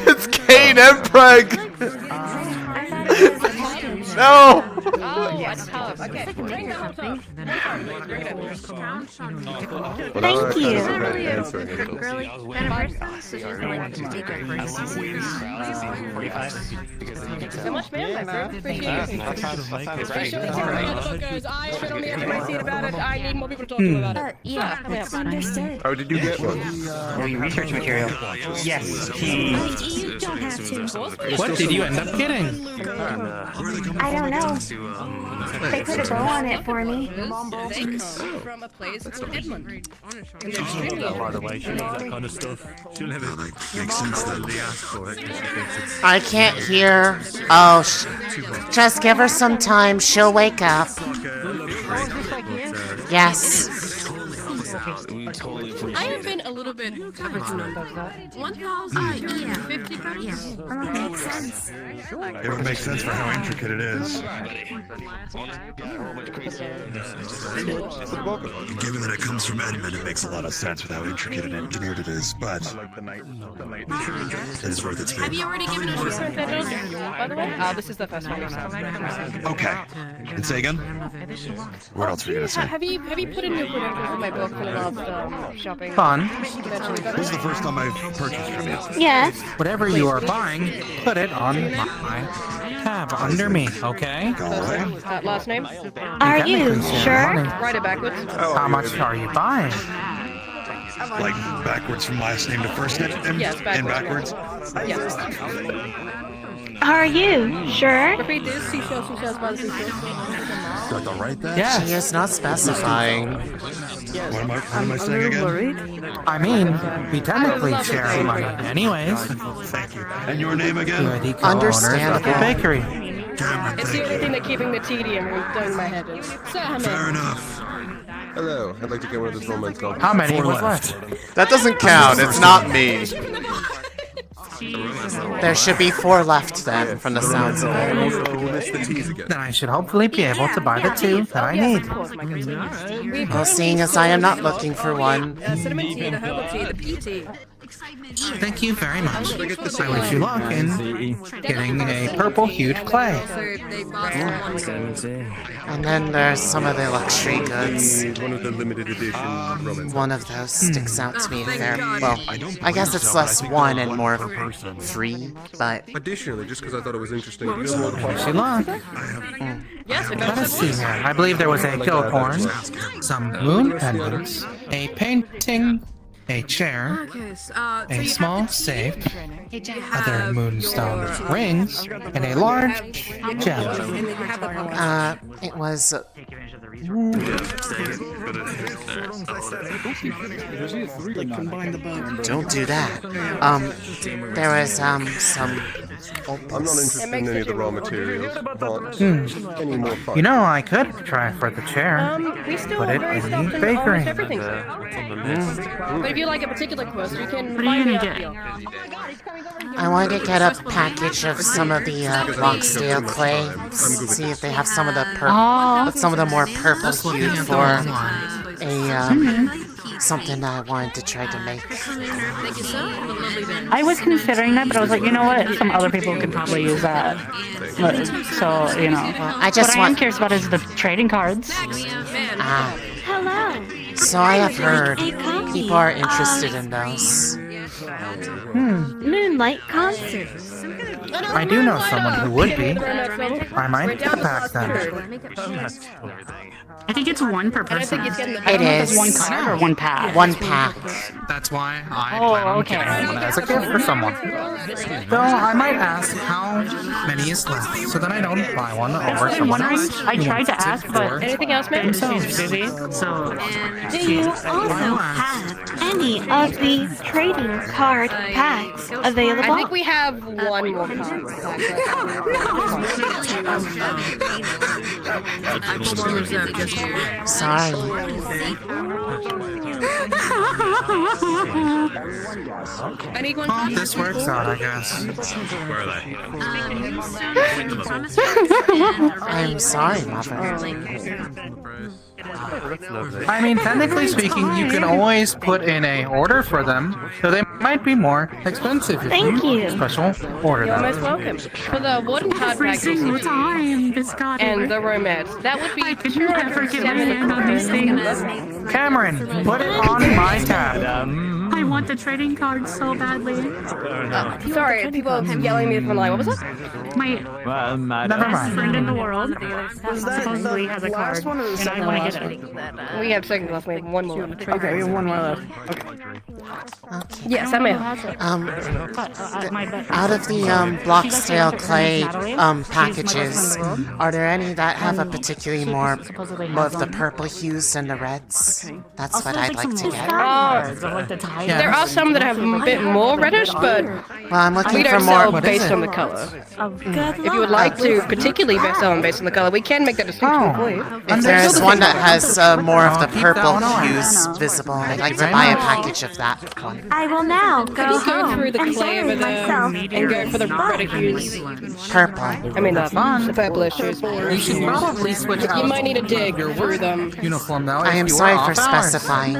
It's Kane Mpreg! No! Thank you. So much man, I need more people to talk to about it. Yeah, that's understood. How did you get one? Research material. Yes, he... You don't have to. What did you end up getting? I don't know. They put a bow on it for me. They come from a place called Edmund. By the way, she knows that kind of stuff. She'll never make sense that they ask for it. I can't hear. Oh, just give her some time. She'll wake up. Yes. I am been a little bit. Makes sense. It would make sense for how intricate it is. Given that it comes from Edmund, it makes a lot of sense with how intricate and engineered it is, but it is worth its Have fee. you already given us your by the way? This is the first one. Okay. And say again? What else were you gonna say? Have you put in your credentials in my book for the last shopping? Fun. This is the first time I've purchased from you. Yes. Whatever you are buying, put it on my tab under me, okay? Last name? Are you sure? Write it backwards. How much are you buying? Like backwards from last name to first name? Yes, And backwards? Yes. Are you sure? Repeat this. Seashells by the seashells. Do I go right there? Yes. She is not specifying. What am I saying again? I mean, we technically share money anyways. Thank you. And your name again? You're the co-owners of the bakery. Cameron, It's the only thing that's keeping the tedium down my head. Fair enough. Hello, I'd like to get one of those romance novels. How many 4 was left? That doesn't count. It's not me. There should be 4 left then, from the sounds of it. Then I should hopefully be able to buy the 2 that I need. Well, seeing as I am not looking for one. Cinnamon tea, the herbal tea, the pea tea. Thank you very much. I wish you luck in getting a purple-hued clay. And then there's some of the luxury goods. One of the limited edition romance. One of those sticks out to me there. Well, I guess it's less 1 and more 3, but... Additionally, just because I thought it was interesting. Wish you luck. Let us see here. I believe there was a goat horn, some moon pendants, a painting, a chair, a small safe, other moonstone rings, and a large gem. It was... Don't do that. There was, some... I'm not interested in any of the raw materials. But any more fun. You know, I could try for the chair. We still Put are it very in stocked the in bakery. almost everything. But if you like a particular quest, you can What are buy you me gonna a get? deal. I want to get a package of some of the Rocksdale clay. See if they have some of the some of the more purple hued for a something that I wanted to try to make. I was considering that, but I was like, you know what? Some other people could probably use that. So, you know. I just what I am curious about is the trading cards. Hello. So I have heard people are interested in those. Moonlight concert. I do know someone who would be. I might pack them. I think it's 1 per person. It is. One card or 1 pack? 1 pack. That's why I plan on getting one as a gift for someone. Though I might ask how many is left, so that I don't buy one over someone else. I tried to ask, but anything else, man? She's busy, so. Do you also have any of the trading card packs available? I think we have 1 more card. Sorry. I need 1. Oh, this works out, I guess. Where are they? I'm sorry, Mother. I mean, technically speaking, you can always put in a order for them, so they might be more expensive if you special order You're them. most welcome. For the Warden card Every pack single time, Biscotti. and the romance, that would be could never get my hand on these things. Cameron, put it on my tab. I want the trading cards so badly. Sorry, people yelling at me from the line. What was that? My best friend in the world supposedly has a card, and I want to get it. We have seconds left. We have 1 more. Okay, we have 1 more left. Okay. Yes, I may. Out of the Bloxdale clay packages, are there any that have a particularly more of the purple hues than the reds? That's what I'd like to get. There are some that have a bit more reddish, but well, I'm looking we for don't more sell based on the color. If you would like to particularly sell them based on the color, we can make that distinction for you. If there's one that has more of the purple hues visible, I'd like to buy a package of that one. I will now go Go home through the and clay bury over there myself. and go for the red hues. Purple. I mean, the purplish hues. You should probably switch out. You might need to dig through them. Uniform now. I am if you sorry are for off hours. specifying.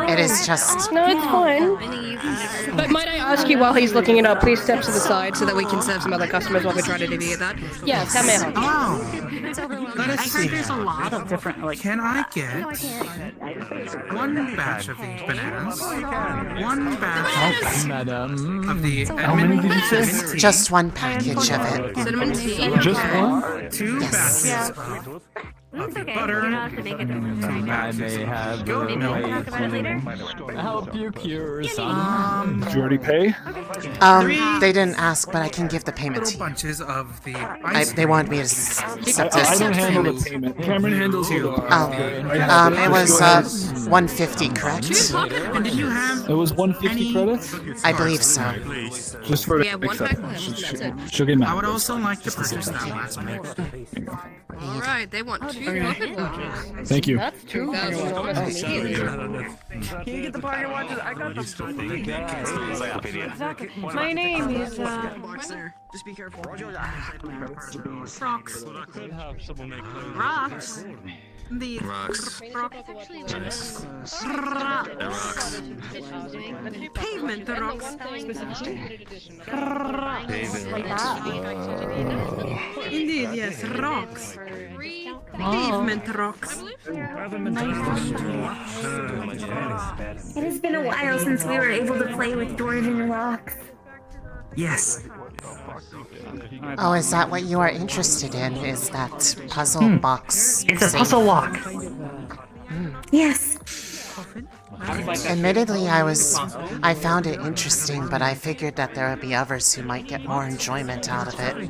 It is just. No, it's fine. But might I ask you while he's looking it up, please step to the side so that we can serve some other customers while we try to deviate that? Yes, how may I help you? Let us see. There's a lot of different, like... Can I get one batch of the bananas, one batch of the cinnamon Just one package of it. Cinnamon tea? Just one? Two Yes. batches of the butter. I may have a way to help you cure some. Did you already pay? They didn't ask, but I can give the payment to you. Bunches of the They wanted me to I suggest don't handle the payment. Cameron handles it. it was 150, correct? And did you have It was 150 credits? I believe so. Just for Yeah, one pack left. That's it. She'll get mad. I would also like to purchase that last one. Alright, they want 2 pocket watches. Thank you. That's 2,000 almost immediately. Can you get the pocket watches? I got them. My name is, Just be careful. Rocks. Rocks. The Rocks. Nice. Rocks. Pavement, the rocks. Indeed, yes, rocks. Pavement rocks. It has been a while since we were able to play with dwarven rocks. Yes. Oh, is that what you are interested in? Is that puzzle box? It's a puzzle walk. Yes. Admittedly, I found it interesting, but I figured that there would be others who might get more enjoyment out of it.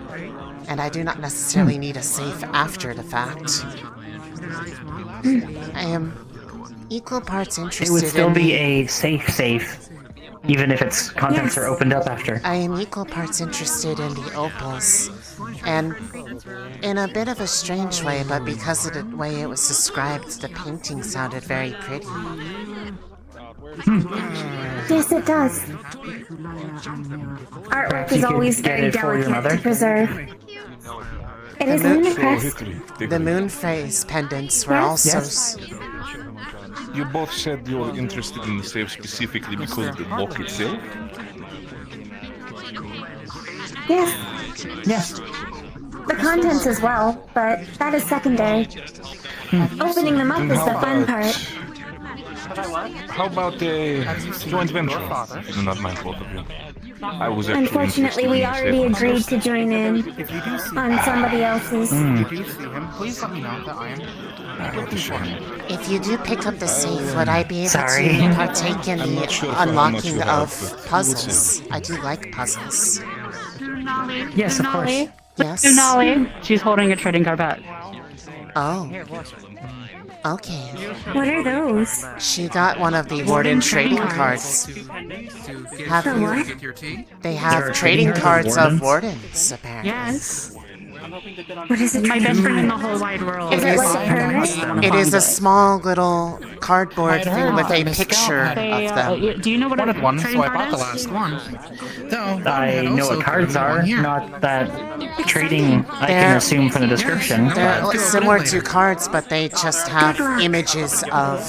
And I do not necessarily need a safe after the fact. I am equal parts interested It would still in be a safe, even if its contents are opened up after. I am equal parts interested in the opals, and in a bit of a strange way, but because of the way it was described, the painting sounded very pretty. Yes, it does. Artwork is always very delicate to preserve. It is luminous. The moon phase pendants were also. You both said you were interested in the safe specifically because of the lock itself? Yes. Yes. The contents as well, but that is secondary. Opening them up is the fun part. How about a joint venture? If you do not mind, both of you. I was actually Unfortunately, we already agreed to join in on somebody else's. Did you see him? Please let me know that I am. If you do pick up the safe, would I be able Sorry. to partake in the unlocking of puzzles? I do like puzzles. Yes, of course. Yes. Lunali. She's holding a trading card back. Oh. Okay. What are those? She got one of the Warden trading cards. Have The you? what? They There have are trading trading cards cards of of Wardens, apparently. Yes. What is it? My best friend in the whole wide world. Is it like a permit? It is a small little cardboard thing with a picture of them. Do you know what Wanted one, trading so I card bought the is? last one. Though, I know what cards are, not that trading I can They're- assume from the description. They're but- similar to cards, but they just have images of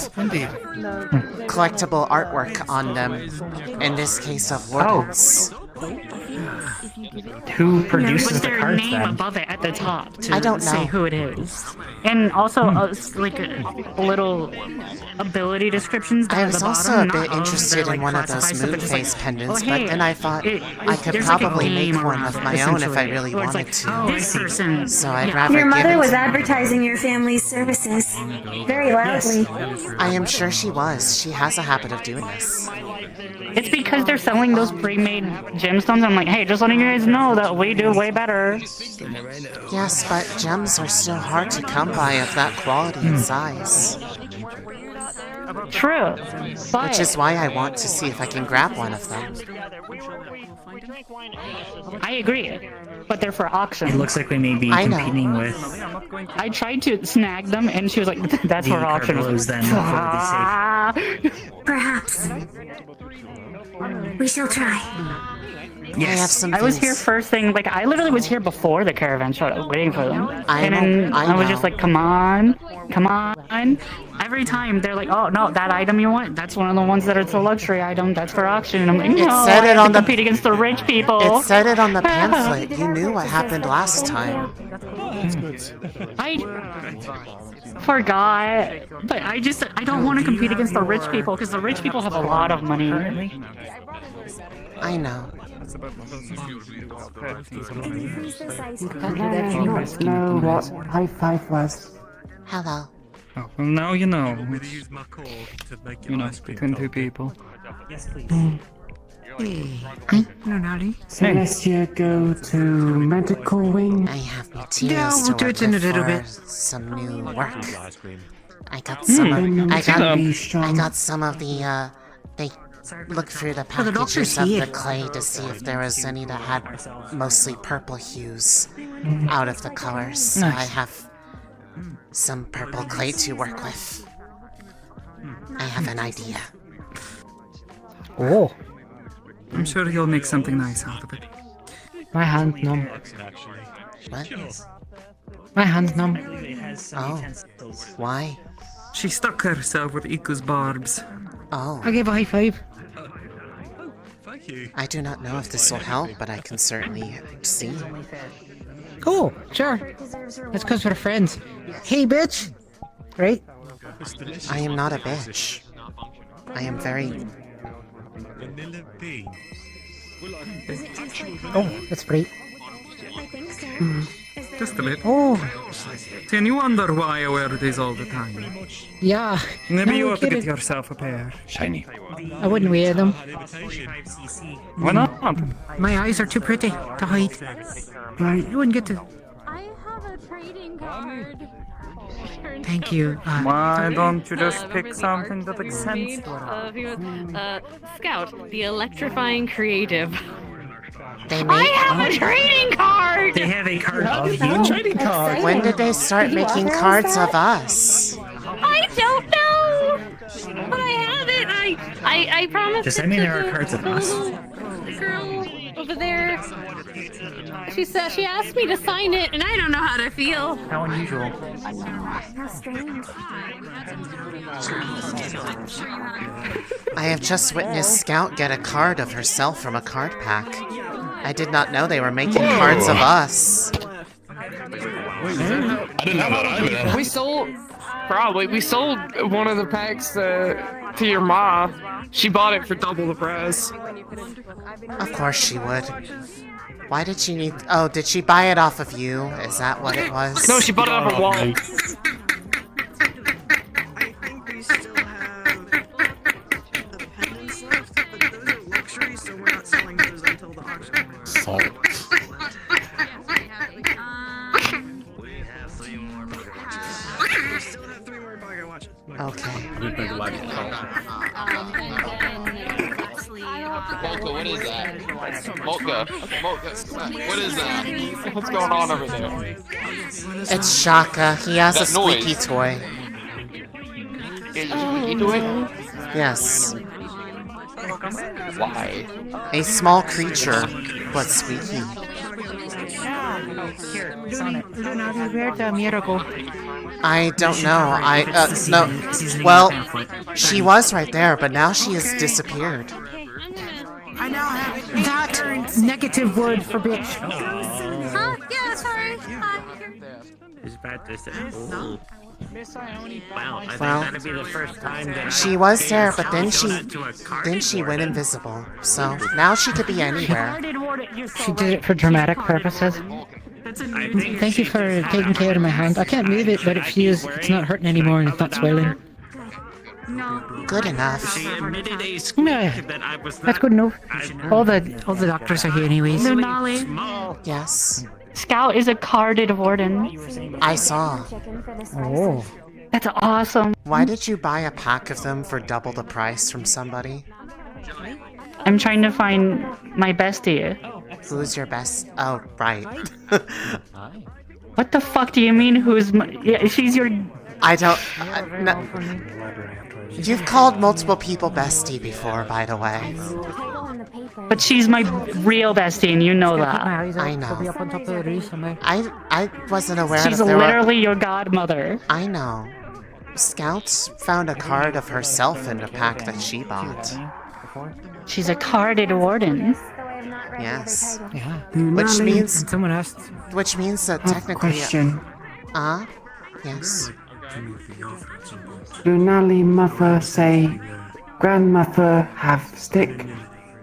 collectible artwork on them. In this case, of Wardens. Who produces with the their cards name then? above it at the top to I don't say know. who it is, and also like little ability descriptions down I at was the also bottom. a bit not of interested their, in like, one of those classified stuff, moon but just like, phase pendants, oh, but hey, then I thought I could there's like a probably make game one around of it, my own if I essentially. really Or it's wanted like, to. oh, this person. So I'd Yeah. rather Your give mother it was to advertising your family's services very loudly. I am sure she was. She has a habit of doing this. It's because they're selling those pre-made gemstones. I'm like, hey, just letting you guys know that we do way better. Yes, but gems are still hard to come by of that quality and size. True, but Which is why I want to see if I can grab one of them. I agree, but they're for auction. It looks like we may be I know. competing with I tried to snag them, and she was like, "That's the for auction." I was Carbolos then. like, Hopefully they'll be safe. Perhaps. We shall try. I have some I was things- here first thing. Like I literally was here before the caravan showed up, waiting for them. And then I was just like, "Come on, come on!" Every time they're like, "Oh no, that item you want? That's one of the ones that are the luxury item. That's for auction." And I'm like, "No, It said I it have on to the compete against the rich people." It said it on the pamphlet. You knew what happened last time. I forgot, but I don't want to compete against the rich people because the rich people have a lot of money. I know. know what high five was. Hello. Oh, well, now you know. You know, between two people. Hey, Lunali. Celestia, go to medical wing. I have materials we'll to do work it in a with little for bit. some new work. I got some. I got some of the. They looked through the Oh, the doctor's packages of here. the clay to see if there was any that had mostly purple hues out of the colors. So I Nice. have some purple clay to work with. I have an idea. Oh. I'm sure you'll make something nice out of it. My hand numb. What? My hand numb. Oh. Why? She stuck herself with Iku's barbs. Oh. I gave a high five. I do not know if this will help, but I can certainly see. Oh, sure. That's because we're friends. Hey, bitch. Right? I am not a bitch. I am very. Oh, that's great. Just a bit. Oh, Can you wonder why I wear these all the time? yeah. Maybe No you ought to kidding. get yourself a pair. Shiny. I wouldn't wear them. Why not? My eyes are too pretty to hide. Right. You wouldn't get to. I have a trading card. Thank you. Why don't you just pick something that makes sense to her? Scout, the electrifying creative. They I made. have a trading card! They have a card of you. Trading card. When did they start making cards of us? I don't know! But I have it! I promised Does it that mean to there are cards of us? the girl over there. She said she asked me to sign it, and I don't know how to feel. How unusual. How strange. I have just witnessed Scout get a card of herself from a card pack. I did not know they were making cards of us. I didn't know that either. We sold one of the packs to your ma. She bought it for double the price. Of course she would. Why did she need... Oh, did she buy it off of you? Is that what it was? No, she bought it off her wallet. Salt. Okay. Mocha, what is that? Mocha, what is that? What's going on over there? It's Shaka. He has a That squeaky noise. toy. You do it? Yes. Why? A small creature, but squeaky. Lunali, where'd Mira go? I don't know. No. Well, she was right there, but now she has disappeared. Negative word for bitch. Huh? Yeah, sorry. Wow, I think Well, that'd be the first time that she was there, but then she went invisible. So now she could be anywhere. She did it for dramatic purposes. Thank you for taking care of my hand. I can't move it, but it feels it's not hurting anymore and it's not swelling. Good enough. Yeah, that's good enough. All the doctors are here anyways. Lunali. Yes. Scout is a carded warden. I saw. Oh. That's awesome. Why did you buy a pack of them for double the price from somebody? I'm trying to find my bestie. Who's your best? Oh, right. What the fuck do you mean? Who's my? Yeah, she's your. I don't. No. You've called multiple people bestie before, by the way. But she's my real bestie, and you know that. I know. I wasn't aware She's that there literally your godmother. I know. Scouts found a card of herself in a pack that she bought. She's a carded warden. Yes. Yeah. Which means someone asked. Which means that technically. Question. Yes. Lunali mother say, grandmother have stick,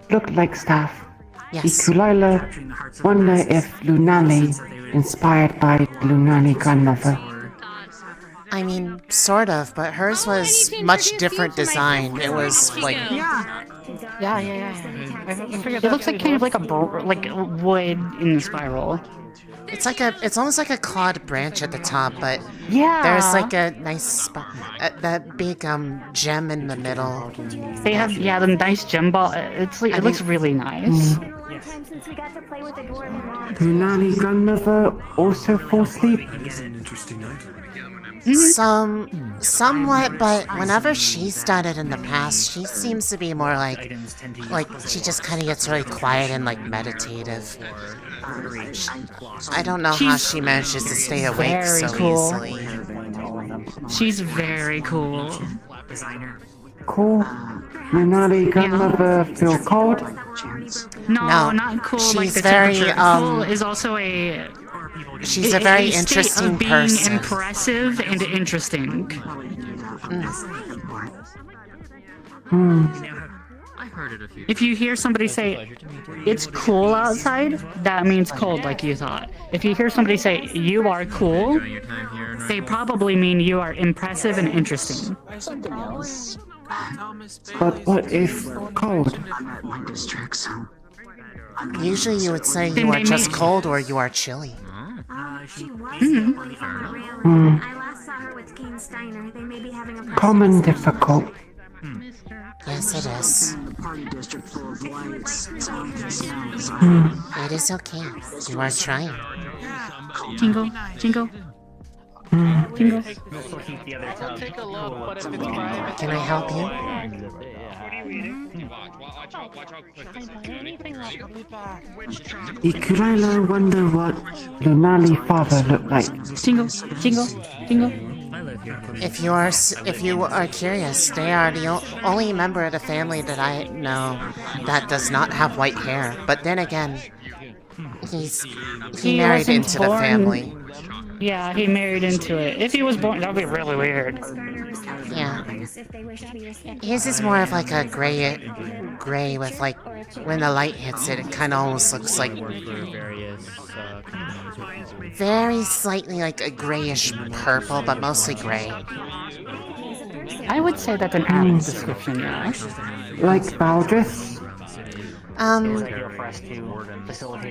look like staff. Yes. Ikulila wonder if Lunali inspired by Lunali grandmother. I mean, sort of, but hers was much different design. It was like. Yeah. It looks like kind of like a wood in the spiral. It's almost like a clawed branch at the top, but yeah, there's like a nice spot, that big gem in the middle. They have the nice gem ball. It looks really nice. Lunali grandmother also fall asleep. Somewhat, but whenever she's done it in the past, she seems to be more like she just kind of gets really quiet and like meditative. I don't know how she manages to stay awake so easily. She's very cool. Cool. Lunali grandmother feel cold? No, not cool. She's like the very cool is also a. She's a very interesting being person. Impressive and interesting. If you hear somebody say, it's cool outside, that means cold like you thought. If you hear somebody say, you are cool, they probably mean you are impressive and interesting. But what if cold? Usually you would say you are just cold or you are chilly. Common difficult. Yes, it is. It is okay. You are trying. Jingle, jingle. Jingle. Can I help you? Ikulila wonder what Lunali father looked like. Jingle, jingle, jingle. If you are curious, they are the only member of the family that I know that does not have white hair. But then again, he married into the family. Yeah, he married into it. If he was born, that'd be really weird. Yeah. His is more of like a gray with like, when the light hits it, it kind of almost looks like very slightly like a grayish purple, but mostly gray. I would say that's an apt description, yeah. Like Valdris?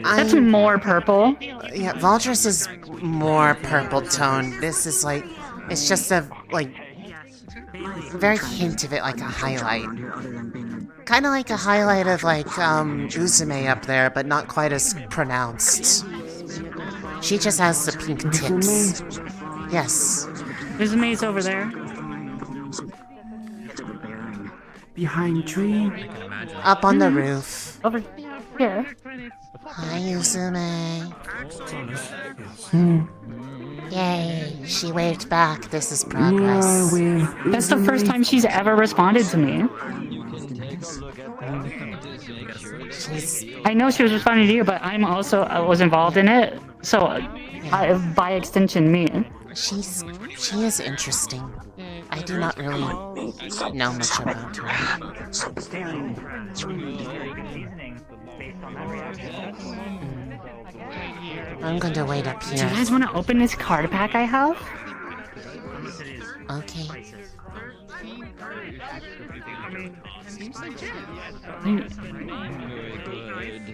That's more purple. Yeah, Valdris is more purple tone. This is like, it's just a, like, very hint of it, like a highlight. Kind of like a highlight of, like, Uzume up there, but not quite as pronounced. She just has the pink tips. Yes. Uzume's over there. Behind tree? Up on the roof. Over here. Hi, Uzume. Yay, she waved back. This is progress. That's the first time she's ever responded to me. I know she was responding to you, but I was involved in it, so by extension, me. She is interesting. I do not really know much about her. I'm going to wait up here. Do you guys want to open this card pack I have? Okay.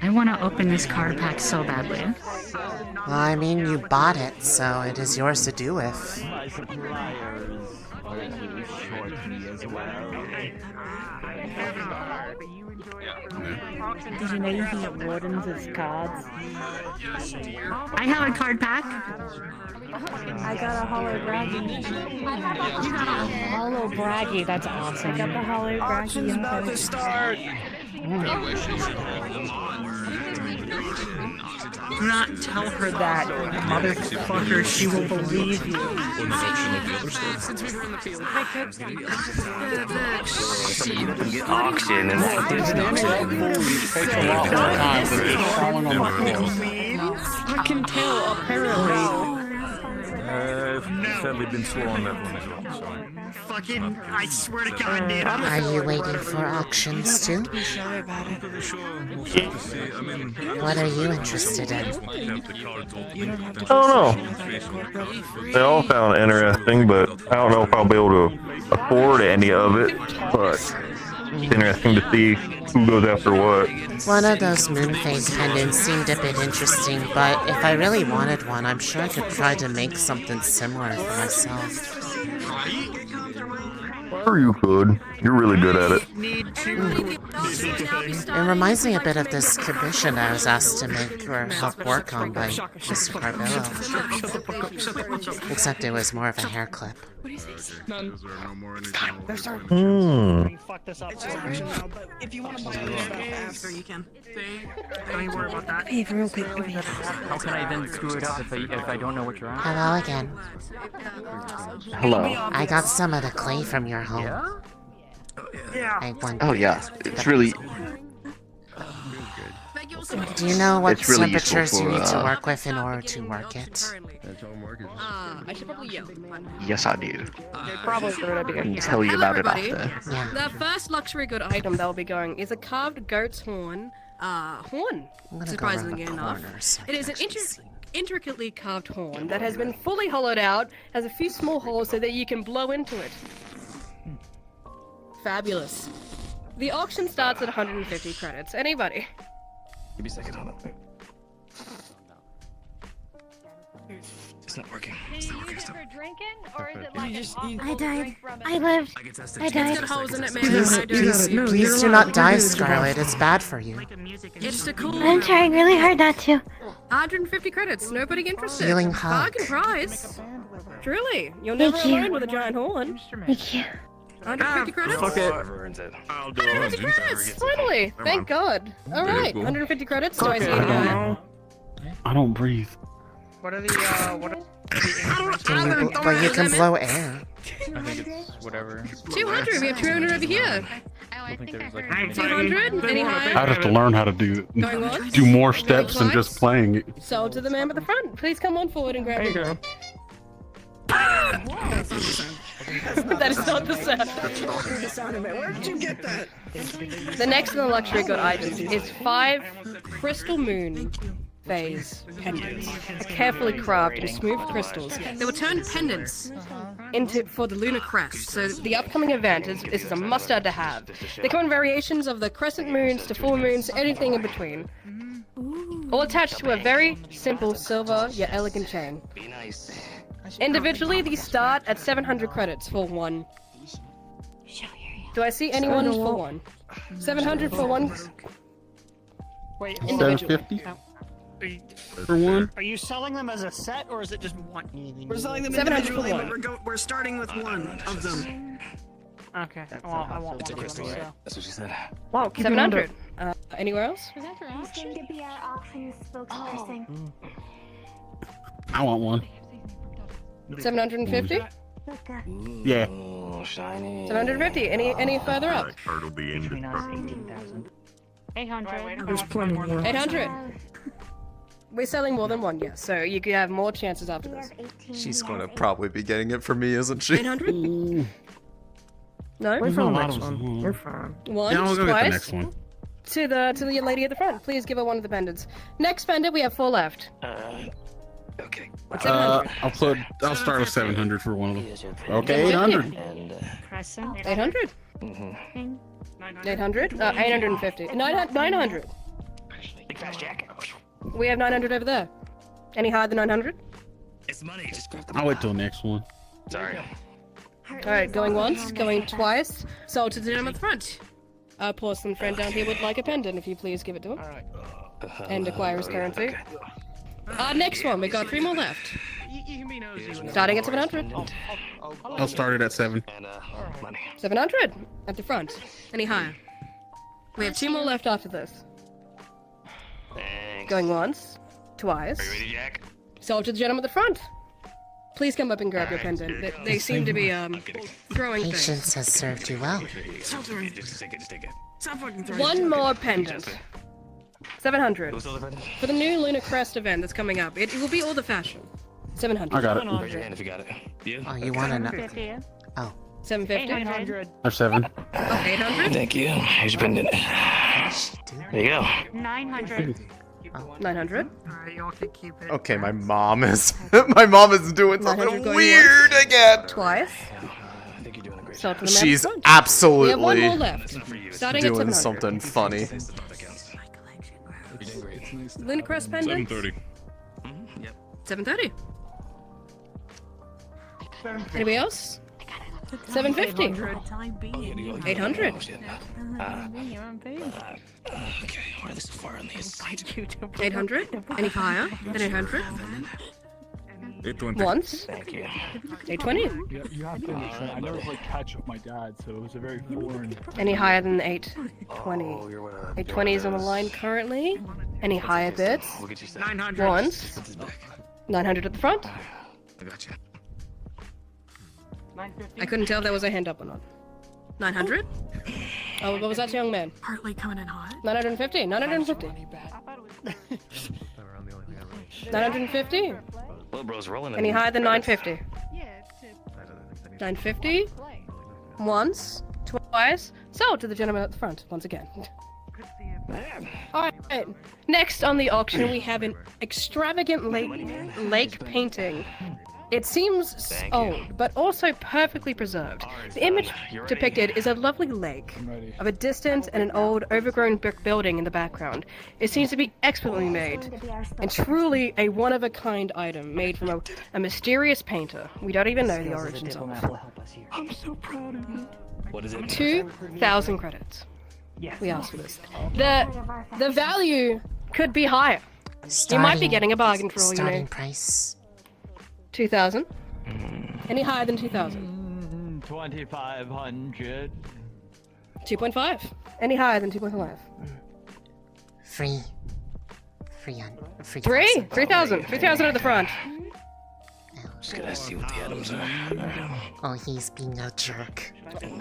I want to open this card pack so badly. Well, I mean, you bought it, so it is yours to do with. Did you know you can get Wardens as cards? I have a card pack. I got a hollow braggy. You got a hollow braggy. That's awesome. I got the hollow braggy. Auction's about to start. Do not tell her that, motherfucker. She will believe you. Since we were in the field. Auction and I can tell, apparently. I've sadly been slow on that one as well, so... Fucking, I swear to God, dude. Are you waiting for auctions too? What are you interested in? I don't know. They all sound interesting, but I don't know if I'll be able to afford any of it. But it's interesting to see who goes after what. One of those moon phase pendants seemed a bit interesting, but if I really wanted one, I'm sure I could try to make something similar for myself. Or you could. You're really good at it. It reminds me a bit of this commission I was asked to make or help work on by Mr. Carbillo. Except it was more of a hair clip. Fuck this up. If you want to buy this stuff after, you can. Don't even worry about that. Hey, real quick. How can I then screw it up if I don't know what you're on? Hello again. Hello. I got some of the clay from your home. Yeah? Oh yeah, it's really... Do you know what It's really temperatures useful you for, need to work with in order to work it? I should probably yell. Yes, I do. Probably a good idea. I can tell you about it everybody. after. The first luxury good item that will be going is a carved goat's horn. Surprisingly enough. It is an intricately carved horn that has been fully hollowed out, has a few small holes so that you can blow into it. Fabulous. The auction starts at 150 credits. Anybody? Give me a second, hold on. It's not working. It's not working. For drinking, or is it like I died. I lived. I died. It's got holes in it, man. Please do not die, Scarlet. It's bad for you. It's a cool. I'm trying really hard not to. 150 credits. Nobody interested. Healing hug. Bargain price. Truly, you're never Thank you. alone with a giant horn. Thank you. 150 credits. Fuck it. 150 credits. Finally. Thank God. All right. 150 credits. Do I see any guy? I don't breathe. What are the, But you can blow air. I think it's whatever. 200. We have 200 over here. 200. Any higher? I'd have to learn how to do more steps than just playing it. Sold to the man at the front. Please come on forward and grab it. That is not the sound. Where did you get that? The next in the luxury good items is 5 crystal moon phase pendants, carefully carved in smooth crystals. They will turn pendants for the lunar crest. So the upcoming event is a must-have to have. They come in variations of the crescent moons to full moons, anything in between. All attached to a very simple silver yet elegant chain. Individually, these start at 700 credits for one. Do I see anyone for one? 700 for one. Wait, 750 for one. Are you selling them as a set, or is it just one? We're selling them 700 individually, for but one. we're starting with one of them. Okay, well, I want one. That's what she said. Wow, 700. Anywhere else? Asking to be our auction spokesperson. I want one. 750? Yeah. 750. Any further up? Card will be indestructible. 800. There's plenty more. 800. We're selling more than one, yes. So you could have more chances after this. She's gonna probably be getting it from me, isn't she? 800? No? We're fine. Next one. We're fine. Once, Yeah, we'll go get the twice. next one. To the lady at the front. Please give her one of the pendants. Next pendant, we have 4 left. Okay. I'll start with 700 for one of them. Okay, 800. 800. 800. 850. 900. Big fast jack. We have 900 over there. Any higher than 900? It's money. Just grab the. I'll wait till next one. Sorry. Alright, going once, going twice. Sold to the gentleman at the front. Our porcelain friend down here would like a pendant, if you please give it to him. And acquire his currency. Next one, we've got 3 more left. Starting at 700. I'll start it at 7. 700 at the front. Any higher? We have 2 more left after this. Going once, twice. Are you ready, Jack? Sold to the gentleman at the front. Please come up and grab your pendant. They seem to be throwing things. Patience has served you well. Just take it. One more pendant. 700. For the new Lunar Crest event that's coming up. It will be all the fashion. 700. I got it. Raise your hand if you got it. You? Oh, you want to know? Oh. 750. 800. Or 7. Oh, 800. Thank you. Here's your pendant. There you go. 900. 900. Y'all can keep it. Okay, my mom is doing something weird again. Twice. Sold to the man She's at the front. absolutely We have 1 more left. Starting at doing 700. something funny. Lunar Crest pendant. 730. 730. Anybody else? 750. 800. Okay, why are they so far on these? 800. Any higher than 800? 820. Once. 820. Yeah, you have to understand. I never played catch with my dad, so it was a very foreign. Any higher than 820? 820 is on the line currently. Any higher bids? 900. Once. 900 at the front. I got you. I couldn't tell if there was a hand up or not. 900? Oh, what was that, young man? Partly coming in hot. 950. 950. 950. Little bro's rolling. Any higher than 950? 950. Once, twice. Sold to the gentleman at the front once again. Alright, next on the auction we have an extravagant lake painting. It seems old, but also perfectly preserved. The image depicted is a lovely lake of a distant and an old, overgrown brick building in the background. It seems to be expertly made, and truly a one-of-a-kind item made from a mysterious painter we don't even know the origins of. I'm so proud of you. What is it? 2,000 credits. We asked for this. The value could be higher. You might be getting a bargain for all you know. Starting price. 2,000. Any higher than 2,000? 2,500. 2.5. Any higher than 2.5? Free. 3,000. 3,000 at the front. Just gotta see what the items are. Oh, he's being a jerk.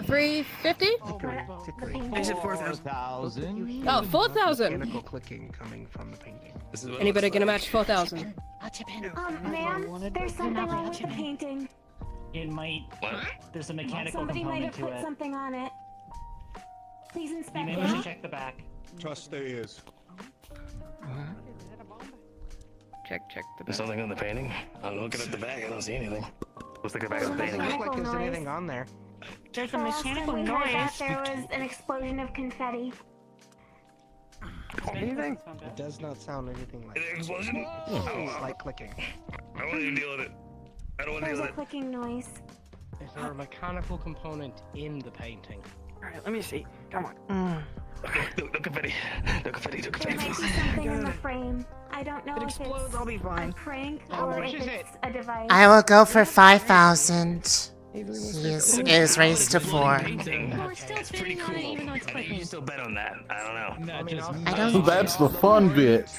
350? Is it 4,000? Oh, 4,000. Mechanical clicking coming from the painting. Anybody gonna match 4,000? Ma'am, there's something wrong with the painting. It might. There's a mechanical Somebody might component have to put it. something on it. Please You inspect may wish to it. check the back. Trust their ears. Check the There's something on the painting? I'm looking at the back, I don't see anything. Let's look at the back of the painting. Doesn't look like there's anything on there. There's a Last mechanical time we heard that, noise. there was an explosion of confetti. Anything? It does not sound anything like An explosion? It's like clicking. I won't even deal with it. I don't want to There's deal a with it. clicking noise. Is there a mechanical component in the painting? Alright, let me see. Come on. No confetti. No confetti. No There confetti. might be something in the frame. I don't know It if explodes, it's I'll be fine. a prank How or much if is it's a device. I will go for 5,000. He is raised to 4. It's pretty cool. I think you still bet on that. I don't know. I don't. That's the fun bit.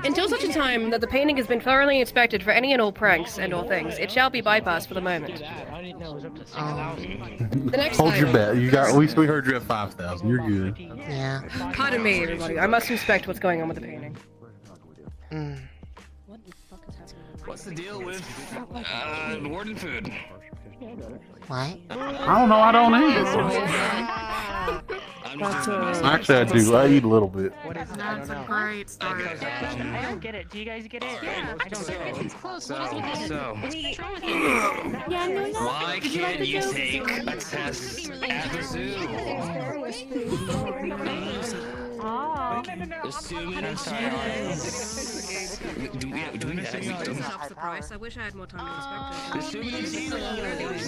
Until such a time that the painting has been thoroughly inspected for any and all pranks and all things, it shall be bypassed for the moment. The next Hold your item. bet. You got. We heard you at 5,000. You're good. Yeah. Pardon me, everybody. I must inspect what's going on with the painting. What's the deal with warden food? What? I don't know. I don't eat. Actually, I do. I eat a little bit. That's a great start. I don't get it. Do you guys get it? Yeah, I don't get it. It's close. Why can't you take a test at the zoo? Stops the price. I wish I had more time to inspect it.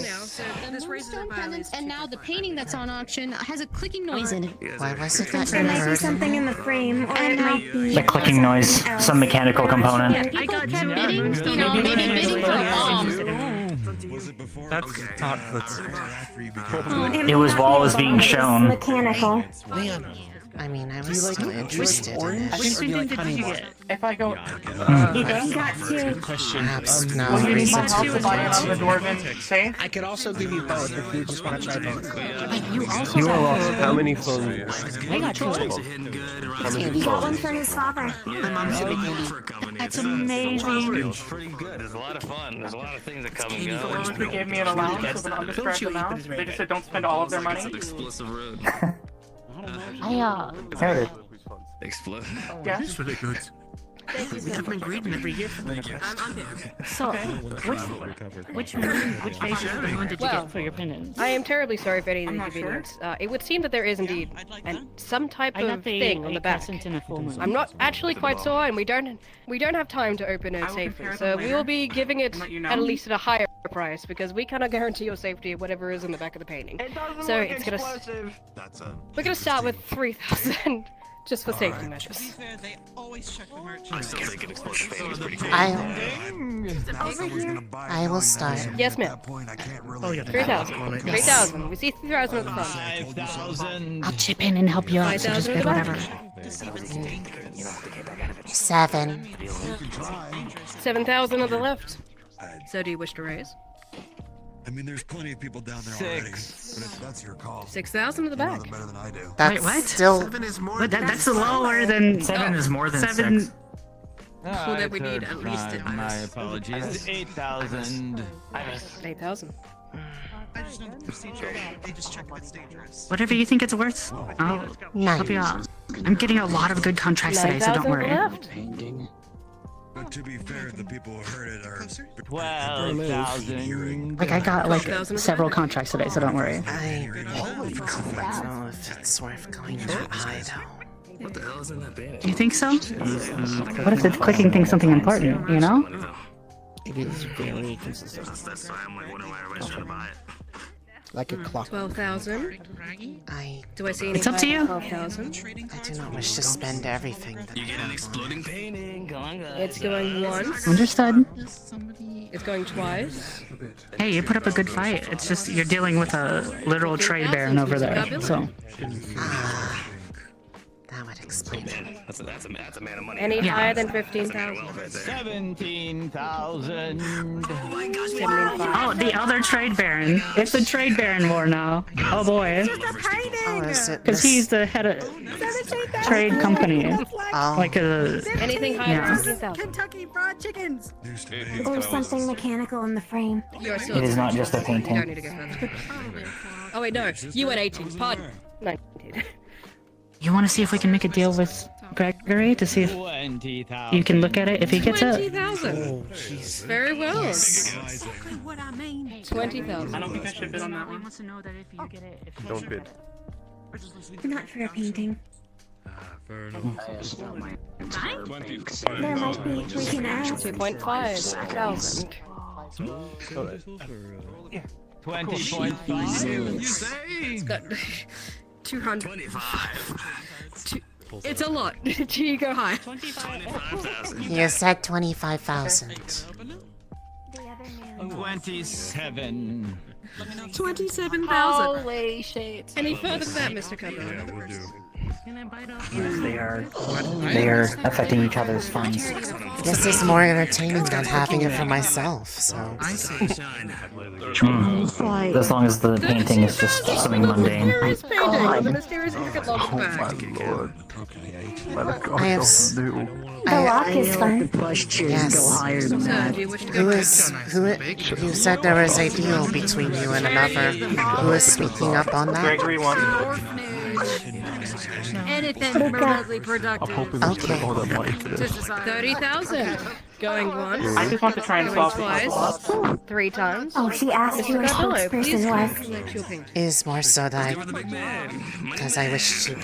Now, so this raises a violation. And now the painting that's on auction has a clicking noise in it. Why was it that There might be something in the frame, or it might be... The clicking noise, some mechanical component. I got bidding, you know, maybe bidding for It was while it was being shown. Mechanical. I mean, I was still interested in it. Which painting did you get? If I go... Got to... Perhaps no Will you need reason my to help to buy another continue. dwarven safe? I could also give you both if you just want to try both. You are welcome. How many phones? I got 2. How many Got one phones? for his father. That's amazing. Pretty good. There's a lot of fun. There's a lot of things that come and Someone go. who gave me an allowance of an undescribed amount. They just said don't spend all of their money. Explosive road. There it is. Explode. Yeah. It's really good. We have been greeting every year. So, which face did you get for your pendant? I am terribly sorry for any inconvenience. It would seem that there is indeed some type of thing on the back. I'm not actually quite sure, and we don't have time to open it safely. So we will be giving it at least at a higher price because we cannot guarantee your safety of whatever is in the back of the painting. So it's gonna. We're gonna start with 3,000. Just for safety measures. I will start. Yes, ma'am. 3,000. 3,000. We see 3,000 at the front. 5,000. I'll chip in and help you out, so just bid whatever. 7. 7,000 on the left. So do you wish to raise? I mean, there's plenty of people down there already. But if that's your call. 6,000 at the back. Better than I do. That's Wait, what? still. 7 is more But than that's lower than 7 is more than 7. 6. Well, then we need at least it. My apologies. 8,000. 8,000. I just know the procedure. They just check if it's dangerous. Whatever you think it's worth, I'll help you out. I'm getting a lot of good contracts today, so don't worry. But to be fair, the people who heard it are 12,000. Like I got like several contracts today, so don't worry. I don't know if it's worth going that high though. What the hell is in that band? Do you think so? What if the clicking thing's something important, you know? It is very consistent. That's why I'm like wondering why everybody's trying to buy it. Like a clock. 12,000. Do I see any It's up to you. 12,000. I do not wish to spend everything that You get an exploding painting. Come on, guys. It's going once. Understood. It's going twice. Hey, you put up a good fight. It's just you're dealing with a literal trade baron over there, so. That would explain it. That's a man of money. Any higher than 15,000? 17,000. Oh, the other trade baron. It's the trade baron war now. Oh boy. Because he's the head of trade company. Like a. Anything higher Yeah. than 15,000? Kentucky Fried Chickens! Or something mechanical in the frame. It is not just a painting. You don't need to go further. Oh wait, no. You went 18. Pardon. 19. You want to see if we can make a deal with Gregory to see if you can look at it if he gets it? 20,000. Very well. 20,000. I don't think I should bid on that one. Don't bid. Not for a painting. Fair There might be. We can ask. 2,500. 20.5. It's got 200. It's a lot. Do you go high? 25,000. You said 25,000. 27. 27,000. Holy shit. Any further than that, Mr. Cutler? They are affecting each other's funds. This is more entertaining than having it for myself, so. As long as the painting is just something mundane. Mysterious painting with a mysterious intricate logic back. I have. The lock is fun. Yes. Sir, do you wish to go back? You said there was a deal between you and another. Who is speaking up on that? Gregory won. Anything remotely productive. Okay. 30,000. Going once. I just want to try and Going solve twice. 3 times. Oh, she asked who her spokesperson was. Is more so that because I wish to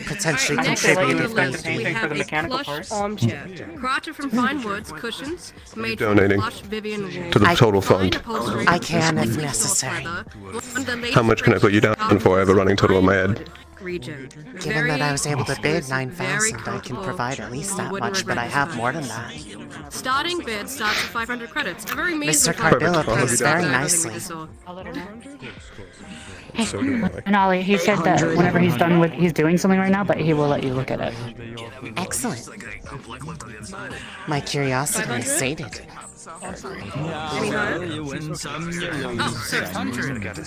potentially Next contribute on if the list, anything. we have a plush armchair. Crafted from fine woods, cushions, made from donating plush Vivian wool. to the total fund. I can if necessary. How much can I put you down for? I have a running total in my head. Region. Given that I was able to bid 9,000, I can provide at least that much, but I have more than that. Starting bid starts at 500 credits. A very measly Mr. Cardillo pays very nicely. And Ollie, he said that whenever he's done with, he's doing something right now, but he will let you look at it. Excellent. My curiosity is sated. Any higher? Oh, 600.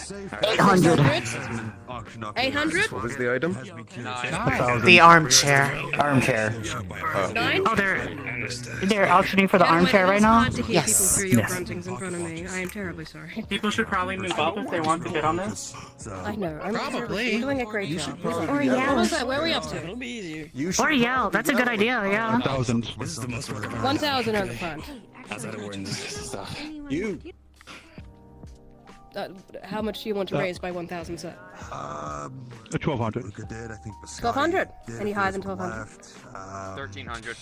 800. 800? What is the item? The armchair. Armchair. 9? Oh, they're auctioning for the armchair right now? Yes. People through your gruntings in front of me. I am terribly sorry. People should probably move up if they want to bid on this. I know. I'm probably doing a great job. Or yeah. What was that? Where are we up to? Or yell. That's a good idea, yeah. 1,000. 1,000 on the front. You. How much do you want to raise by 1,000, sir? 1,200. 1,200. Any higher than 1,200? 1,300.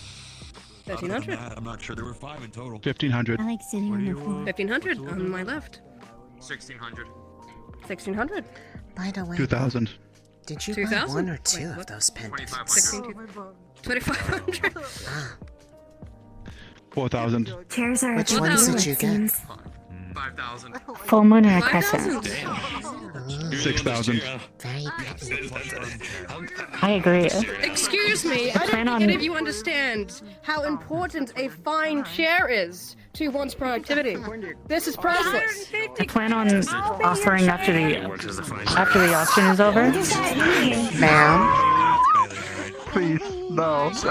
1,300. I'm not sure. There were 5 in total. 1,500. I like sitting on the floor. 1,500 on my left. 1,600. 1,600. By the way, 2,000. did you buy 2,000? one or two of those pendants? 2,500. 4,000. Chairs are Which ones did you get? 5,000. Full moon and a crescent. 6,000. Very pretty. I agree. Excuse me, I plan don't on- think any of you understand how important a fine chair is to one's productivity. This is priceless. I plan on offering after the auction is over. Ma'am? Please, no. Don't say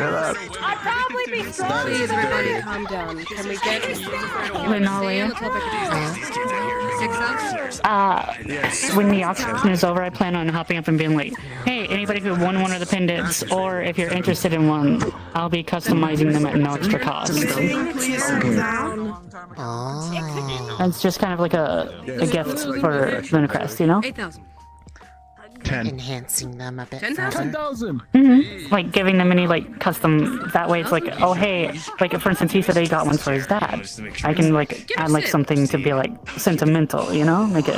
that. I'd probably be strong. Please, everybody, calm down. Can we get Lunali. on the topic of 6,000? When the auction is over, I plan on hopping up and being like, hey, anybody who won one of the pendants, or if you're interested in one, I'll be customizing them at no extra cost. Oh. That's just kind of like a gift for Lunacrest, you know? 8,000. 10. Enhancing them a bit 10,000? further. 10,000. Like giving them any like custom, that way it's like, oh hey, like for instance he said he got one for his dad. I can like add like something to be like sentimental, you know? Make it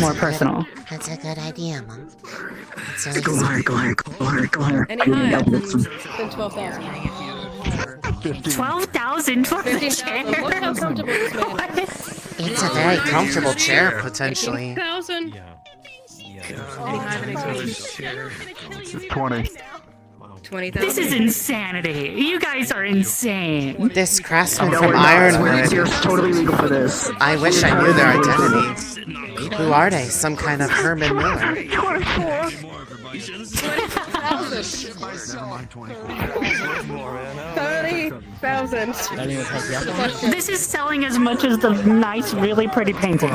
more personal. That's a good idea, Mom. Go higher. Any higher than 12,000? 12,000 for the 15,000. chair? Look how comfortable this man is. It's a very comfortable chair, potentially. 18,000. Any higher than 18,000? 20. 20,000. This is insanity. You guys are insane. This craftsman from Ironwood. Totally legal for this. I wish I knew their identity. Who are they? Some kind of Herman Miller. 30,000. This is selling as much as the nice, really pretty painting.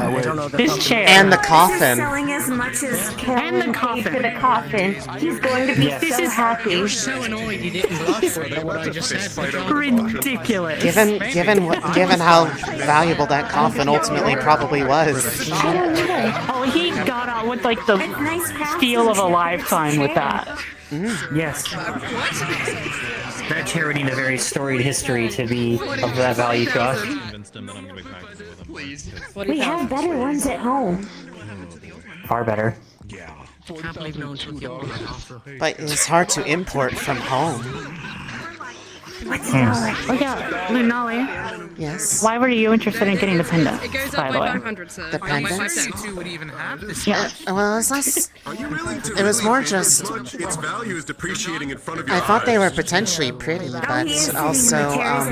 This chair. And the This is coffin. selling as much as Kevin And the paid for coffin. the coffin. He's going to be This so is happy. You're so annoyed you didn't blush for what I just said. Ridiculous. Given how valuable that coffin ultimately probably was. Oh, he got out with like the steal of a lifetime with that. Yes. That chair would need a very storied history to be of that value to us. We have better ones at home. Far better. But it's hard to import from home. Oh yeah, Lunali. Yes. Why were you interested in getting the pendant? It goes By up the by way. 500, sir. The pendants? would even have this. Yeah. Well, it's less. It was more just. Its value is depreciating in front of I thought they were potentially pretty, but also,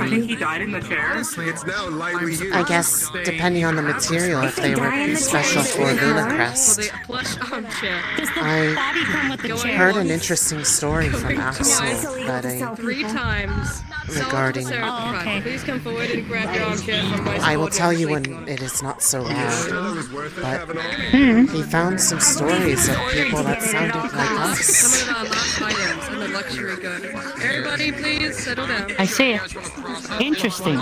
He died in the chair. It's now lightly used. I guess depending on the material, if they were special for Luna Crest. Plush armchair. I heard an interesting story from Axel that 3 times. regarding. Please come forward and grab your armchair from my I will tell you when it is not so loud, but he found some stories of people that sounded like us. Some of our last items in the luxury good. Everybody, please settle down. I see. Interesting.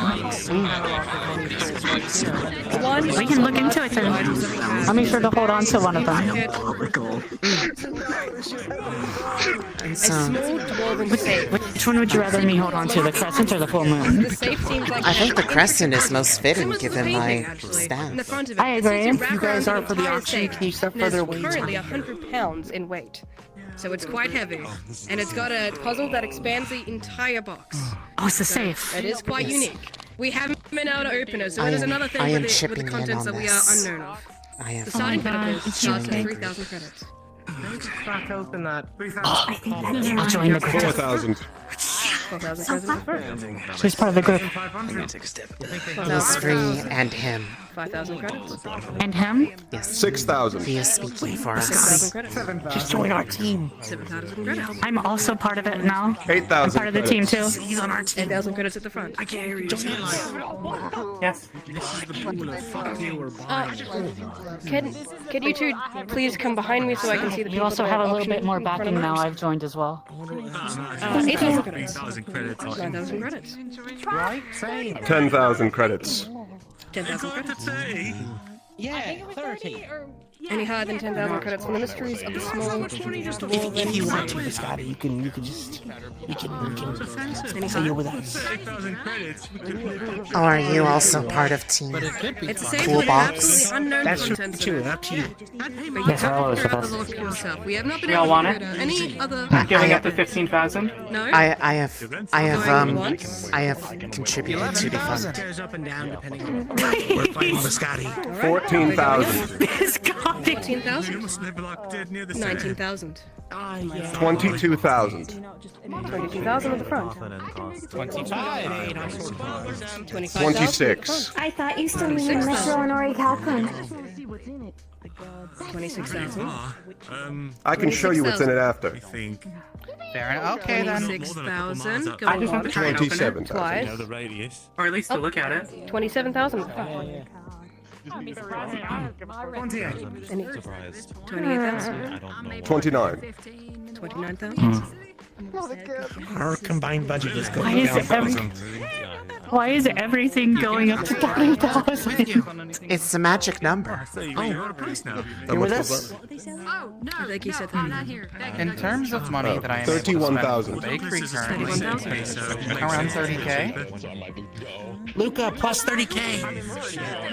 We can look into it then. I'll make sure to hold on to one of them. And so, Which one would you rather me hold on to, the crescent or the full moon? I think the crescent is most fitting given my staff. I agree. You guys are for the auction. Can you step further away? Currently 100 pounds in weight. So it's quite heavy. And it's got a puzzle that expands the entire box. Oh, it's a safe. It is quite unique. We haven't been able to open it, so I it is am- another thing I am with the chipping in contents on that we are this. unknown of. I have The starting fun. benefit starts at 3,000 credits. Crack open that. I'll join the group. 4,000. 4,000 credits. Who's part of the group? He's free, and him. 5,000 credits. And him? Yes. 6,000. He is speaking for 6,000 us. credits. Just join our team. 7,000 credits. I'm also part of it now. 8,000. I'm part of the team too. He's on our team. 8,000 credits at the front. I can't hear you. Yes. Can you two please come behind me so I can see the people? You also that have a are little bit more auctioning in front backing of now. us? I've joined as well. 8,000 credits. 9,000 credits. 10,000 credits. 10,000 credits. Yeah, 30. Any higher than 10,000 credits from the mysteries of the small dwarven. If you want to, Scotty, you can just say with us. Oh, are you also part of Team It's a safe Cool with Box? absolutely unknown That's content. true, up to you. But you Yes, have I'll to always figure out with the us. lock yourself. We have not been Y'all able want to it? figure out any other. Giving up to 15,000? No? I have contributed to the fund. Goes up and down depending on we're fighting with Scotty. 14,000. 14,000? 19,000. 22,000. 22,000 at the front. 25. 26. I thought you still needed Metro and Orichalcum. 26,000. I can show you what's in it after. Fair enough. Okay then. 26,000. Go I just want on. to try and open it. 27,000. Twice. Or at least to look at it. 27,000 at the front. 28,000. 29. 29,000. Our combined budget is Why going is down it why is everything going up to 30,000? It's the magic number. You're with us? I think he said that. In terms of money that I am able to spend 31,000. for bakery currently, around 30k. Luca, plus 30k.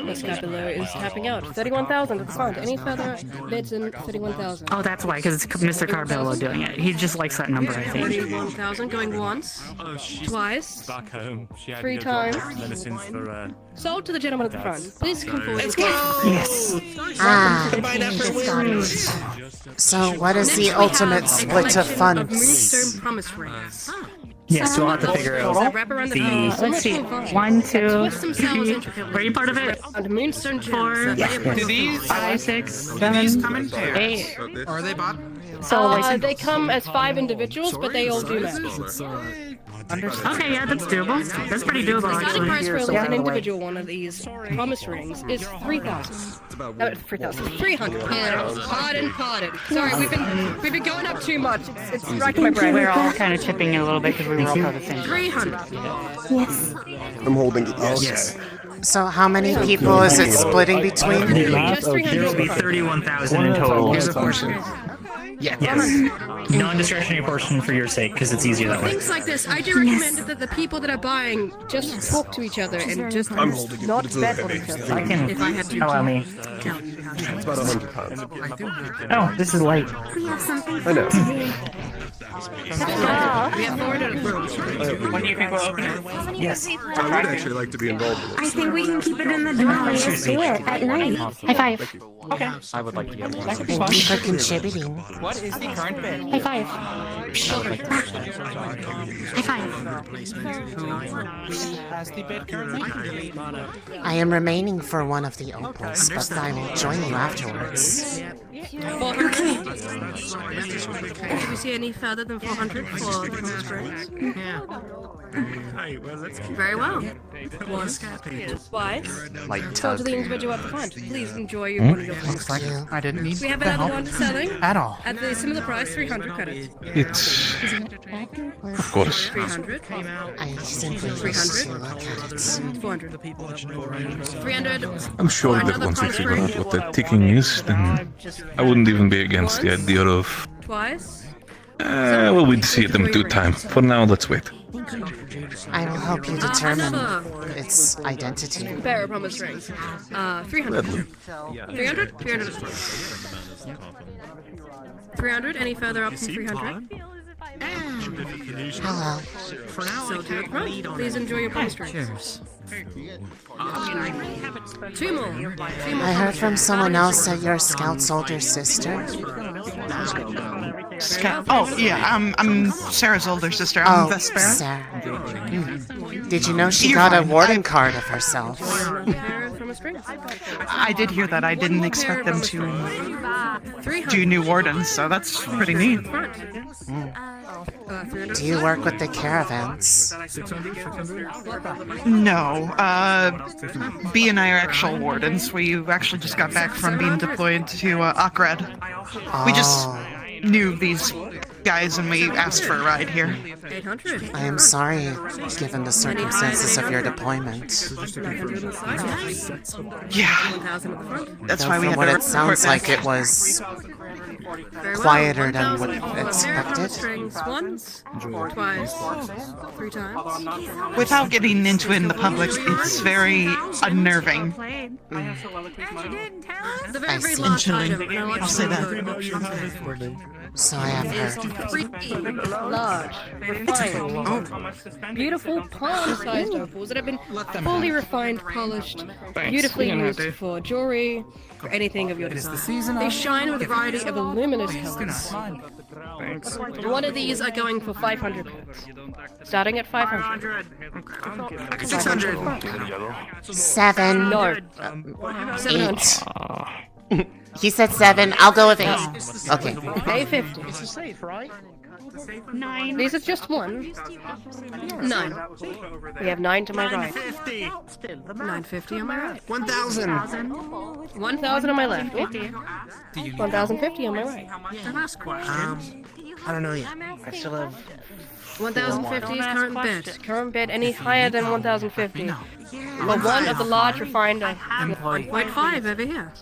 This guy below is tapping out. 31,000 at the front. Any further bids in 31,000? Oh, that's why, because it's Mr. Carbello doing it. He just likes that number, I think. 41,000 going once, twice, Back home, she had 3 to go drop times. medicines for Sold to the gentleman at the front. Please come forward. Let's go! Yes. Ah. Combined effort wins. So, what is the ultimate split of funds? Moonstone promise rings. Yes, we'll have to figure out Wrap around the the. Let's see. 1, 2, Twist themselves 3. intricately. Were you part of it? And moonstone gems. 4, Do these 5, 6, do 7, these come in pairs? 8. Or are they bought? So, like, They come as 5 individuals, but they all do match. okay, yeah, that's doable. That's pretty doable, The starting price actually. for an individual one of these promise rings is 3,000. No, 3,000. 300. Pardon. Sorry, we've been going up too much. It's racking my brain. We're all kind of chipping in a little bit because we were all part of the same. 300. Yes. I'm holding it. Yes. So, how many people is it splitting between? Just 300. There will be 31,000 in total. Here's a portion. Yes. Non-discretionary portion for your sake, because it's easier that way. Things like this, I do recommend that the people that are buying just talk to each other and just not bet on each other. I can If I had to allow me. It's about 100 pounds. Oh, this is light. We have something I know. fun to do. We have 400 approved. When do you think we'll open it? Yes. I would actually like to be involved in it. I think we can keep it in the Lunali. Let's do it at night. High five. Okay. I would like to get one. Thank you for contributing. What is the current bid? High five. High five. Has the bid currently? I am remaining for one of the opals, but I will join you afterwards. 400. Do we see any further than 400 for the prosperous? Very well. Once, twice. So to the individual at the front, please enjoy your one of your Looks like I didn't need We have the another help one selling at all. at the similar price, 300 credits. It's... Of course. 300. I simply wish to look at it. 400. 300. I'm sure that once we figure out what the ticking is, then I wouldn't even be against the idea of... Twice. Well, we'd see it in due time. For now, let's wait. I will help you determine its identity. Bearer promise ring. 300. 300? 300 is fine. 300? Any further up from 300? Hello. So to the front. Please enjoy your promise ring. Cheers. Two more. I heard from someone else that you're Scout's older sister. Scout. Oh, yeah, I'm Sarah's older sister. I'm Vespera. Sarah. Did you know she got a warden card of herself? I did hear that. I didn't expect them to do new wardens, so that's pretty neat. Do you work with the caravans? No. B and I are actual wardens. We actually just got back from being deployed to Akred. We just knew these guys and we asked for a ride here. 800. I am sorry, given the circumstances of your deployment. Yeah. That's why we had to what it report sounds back. like it was quieter than what expected. Once, twice, 3 times. Without getting into it in the public, it's very unnerving. The very, very last item, and I'll I'll say that. So I have heard. Large, refined, beautiful palm-sized opals that have been fully refined, polished, beautifully used for jewelry, for anything of your design. They shine with a variety of luminous colors. One of these are going for 500 credits. Starting at 500. 600. 7. No. 8. He said 7. I'll go with 8. Okay. 850. right? 9. These are just 1. 9. We have 9 to my right. 950 on my right. 1,000. 1,000 on my left. 1,050 on my right. The last question. I don't know yet. I still have 1,050 is current bid. Current bid any higher than 1,050. For one of the large refined 1.5 over here.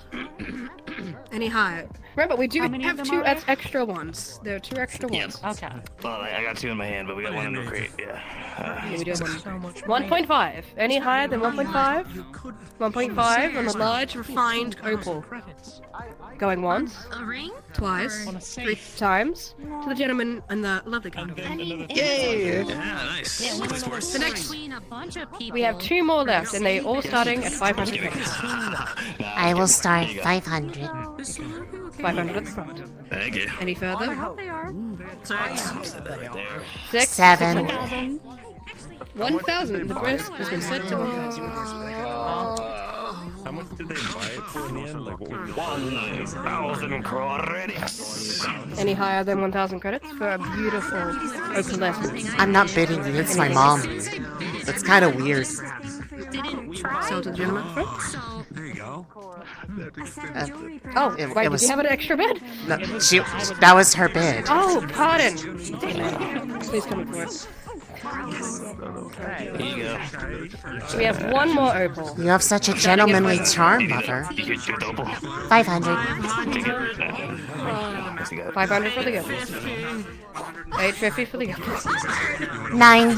Any higher. Remember, we do have 2 extra ones. There are 2 extra ones. Okay. Well, I got 2 in my hand, but we got 1 in the crate, yeah. We do have 1.5. Any higher than 1.5? 1.5 on the large refined opal. Going once. A ring? Twice. 3 times. To the gentleman and the lovely couple. Yay! Nice. The next, Between a bunch of people. we have 2 more left, and they all starting at 500 credits. I will start 500. 500 at the front. Thank you. Any further? 6. 7. 1,000. The breast has been set to 1,000. How much did they buy it for in the end? Like, what was it? 1,000 credits. Any higher than 1,000 credits for a beautiful opalescence? I'm not bidding you, it's my mom. That's kind of weird. Sell to the gentleman at the front. There you go. Oh, It wait, was- did you have an extra bid? No, that was her bid. Oh, pardon. Please come forward. Here you go. We have one more opal. You have such a gentlemanly charm, lover. 500. 500 for the gift. 850 for the gift. 9.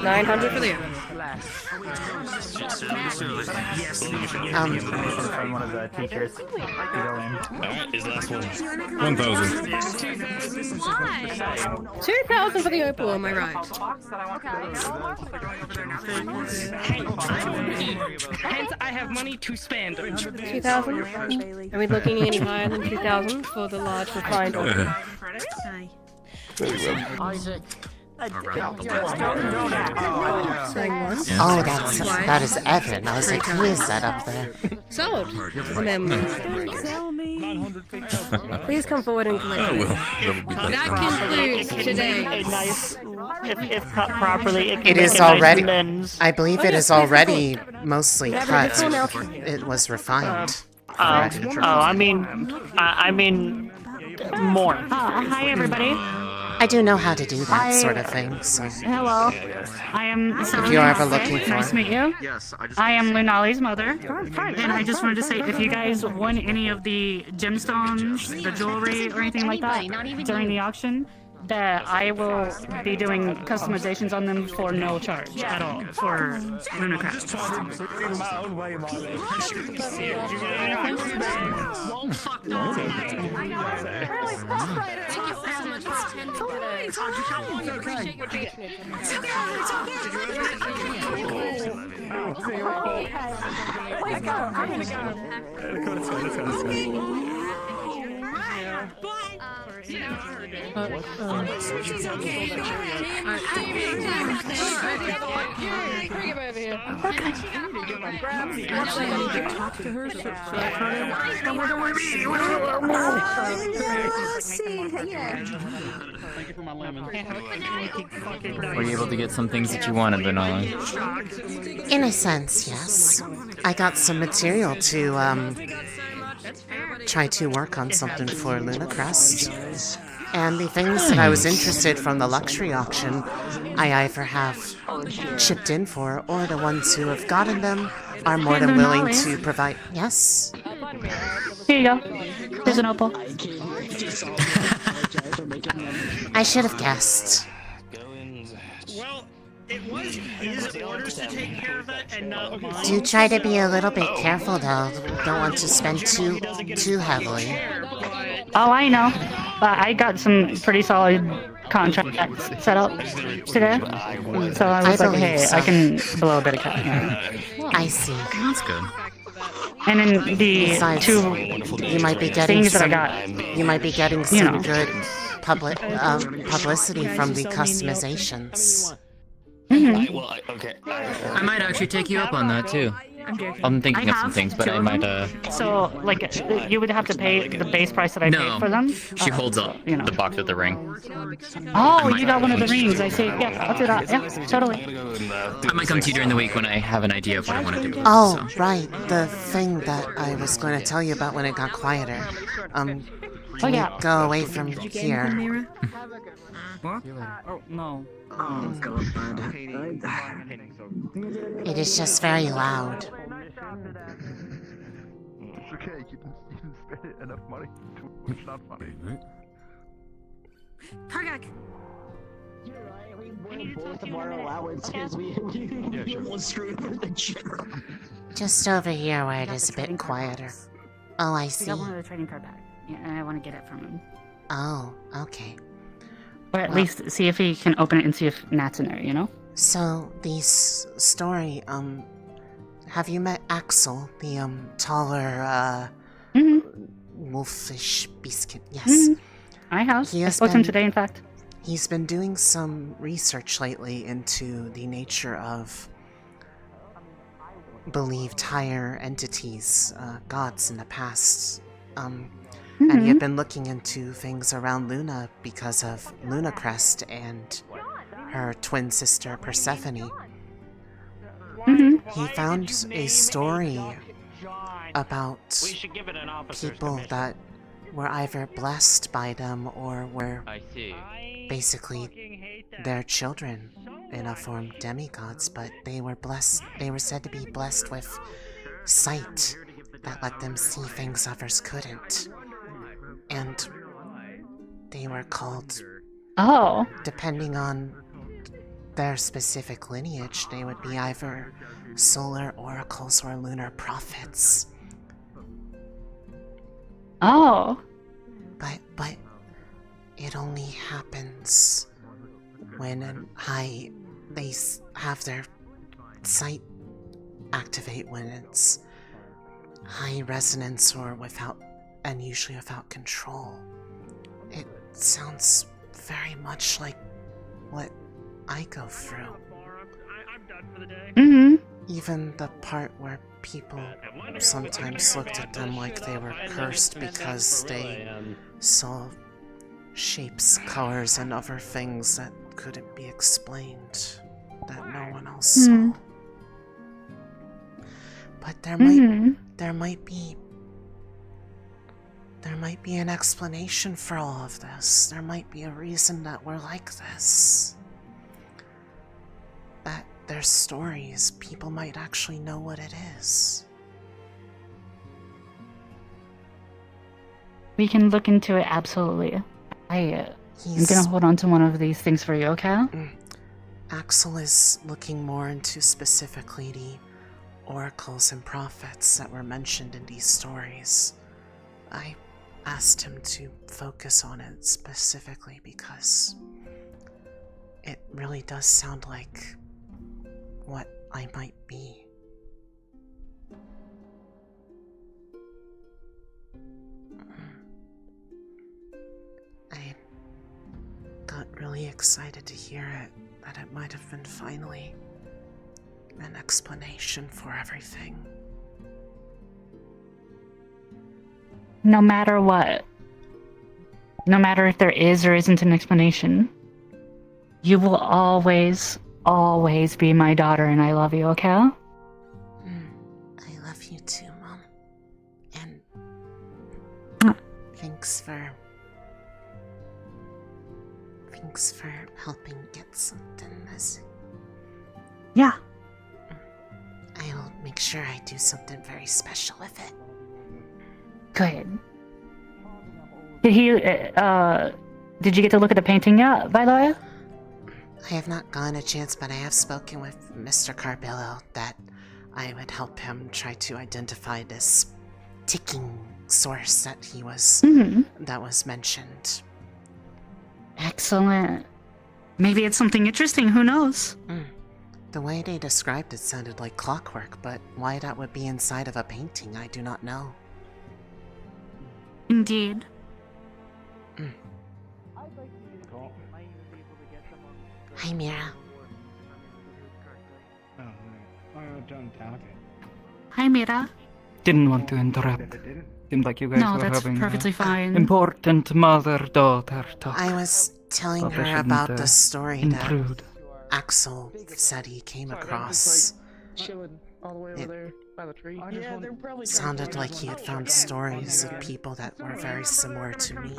900 for the gift. From one of the teachers. Alright, his last one. 1,000. 2,000 for the opal, am I right? Hence, I have money to spend. 2,000? Are we looking any higher than 2,000 for the large refined opal? Isaac. Oh, that is Evan. I was like, who is that up there? Sold. And then, please come forward and collect it. That concludes today. Nice. If cut properly, It is already. I believe it is already mostly cut. It was refined. I mean, more. Hi, everybody. I do know how to do that sort of thing, so... Hello. I am... If you're ever looking for... Nice to meet you. I am Lunali's mother. And I just wanted to say, if you guys won any of the gemstones, the jewelry, or anything like that during the auction, that I will be doing customizations on them for no charge at all for Lunacraft. Were you able to get some things that you wanted, Lunali? In a sense, yes. I got some material to, try to work on something for Lunacrest. And the things that I was interested from the luxury auction, I either have chipped in for, or the ones who have gotten them are more than willing to provide. Yes? Here you go. Here's an opal. I should have guessed. Do try to be a little bit careful, though. Don't want to spend too heavily. Oh, I know. But I got some pretty solid contracts set up today. So I was like, hey, I can blow a bit of cash. I see. That's good. And then the Besides, two you might be getting things that I some, got, you might be getting some good publicity from the customizations. I might actually take you up on that too. I'm thinking of some things, but I might So, like, you would have to pay the base price that I paid for them? She holds up the box with the ring. Oh, you got one of the rings, I see. Yeah, I'll do that. Yeah, totally. I might come to you during the week when I have an idea of what I want to do. Oh, right. The thing that I was going to tell you about when it got quieter. Can you go away from here? What? Oh, no. Oh, God. It is just very loud. It's okay, you didn't spend enough money. It's not funny. Targak! Just over here where it is a bit quieter. Oh, I see. I got one of the trading card back. Yeah, and I want to get it from him. Oh, okay. Or at least see if he can open it and see if Nat's in there, you know? So, the story, have you met Axel, the, taller, wolfish biscuit? Yes. I have. I spoke to him today, in fact. He's been doing some research lately into the nature of believed higher entities, gods in the past. And he had been looking into things around Luna because of Lunacrest and her twin sister Persephone. He found a story about people that were either blessed by them or were basically their children in a form demigods, but they were blessed. They were said to be blessed with sight that let them see things others couldn't. And they were called... Oh. Depending on their specific lineage, they would be either solar oracles or lunar prophets. Oh. But it only happens when they have their sight activate when it's high resonance or and usually without control. It sounds very much like what I go through. Mm-hmm. Even the part where people sometimes looked at them like they were cursed because they saw shapes, colors, and other things that couldn't be explained, that no one else saw. But there might be an explanation for all of this. There might be a reason that we're like this. That there's stories. People might actually know what it is. We can look into it, absolutely. I'm gonna hold on to one of these things for you, okay? Axel is looking more into specifically the oracles and prophets that were mentioned in these stories. I asked him to focus on it specifically because it really does sound like what I might be. I got really excited to hear it, that it might have been finally an explanation for everything. No matter what, no matter if there is or isn't an explanation, you will always, always be my daughter, and I love you, okay? I love you too, Mom. And thanks for helping get something. Yeah. I'll make sure I do something very special with it. Good. Did you get to look at the painting yet, by the way? I have not gotten a chance, but I have spoken with Mr. Carbillo that I would help him try to identify this ticking source that that was mentioned. Excellent. Maybe it's something interesting, who knows? The way they described it sounded like clockwork, but why that would be inside of a painting, I do not know. Indeed. Hi, Mira. Hi, Mira. Didn't want to interrupt. Seemed like you guys No, were that's having perfectly fine. important mother-daughter talk. I was telling Thought I her shouldn't, about the story intrude. that Axel said he came across. Chilling all the way over there by the tree. It sounded like he had found stories of people that were very similar to me.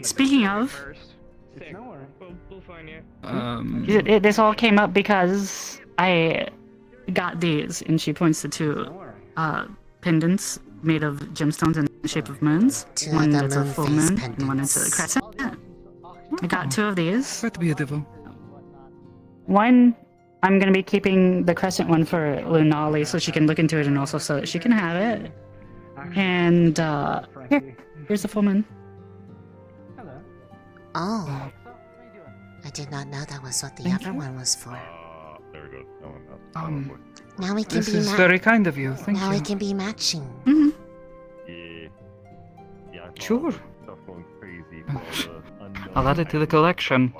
Speaking of, We'll find you. this all came up because I got these, and she points to two pendants made of gemstones in the shape of moons. One that's a full moon, and one that's a crescent. I got two of these. That's beautiful. One, I'm gonna be keeping the crescent one for Lunali so she can look into it, and also so that she can have it. And here's the full moon. Oh. I did not know that was what the other one was for. There we go. Now we can This be is very kind of you. Thank now you. we can be matching. Sure. I'll add it to the collection.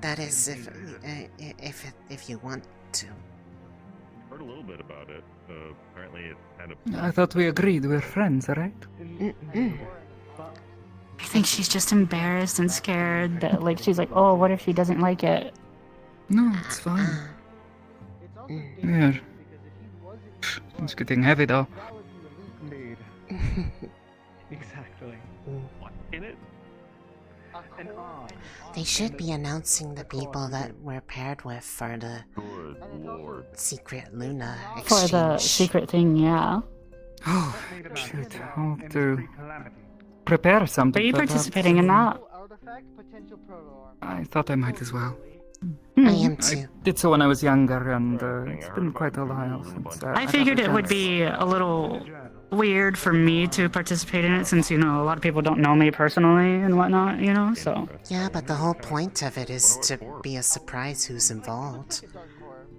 That is if you want to. Heard a little bit about it. Apparently it's kind of... I thought we agreed we're friends, right? I think she's just embarrassed and scared that, like, she's like, oh, what if she doesn't like it? No, it's fine. Yeah. It's getting heavy though. Exactly. What in it? They should be announcing the people that we're paired with for the secret Luna exchange. For the secret thing, yeah. Oh, shoot. I'll have to prepare something. Are you for that. participating in that? I thought I might as well. I am too. I did so when I was younger, and it's been quite a while since. I figured it would be a little weird for me to participate in it since, you know, a lot of people don't know me personally and whatnot, you know, so. Yeah, but the whole point of it is to be a surprise who's involved.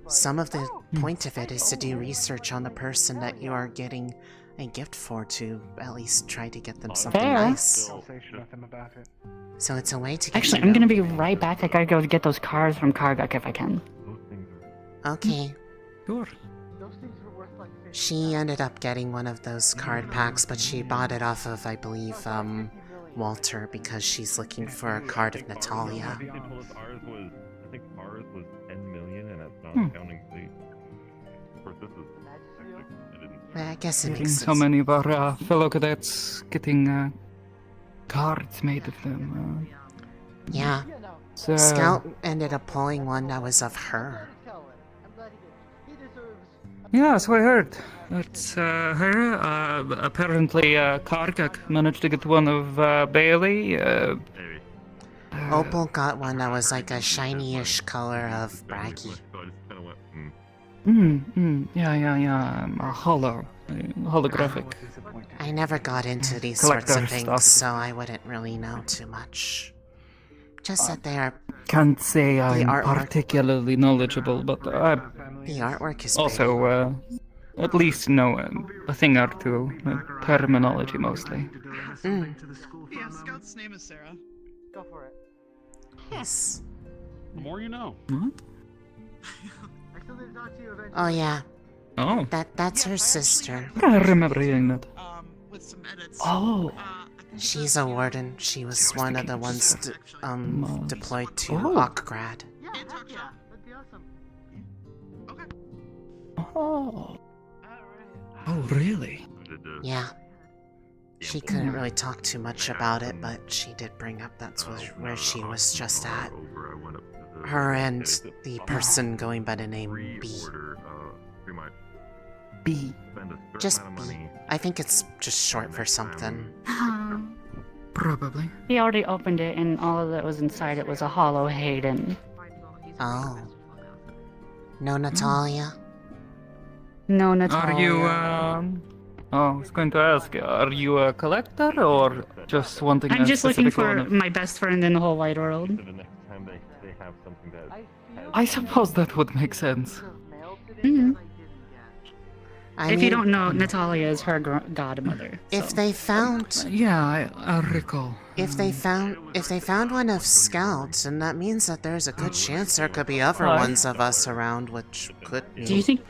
Some of the point of it is to do research on the person that you are getting a gift for, to at least try to get them something nice. So it's a way to get Actually, to I'm know. gonna be right back. I gotta go get those cards from Kargak if I can. Okay. Sure. She ended up getting one of those card packs, but she bought it off of, I believe, Walter, because she's looking for a card of Natalia. I think ours was 10 million, and that's not counting the. Of course, this is. Well, I guess it Seeing makes so sense. many of our fellow cadets getting cards made of them. Yeah. So, Scout ended up pulling one that was of her. Yeah, so I heard. It's her. Apparently, Kargak managed to get one of Bailey. Opal got one that was like a shiny-ish color of Braggy. Yeah. A holographic. I never got into these sorts of Collector things, stuff. so I wouldn't really know too much. Just that they are. Can't say I'm artwork- particularly knowledgeable, but I The artwork is also at least know a thing or two. Terminology mostly. Yeah, Scout's name is Sarah. Go for it. Yes. The more you know. What? I still need to talk to you eventually. Oh yeah. Oh. That's her sister. I remember hearing that. With some edits. Oh. She's a warden. She was one of the ones deployed to Oh. Okgrad. Yeah, that'd be awesome. Oh. Oh, really? Yeah. She couldn't really talk too much about it, but she did bring up that's where she was just at. Her and the person going by the name B. B. Just B. I think it's just short for something. Probably. He already opened it and all that was inside it was a hollow Hayden. Oh. No Natalia? No, Natalia. Are you, Oh, I was going to ask, are you a collector or just wanting I'm a just looking specific for one of- my best friend in the whole wide world. I suppose that would make sense. I If mean, you don't know, Natalia is her godmother. if they found Yeah, I recall. if they found one of Scout, then that means that there's a good chance there could be other What? ones of us around, which could be. Do you think?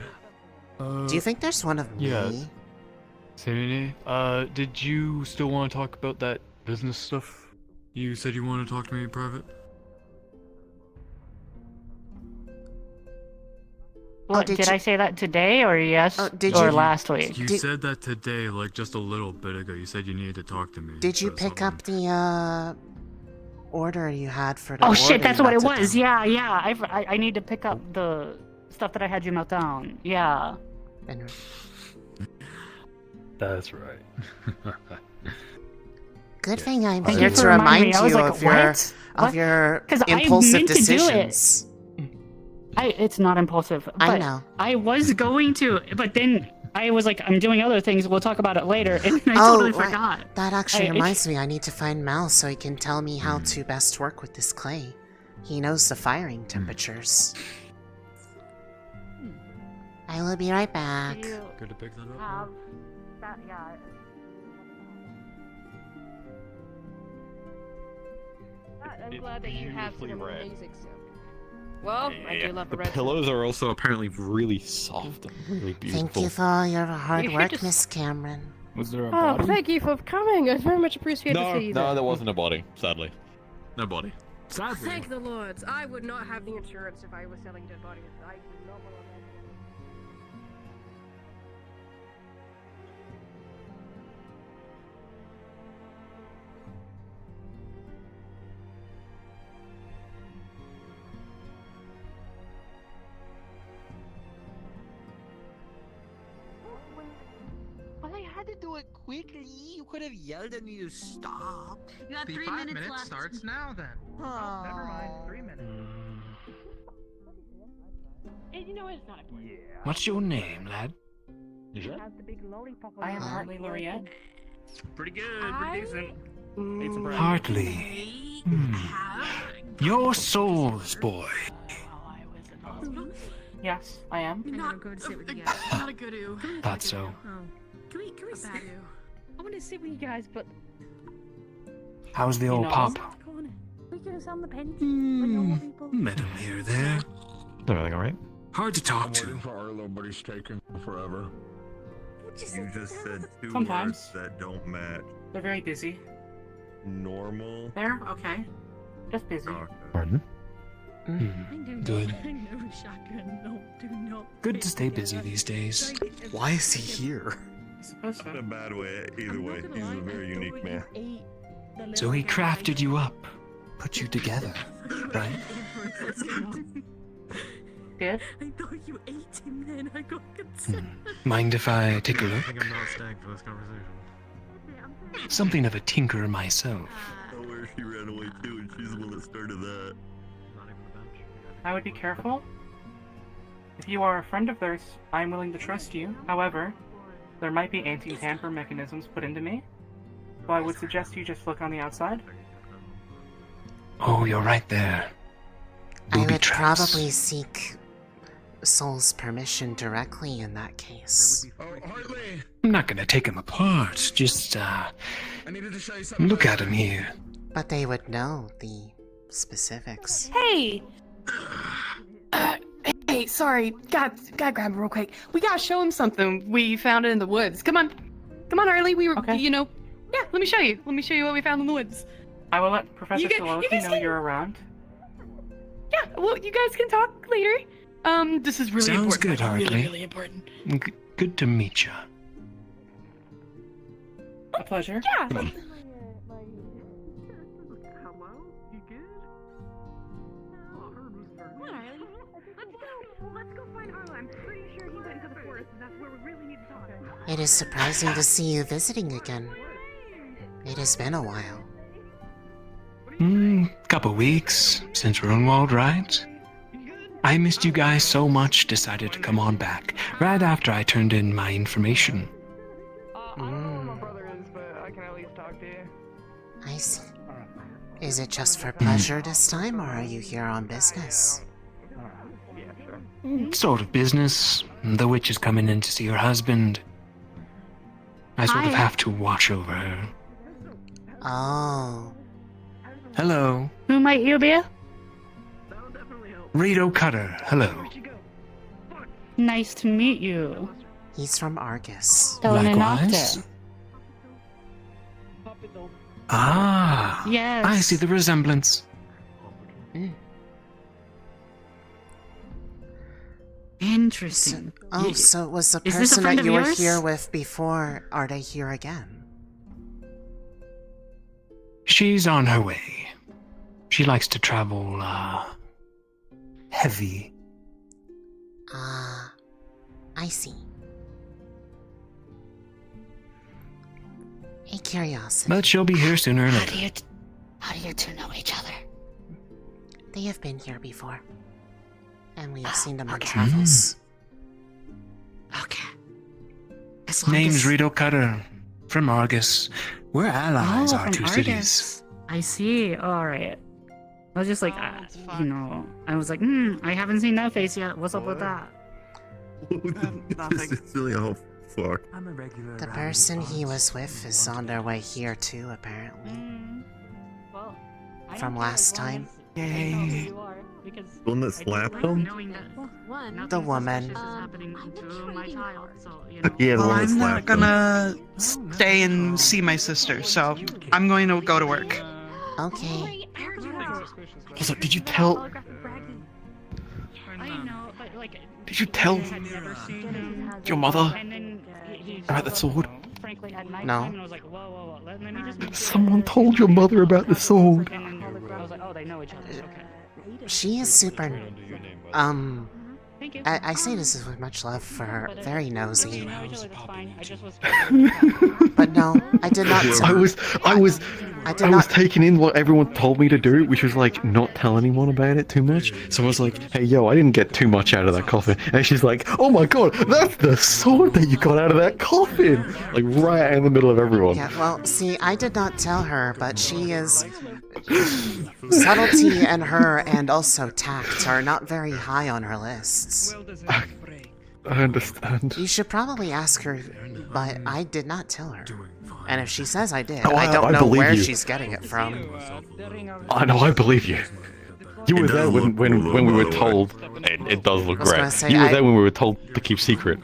Do you think there's one of yeah. me? Sanity, did you still want to talk about that business stuff? You said you wanted to talk to me in private? What, did I say that today or yes did or you- last week? You said that today, like just a little bit ago. You said you needed to talk to me. Did you about pick something. up the order you had for the Oh shit, order that's you what had it to was. do? Yeah. I need to pick up the stuff that I had you melt down. Yeah. And That's right. good thing I'm Thank here you to for reminding remind me. I was you like, of your what? What? 'Cause I impulsive meant to do it. decisions. It's not impulsive. I but know. I was going to, but then I was like, I'm doing other things. We'll talk about it later. And I totally right. forgot. That actually I- reminds me, I need to find Mal so he can tell me how to best work with this clay. He knows the firing temperatures. I will be right back. Good to pick that up. I'm glad that you have some amazing stuff. Well, I do love The the red. pillows are also apparently really soft and really beautiful. Thank you for all your hard You should work, just- Miss Cameron. Was there a Oh, body? thank you for coming. I very much appreciate to see you. No, there. there wasn't a body, sadly. No body. Thank the Lords. I would not have the insurance if I was selling dead bodies. I do not want to. had to do it quickly. You could have yelled at me to stop. You got The 3 5 minutes minutes left. starts now then. Oh, never mind. 3 minutes. You know it's not important. What's your name, lad? I am Hartley Laureate. Pretty good, pretty decent. Need some bread. Hartley. Your soul's boy. Yes, I am. Not good. Sit with you guys. Not a good ooh. Thought so. Can we sit? I want to sit with you guys, but How's the old know. pop? we could have some the pens. Met him here, there. Is everything alright? Hard to talk I'm to. waiting for Arlo, but he's taking forever. You just said two Sometimes. words that don't match. They're very busy. Normal. There, okay. Just busy. Pardon? Good. I know shotgun. No, do not. Good to stay busy these days. Why is he here? Supposed Not to. a bad way, either way. He's a very unique man. So he crafted you up, put you together, right? Good. I thought you ate him then. I got concerned. Mind if I take a I look? think I'm not staying for this conversation. Something of a tinkerer myself. Oh, where she ran away too, and she's the one that started that. Not even the bench. I would be careful. If you are a friend of theirs, I am willing to trust you. However, there might be anti-tamper mechanisms put into me. So I would suggest you just look on the outside. Oh, you're right there. I Booby would traps. probably seek Soul's permission directly in that case. Oh, Hartley! I'm not gonna take him apart. Just, I needed to show you something. look at him here. But they would know the specifics. Hey! Hey, sorry. Gotta grab him real quick. We gotta show him something. We found it in the woods. Come on, Harley. We were, Okay. yeah. Let me show you. Let me show you what we found in the woods. I will let Professor You guys Solowski know can- you're around. Yeah. Well, you guys can talk later. This is really Sounds important. good, Hartley. Really, really important. Good to meet you. A pleasure. Yeah. Hello? You good? Let's go find Arlo. I'm pretty sure he went to the forest, and that's where we really need to talk. It is surprising to see you visiting again. It has been a while. Couple weeks since Runewald, right? I missed you guys so much, decided to come on back, right after I turned in my information. I don't know where my brother is, but I can at least talk to you. I see. Is it just for pleasure this time, or are you here on business? Yeah, sure. Sort of business. The witch is coming in to see her husband. I sort of Hi. have to watch over her. Oh. Hello. Who might you be? Rito Cutter, hello. Nice to meet you. He's from Argus. Likewise. Ah. Yes. I see the resemblance. Interesting. Oh, so it was the Is this a person friend that of you were yours? here with before. Are they here again? She's on her way. She likes to travel, heavy. Ah, I see. A curiosity. But she'll be here sooner or How later. do you two know each other? They have been here before. And we have seen them on travels. Okay. Name's Rito Cutter, from Argus. We're allies, Oh, our from two Argus. cities. I see. Alright. I was just like, I was like, I haven't seen that face yet. What's up with that? This is really oh fuck. I'm a regular. The person he was with is on their way here too, apparently. Well, From last time. Yay. The one that slapped him? The woman. Yeah, the Well, one that I'm not slapped him. gonna stay and see my sister, so I'm going to go to work. Okay. Also, did you tell? Did you tell your mother about the sword? No. Someone told your mother about the sword. I was like, oh, they know each other. Okay. She is super, I say this is with much love for her. Very nosy. But no, I did not. I was taking in what everyone told me to do, which was like not tell anyone about it too much. So I was like, "Hey, yo, I didn't get too much out of that coffin." And she's like, "Oh my god, that's the sword that you got out of that coffin!" Like right in the middle of everyone. Yeah, well, see, I did not tell her, but she is... Subtlety and her, and also tact, are not very high on her lists. I understand. You should probably ask her, but I did not tell her. And if she says I did, Oh, I don't know believe where you. she's getting it from. I know, I believe you. You were there when we were told. It does look great. Say, You were there when we were told to keep secret.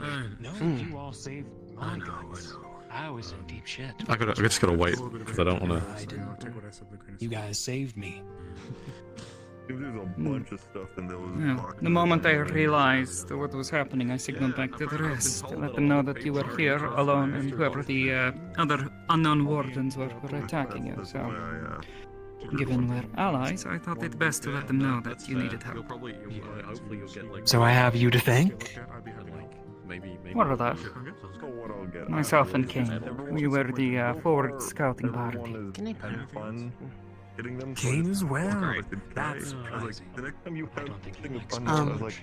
You all saved my guys. I was in deep shit. I just gotta wait because I don't want to. You guys saved me. There's a bunch of stuff in those boxes. The moment I realized what was happening, I signaled back to the rest to let them know that you were here alone and whoever the other unknown wardens were attacking you. So, given we're allies, I thought it best to let them know that you needed help. So I have you to thank? What are that? Myself and Kane. We were the forward scouting party. Can I put fun hitting them? Kane as well. That's surprising. The next time you have something fun, I was like,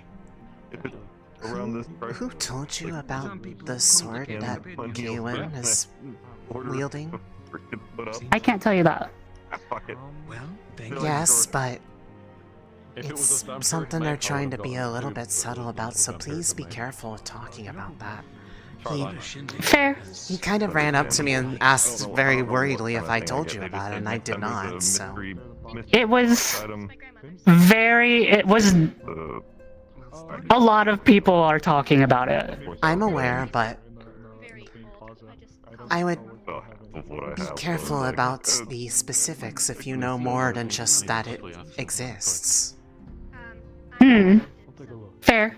if it's around this price. Who told you about the sword that Kaylin is wielding? I can't tell you that. Yes, but it's something they're trying to be a little bit subtle about, so please be careful with talking about that. Fair. He kind of ran up to me and asked very worriedly if I told you about it, and I did not, so... It was a lot of people are talking about it. I'm aware, but I would be careful about the specifics if you know more than just that it exists. Fair.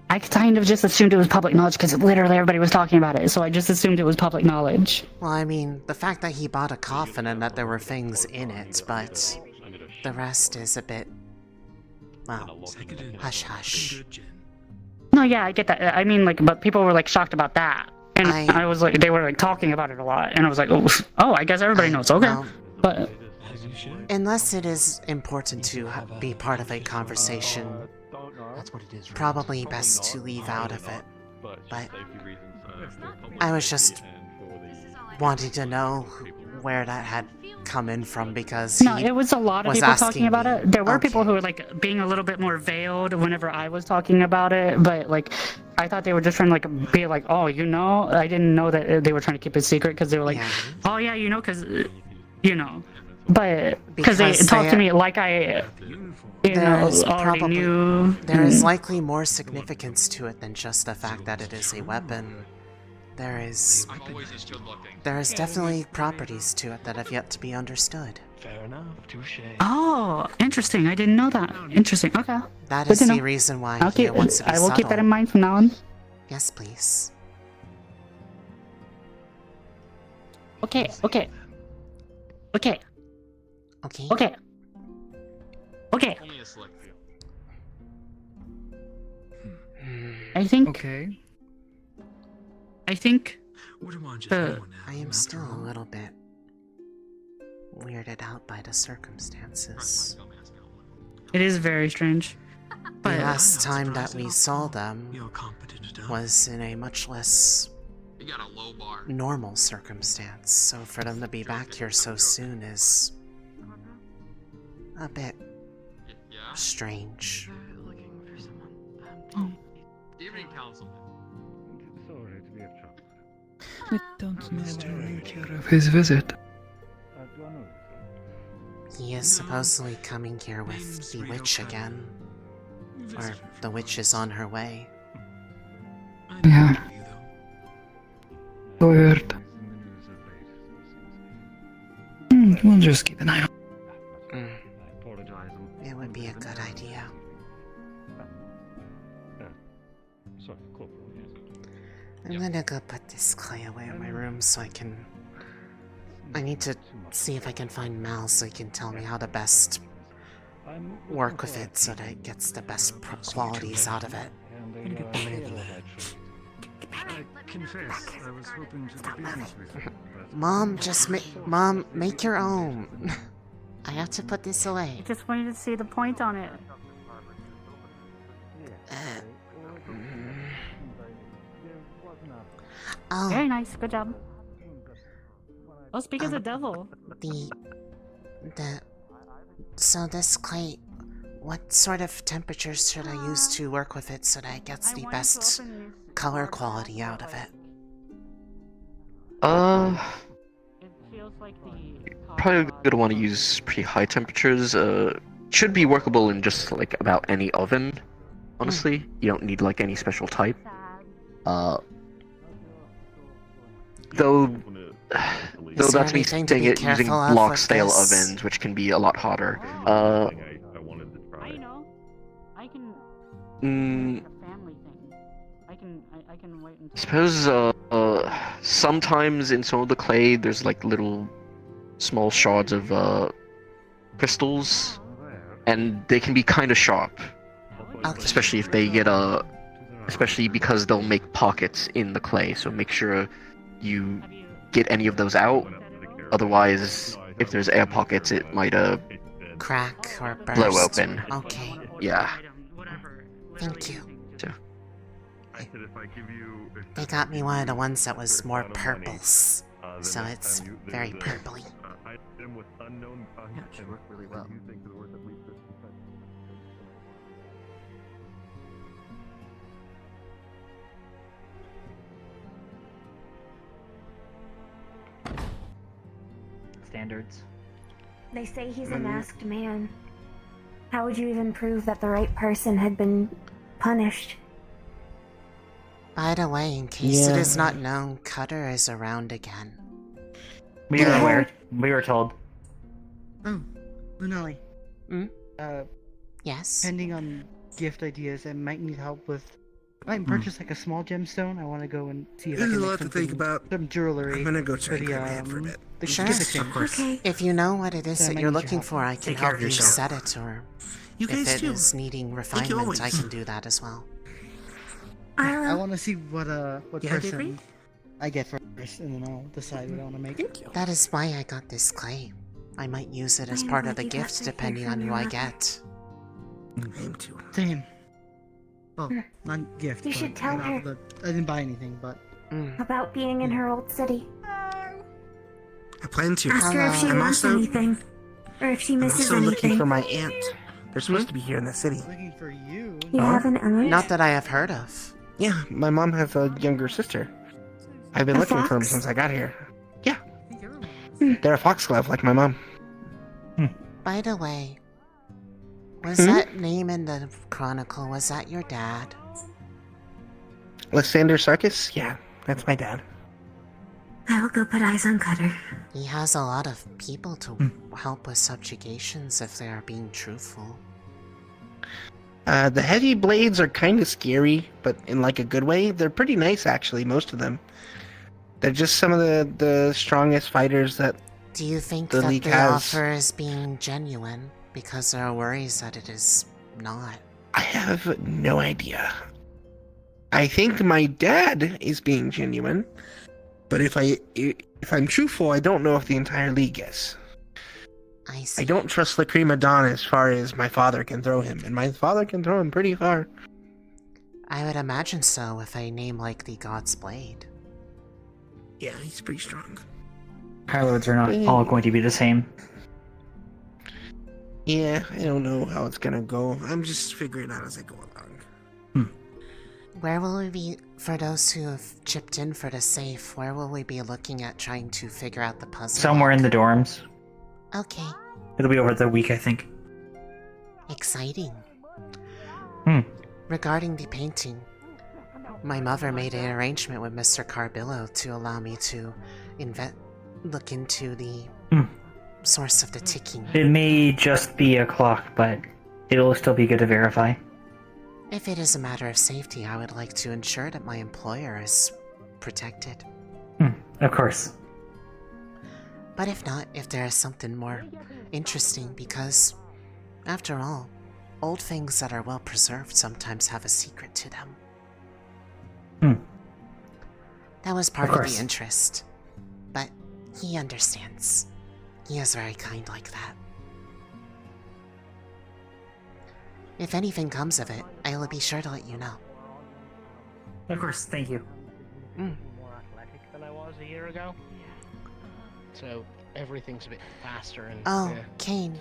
I kind of just assumed it was public knowledge because literally everybody was talking about it, so I just assumed it was public knowledge. Well, I mean, the fact that he bought a coffin and that there were things in it, but the rest is a bit... well, hush-hush. No, yeah, I get that. I mean, like, but people were, like, shocked about that. And I was like, they were, like, talking about it a lot, and I was like, oh, I guess everybody knows, okay. Well, but... unless it is important to be part of a conversation, probably best to leave out of it. But I was just wanting to know where that had come in from because no, it was a lot of people talking about it. There were Okay. people who were like being a little bit more veiled whenever I was talking about it, but like I thought they were just trying to like be like, oh, you know, I didn't know that they were trying to keep it secret because they were like, oh yeah, you know, because you know, but because they talked to me like I. Already knew. There is likely more significance to it than just the fact that it is a weapon. There is definitely properties to it that have yet to be understood. Fair enough, touche. Oh, interesting. I didn't know that. Interesting. Okay. That Good is to the know. reason why I wants to be will keep that subtle. in mind from now on. Yes, please. Okay. Okay. Okay. Okay. Okay. Okay. I think. Okay. I think. I am still a little bit weirded out by the circumstances. It is very strange. The last time that we saw them was in a much less normal circumstance, so for them to be back here so soon is a bit strange. Evening, Councilman. We don't know the nature of his visit. He is supposedly coming here with the witch again. Or the witch is on her way. Yeah. Weird. We'll just keep an eye on. It would be a good idea. I'm gonna go put this clay away in my room so I need to see if I can find Mal so he can tell me how to best work with it so that it gets the best qualities out of it. I confess, I was hoping to do business with you. Mom, Mom, make your own. I have to put this away. I just wanted to see the point on it. Oh. Very nice. Good job. Oh, speak as a devil. So this clay, what sort of temperatures should I use to work with it so that it gets the best color quality out of it? Probably gonna want to use pretty high temperatures. Should be workable in just like about any oven. Honestly, you don't need like any special type. Though that's me saying it using block style ovens, which can be a lot hotter. I know. I can. Mm, Family thing. I can wait until. suppose sometimes in some of the clay there's like little small shards of crystals, and they can be kind of sharp. Especially if they get especially because they'll make pockets in the clay. So make sure you get any of those out. Otherwise, if there's air pockets, it might crack or burst. Blow open. Okay. Yeah. Thank you. So. They got me one of the ones that was more purples, so it's very purpley. Standards. They say he's a masked man. How would you even prove that the right person had been punished? By the way, in case it is not known, Cutter is around again. We are aware. We were told. Oh, Lunali. Yes? Pending on gift ideas, I might need help with... I might purchase like a small gemstone. I want to go and see if I There's can a make lot to think about. some jewelry. I'm gonna go try for and the, get my head for a bit. the Sure, gift exchange. Of course. Okay. If you know what it is Then that I you're need your looking help. for, I can Take care help of you yourself. set it, or You guys if it too. is needing Thank you refinement, always. I can do that as well. I want to see what Yeah, person Avery? I get first, and then I'll decide what I want to make. That is why I got this clay. I might use it as part of the gift depending on who I get. Aim to. Same. Well, not gift. You but, should tell her. I didn't buy anything, but About being in her old city. I plan to. Ask her if she I'm wants also, anything. Or if she I'm misses also looking anything. for my aunt. They're supposed to be here in the city. looking for you. You have an aunt? Not that I have heard of. Yeah, my mom has a younger sister. I've been A looking for them fox? since I got here. Yeah. They're a foxglove like my mom. By the way, was that name in the chronicle, was that your dad? Lysander Sarkis? Yeah, that's my dad. I will go put eyes on Cutter. He has a lot of people to help with subjugations if they are being truthful. The heavy blades are kind of scary, but in like a good way. They're pretty nice actually, most of them. They're just some of the strongest fighters that Do you think the that League the has. offer is being genuine? Because there are worries that it is not. I have no idea. I think my dad is being genuine, but if I'm truthful, I don't know if the entire league is. I see. I don't trust the prima donna as far as my father can throw him, and my father can throw him pretty far. I would imagine so with a name like the God's Blade. Yeah, he's pretty strong. Carloads are not all going to be the same. Yeah, I don't know how it's gonna go. I'm just figuring it out as I go along. Where will we be, for those who have chipped in for the safe, where will we be looking at trying to figure out the puzzle? Somewhere in the dorms. Okay, It'll be over the week, I think. exciting. Regarding the painting, my mother made an arrangement with Mr. Carbillo to allow me to look into the source of the ticking. It may just be a clock, but it'll still be good to verify. If it is a matter of safety, I would like to ensure that my employer is protected. Of course. But if not, if there is something more interesting, because After all, old things that are well preserved sometimes have a secret to them. That was part of the interest. But he understands. He is very kind like that. If anything comes of it, I will be sure to let you know. Of course, thank you. Mm. More athletic than I was a year ago. So everything's a bit faster and. Oh, yeah. Kane.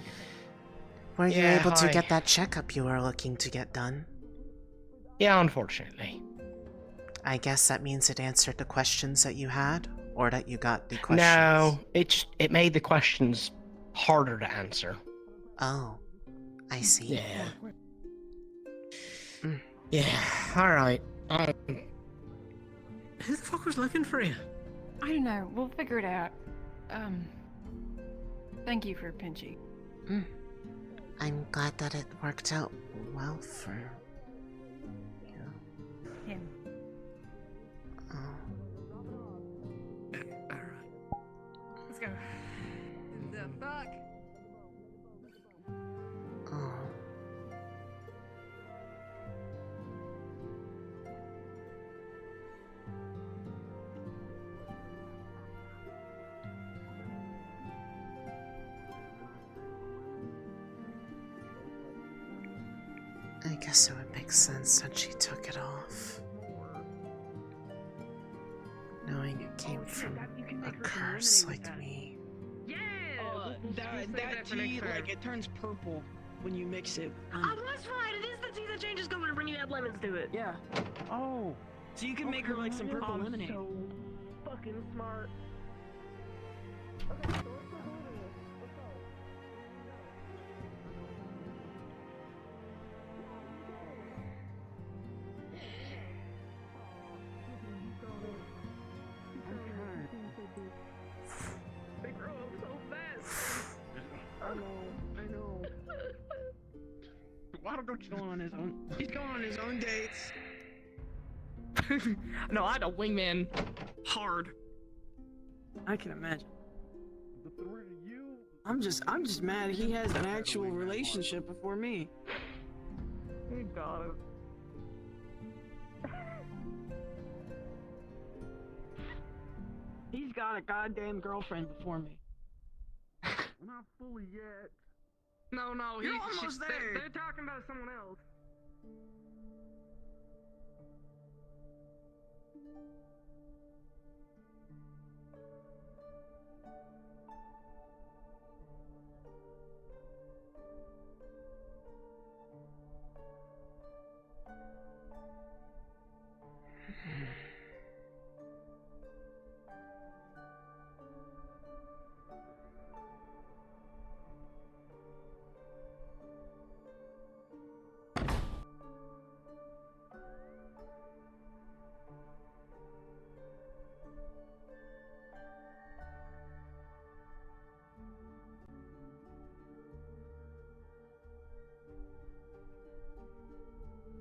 Were you Yeah, able to hi. get that checkup you were looking to get done? Yeah, unfortunately. I guess that means it answered the questions that you had, or that you got the questions. No, it made the questions harder to answer. Oh, I see. Yeah. Yeah. All right. Who the fuck was looking for you? I don't know. We'll figure it out. Thank you for Pinchy. I'm glad that it worked out well for you. Him. Let's go. The fuck? Oh. I guess it would make sense that she took it off. Knowing it came from a curse like me. That tea, like, it turns purple when you mix it. Oh, that's right. It is the tea that changes color when you add lemons to it. Yeah. Oh. So you can make her like some purple lemonade. So fucking smart. They grow up so fast. I know. Why don't go chilling on his own? He's going on his own dates. No, I had a wingman hard. I can imagine. I'm just mad he has an actual relationship before me. You got it. He's got a goddamn girlfriend before me. Not fully yet. No, You're almost there. They're talking about someone else.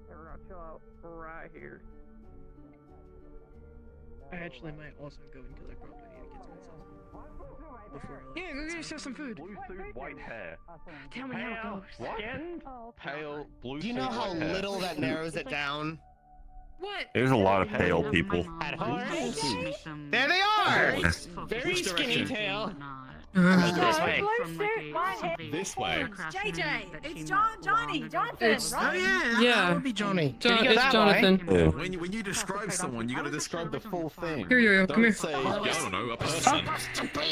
We're gonna chill out right here. I actually might also go into the property and get some sauce. Before I Yeah, go get yourself some food. Blue suit, white hair. Tell me how it goes. What? Pale, blue Do you suit, know how white hair. little that narrows it down? What? There's a lot of pale people. At home? There There they are! Very skinny tail. This way. This way. JJ, it's Johnny, Jonathan, It's, right? oh yeah, Yeah. that would be Johnny. It's Jonathan. When you describe someone, you gotta describe the full thing. Here, yo, come here. Say, I don't know, a person.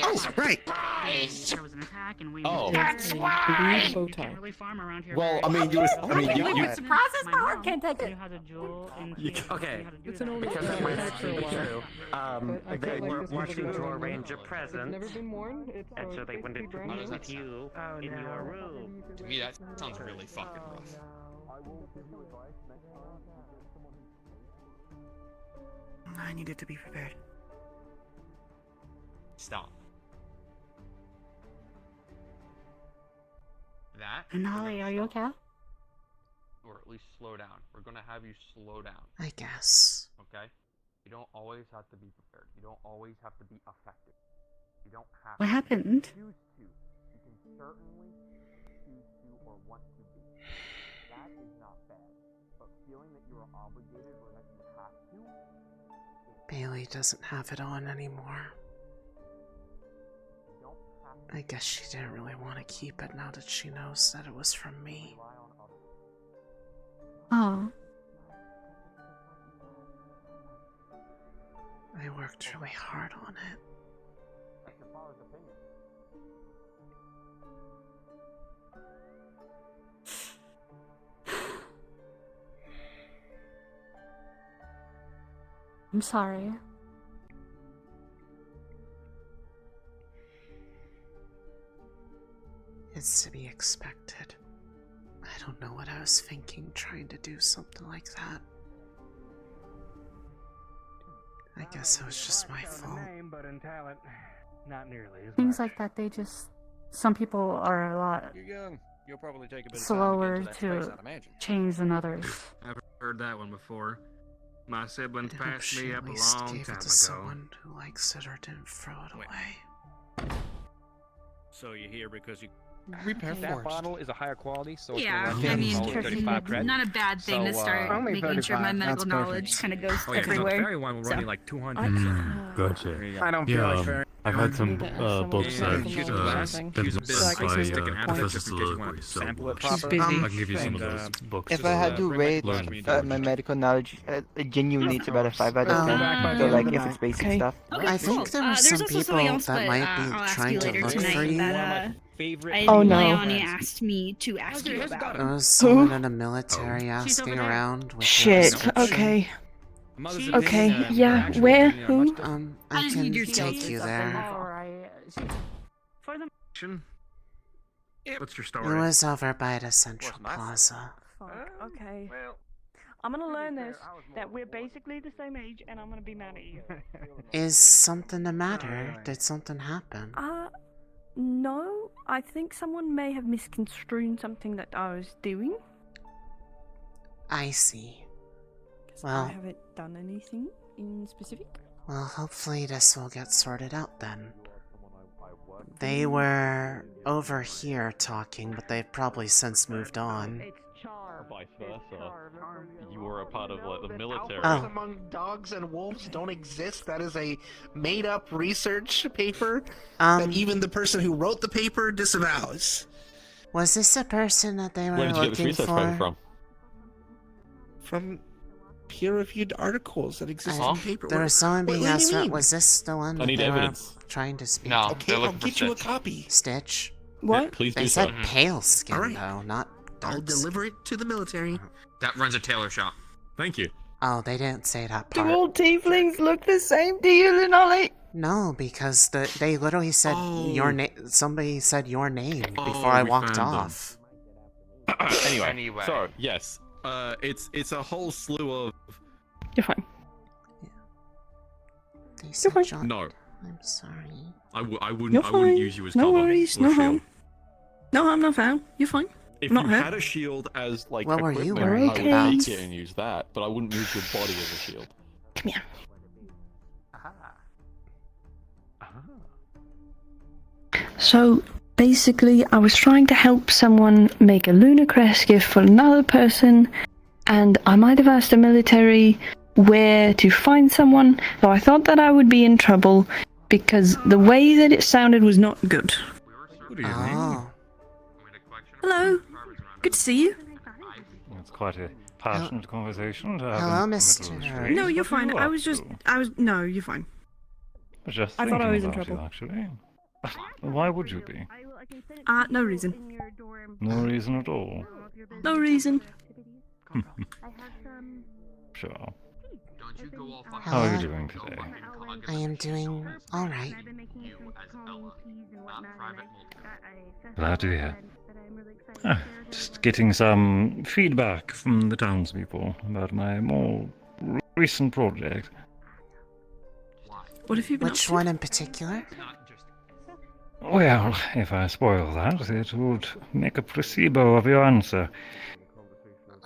Oh, right. There was an attack and we Oh. that's why. you can't really farm around here. Well, I mean, you Surprises, but can't take it. Had a jewel in Okay, It's an only because it for might a be while. true. They were this watching video to anymore. arrange a present, Never been worn. It's and so they wanted to meet with you in your room. To me, that sounds really fucking rough. I needed to be prepared. Stop. That? Lunali, are you okay? Or at least slow down. We're gonna have you slow down. I guess. Okay? You don't always have to be prepared. You don't always have to be effective. You don't have What to. happened? Choose to. You can certainly choose to or want to be. That is not bad. But feeling that you are obligated or that you have to. Bailey doesn't have it on anymore. I guess she didn't really want to keep it now that she knows that it was from me. Oh. I worked really hard on it. That's your father's opinion. I'm sorry. It's to be expected. I don't know what I was thinking trying to do something like that. I guess it was just my fault. But in talent, not nearly as Things like that, some people are a lot You're young. You'll probably take a bit of time slower to get into that space, to I'd imagine. change than others. I've heard that one before. My siblings I hope passed she me at up a least long gave time it to ago. someone who likes it or didn't throw it away. So you're here because you Repair that forged. bottle is a higher quality, so Yeah, it's I mean, only 35 credits. not a bad thing to start only making sure my 35, medical that's knowledge perfect. kind of goes Oh, yeah, 'cause the everywhere. fairy one will run So- you like 200. Gotcha. I don't feel like very. I've had some books Yeah, that use a glass. been Use a business by license sticking out of it Professor just in case you want to Soliloquy, so sample it she's proper. busy. And, I can give you some of those books. If I had to rate my medical knowledge, genuinely it's about a 5 out of 10. So like if it's basic stuff. I think there were some people that might be trying to look for you. Leonie asked me to ask you about. There was someone in the military asking around with Shit, okay. Okay, yeah, where? Who? I can take you there. For the What's your It story? was over by the Central Plaza. Okay. I'm gonna learn this, that we're basically the same age, and I'm gonna be mad at you. Is something the matter? Did something happen? No, I think someone may have misconstrued something that I was doing. I see. I Well, haven't done anything in specific. well, hopefully this will get sorted out then. They were over here talking, but they've probably since moved on. Vice versa. You were a part of like the military. Oh. Among dogs and wolves don't exist. That is a made-up research paper that even the person who wrote the paper disavows. Was this the person that they were Where did you get this looking research paper for? from? From peer-reviewed articles that exist in paper. There was someone What being do you asked. mean? Was this the one I that need they evidence. were trying to speak? No, to? Okay, they're I'll looking for get you a Stitch. copy. Stitch. What? Please They do said so. pale skin All right. though, not I'll dark. deliver it to the military. That runs a tailor shop. Thank you. Oh, they didn't say that Do part. all tieflings look the same to you, Lunali? No, because they literally said your name. Somebody said your name before I we walked found them. off. Anyway, so yes, it's a whole slew of. You're fine. They said fine. John. No, I'm sorry. I wouldn't. You're I wouldn't fine. use you as No cover worries, or no shield. harm. No harm, no foul. You're fine. If Not you hurt. had a shield as like What were you equipment, worried I would about? take it and use that, but I wouldn't use your body as a shield. Come here. So basically, I was trying to help someone make a lunar crest gift for another person, and I might have asked the military where to find someone, so I thought that I would be in trouble because the way that it sounded was not good. Oh. Hello. Good to see you. It's quite a passionate conversation to have Hello, in the Mr. middle of the street. No, you're What are fine. you I up was just. to? No, you're fine. Just I thought I was in thinking about trouble. you, actually. Why would you be? No reason. No reason at all. No reason. Sure. Hello. How are you doing today? I am doing all right. Glad to hear. Just getting some feedback from the townspeople about my more recent project. What have you been Which up to? one in particular? Well, if I spoil that, it would make a placebo of your answer.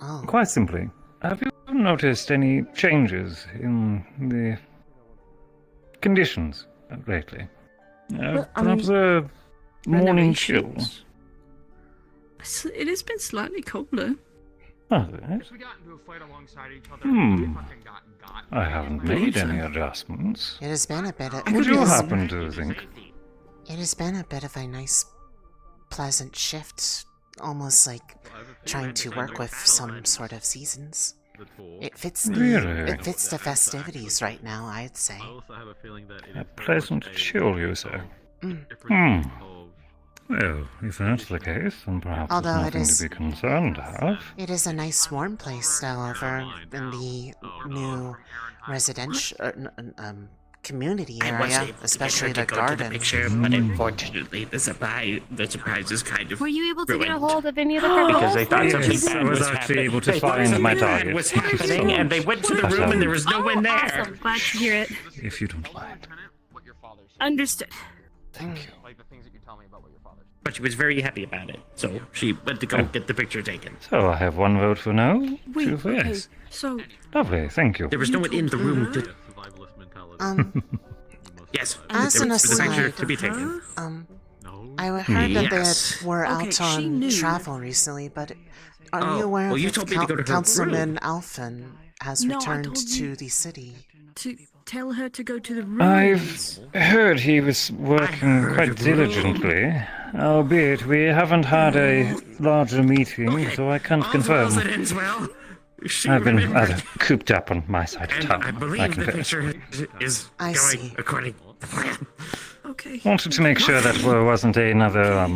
Oh. Quite simply, have you noticed any changes in the conditions lately? Well, I Perhaps mean, a morning chill? renovations. It has been slightly colder. Oh, yes. Hmm. I haven't made any adjustments. It has been a bit of... What do you happen to think? It has been a bit of a nice, pleasant shift. Almost like trying to work with some sort of seasons. It fits the festivities right now, I'd say. A pleasant chill, you say? Hmm. Well, if that's the case, then perhaps Although there's nothing to be concerned of. It is a nice warm place, however, in the new residential community area, especially the garden. But unfortunately, the surprise is kind of Were you able to get a ruined. hold of any of the Because they thought something Yes, I bad was was actually happening. able to They thought find something my bad target. was happening, and they went to the room and there was no one there. Awesome. Glad to hear it. If you don't mind. Understood. Thank you. But she was very happy about it, so she went to go get the picture taken. So I have one vote for no, two for okay, yes. so... Lovely, thank you. There was no one in the room to... Yes, As there an was the picture aside, to be taken. I heard that Yes. they were out she on knew. travel recently, but are Oh, you aware well, of you if told me to go to her Councilman room. Alphen has No, I returned told to you- the city? To tell her to go to the I've ruins. heard he was working quite diligently, albeit we haven't had a larger meeting, so I can't confirm. It ends well. She I've been remembers. rather cooped up on my side of And town, I I believe the confess. picture is I going see. according to plan. Okay. Wanted to make sure that there wasn't another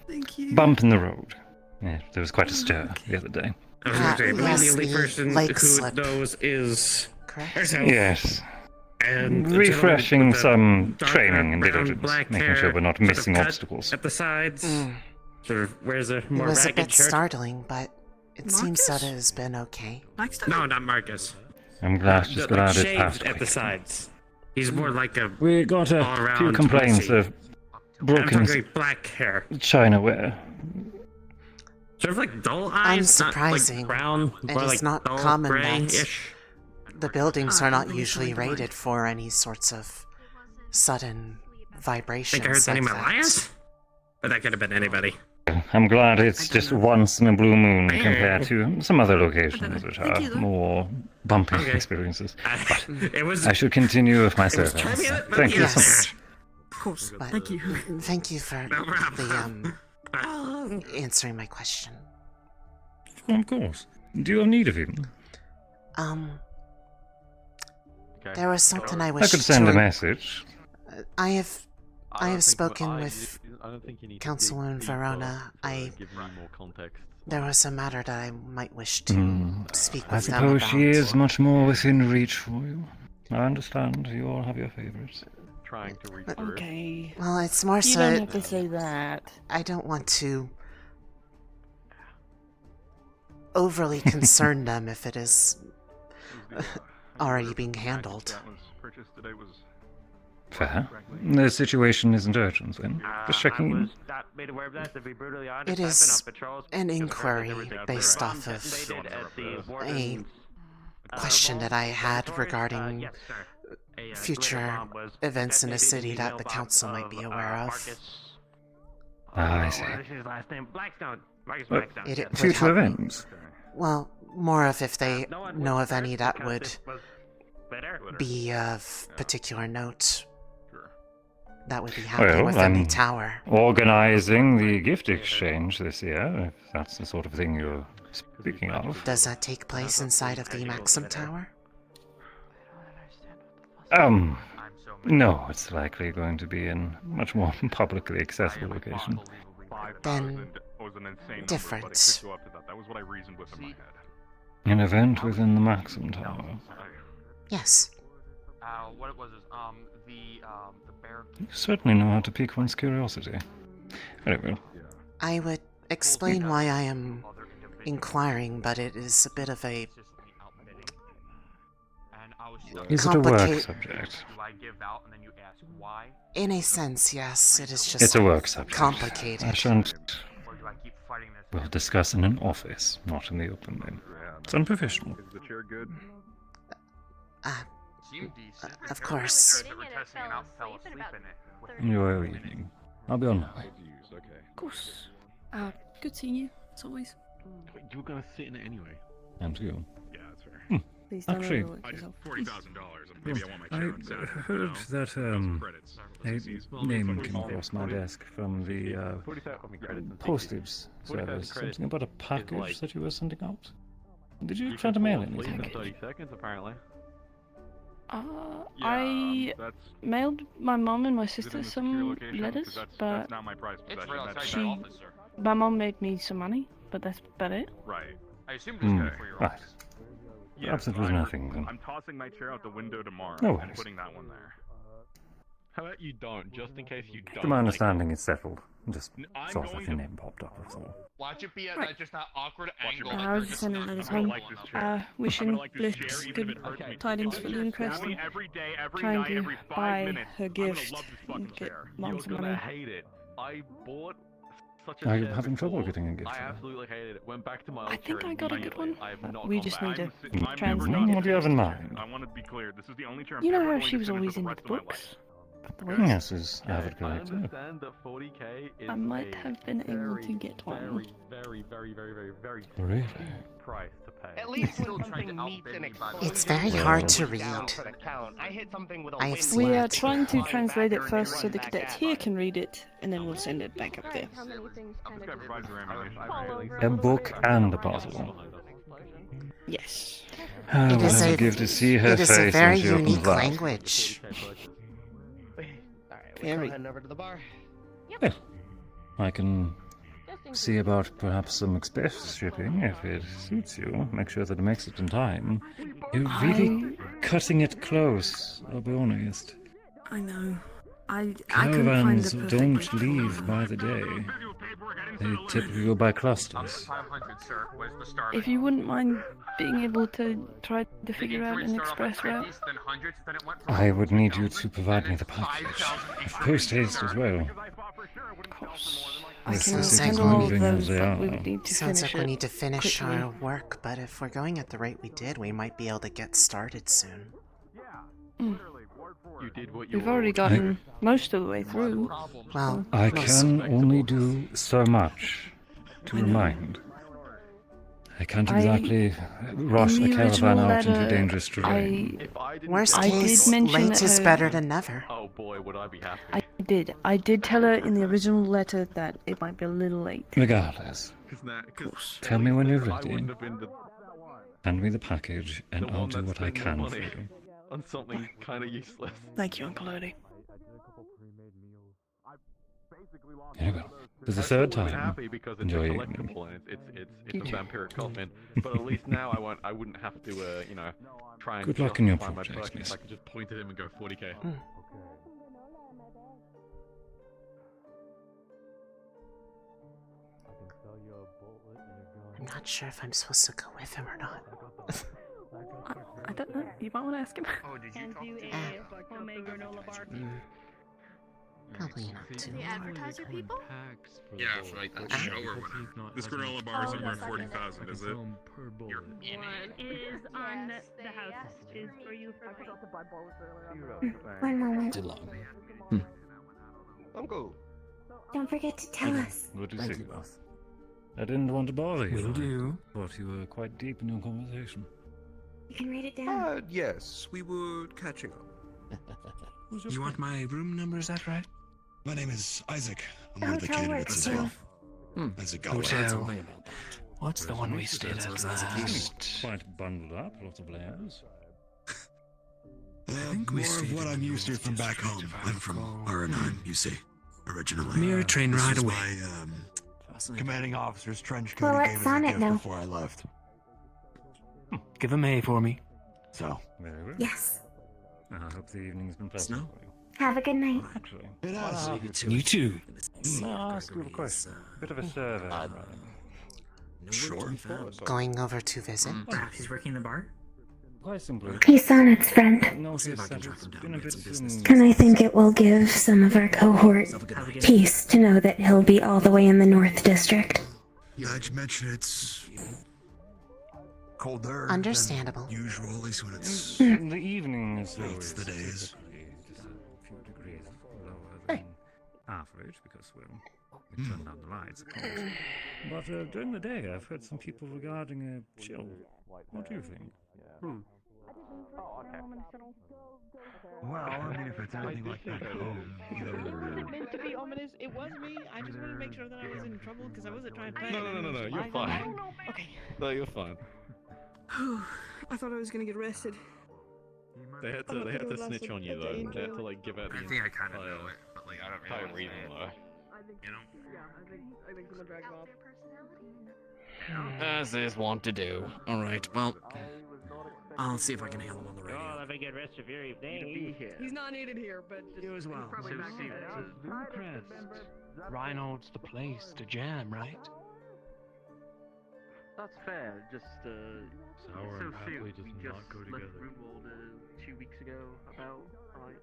Thank you. bump in the road. Yeah, there was quite a stir the other day. I was gonna say, I believe yes, the only the person lake who slip. knows is Correct? herself. Yes. And the Refreshing gentleman with the some darker training and brown, diligence, black making hair, sure we're not sort of missing cut obstacles. At the sides, sort of wears a It more was a ragged bit shirt. startling, but it seems that Marcus? it has been okay. No, not Marcus. I'm glad, Like just glad it shaved passed at the quickly. sides. He's more like a We got a all-around few complaints pussy. of I'm broken talking black hair. chinaware. Sort of like dull eyes, not Unsurprising. like brown, It more is like not dull common that gray-ish. the buildings are not usually rated for any sorts of sudden vibrations Think I heard the like name that. Elias? But that could have been anybody. I'm glad it's just once in a blue moon compared to some other locations which are more bumpy experiences. But It was. I should continue with my It was survey. turbulent, but Thank you so yes. much. Of course. But Thank you. Thank you for the answering my question. Of course. Do you have need of him? There was something I I wish could send to a message. I have spoken with Councilwoman Verona. There was a matter that I might wish to speak I with them suppose about. she is much more within reach for you. I understand. You all have your favorites. Trying to reach Okay. Well, it's more You so. don't have to say that. I don't want to overly concern them if it is already being handled. Fair. The situation isn't urgent then. Just checking in. It is an inquiry based off of a question that I had regarding future events in the city that the council might be aware of. Ah, I see. It would Future help me. events? Well, more of if they know of any that would be of particular note. That would be happening Well, within the I'm tower. organizing the gift exchange this year, if that's the sort of thing you're speaking of. Does that take place inside of the Maxim Tower? No, it's likely going to be in much more publicly accessible location. Then different. That was what I reasoned with in my head. An event within the Maxim Tower. Yes. What was this? The bear. You certainly know how to pique one's curiosity. Very well. I would explain why I am inquiring, but it is a bit of a Is it a work complicated- subject? In a sense, yes. It is just It's a work subject. complicated. I shan't. We'll discuss in an office, not in the open then. It's unprofessional. Is the chair good? Of course. Enjoy your evening. I'll be on my way. Of course. Good seeing you, as always. Wait, you were gonna sit in it anyway. And you. Yeah, that's fair. Please don't Actually, overwork I just yourself. $40,000. Maybe I want my I chair on Saturday. heard that a name came across my desk from the postage service. Something about a package that you were sending out. Did you try to mail anything? 30 seconds, apparently. I mailed my mom and my sister some letters, but my mom made me some money, but that's about it. Right. I assume Hmm, for your right. office. Yeah, Perhaps it was nothing then. I'm tossing my chair out the window tomorrow No and worries. putting that one there. How about you don't, just in case you don't. To my understanding, it's settled. Just I'm saw that going your to- name popped up. That's all. Watch it be at Right. just that awkward angle. I was just sending letters home, wishing Blitz good tidings for Lunacrest, and every day, every trying night, to every 5 buy minutes. her I'm gonna gift love this and fucking get chair. mom You're some gonna money. hate it. I bought such a Are you chair having trouble before. getting a gift I for her? absolutely hated it. Went back to my old I think chair I got a good immediately. one. I have but not we gone just back. need to never translate going it. What do you have in mind? I want to be clear. This is the only chair I'm You know ever how going she to was sit in for always the in rest the of my books? life. But the Yes, is avid I collector. understand that 40k is I might a have been able to get one. very Really? price to pay. At least still trying to outbid me by the It's way. very Well, hard to Down read. for the count. I hit something with a I have wind seen We it. are trying to flying translate it back first and so the running cadets back here at can read it, and then we'll send it back up there. This guy provides your ammunition. A book and a puzzle. Yes. I It will is have a- to give to see her it is a face very when she opens unique that. language. Very. Heading over to the bar. Well, I can see about perhaps some express shipping if it suits you. Make sure that it makes it in time. You're really cutting it close, I'll be honest. I know. I couldn't find Caravans the perfect don't gift for leave her. by the day. They typically go by clusters. 500, sir. Where's the start? If you wouldn't mind being able to try to figure out an express route. Then hundreds, then it went from I would need you to provide me the package. Post haste as well. Of course. I This can is handle all of moving as those, they but we are. would need to Sounds finish like we it need to finish quickly. our work, but if we're going at the rate we did, we might be able to get started soon. You did what you We've already gotten most of the way through. Well, I most- can only do so much to remind. I can't exactly rush in a the caravan original out into letter, dangerous terrain. Worst I did case, mention late that is her- better than never. Oh boy, would I be happy. I did tell her in the original letter that it might be a little late. Regardless, tell me when you're I ready. wouldn't have been the Hand me the package, and the I'll one do that what I spent more can for money you. on something kind of useless. Thank you, Uncle Odie. Here we go. For the third I'm time, happy because it's enjoy a your evening. collectible and it's a vampiric coffin. But at least now I wouldn't have to try and Good luck in your justify my project, purchase. miss. I could just point at him and go 40k. I'm not sure if I'm supposed to go with him or not. I don't know. You might want to ask him. Oh, did you talk to homemade granola bar. Probably not too. The advertiser people? Yeah, for like that show or whatever. This granola bar is over 40,000, is it? One is on the house. Is for you for free. One moment. Too long. Uncle. Don't forget to tell us. Good to see you. I didn't want to bother you. Will do. Thought you were quite deep in your conversation. You can write it down. Yes, we were catching up. You want my room number, is that right? My name is Isaac. I'm one of the Hotel candidates works as well. too. Isaac got Hotel. What's the one we stayed at Last. last? Quite bundled up, lots of layers. think we More of stayed what in I'm the used to from back district, home. if I I'm from recall. R9, you see, originally. Mere train This ride was away. My commanding officer's trench coat Well, he gave it's as a on it gift now. before I left. Give him A for me. So, Very well. Yes. I hope the evening's been pleasant for you. Have a good night. Actually, it has. You too. may I ask you a question? A bit of a survey, rather. Sure. Going over to visit. Perhaps he's working the bar? Quite simply. He's Sonnet's friend. Noticed that it's been a bit And I think it will give some of our cohort peace to know that he'll be all the way in the North District. Yeah, I just mentioned it's colder. Understandable. Than usual, at least when it's in the evening is late always the days. typically just a few degrees lower than suffer it because, well, we turned down the lights, of course. But during the day, I've heard some people regarding a chill. What do you think? Well, I mean, if it's anything like that home, Was it meant to be ominous? It was me. I just wanted to make sure that I was in trouble because I wasn't trying to play. No, you're fine. Okay. No, you're fine. I thought I was gonna get arrested. They had to snitch on you though. They had to like give out the I think I kind of know it, but like I don't entire really reason though. You know? I think someone dragged him off. As is wont to do. Alright, well, I'll see if I can hail him on the radio. Well, have a good rest of your evening. He's not needed here, but just, You as well. he's probably back See, home. Lunacrest. Reinhold's the place to jam, right? That's fair, just Sour so and happily soon. does We not just go left together. Roomwald 2 weeks ago, about, right?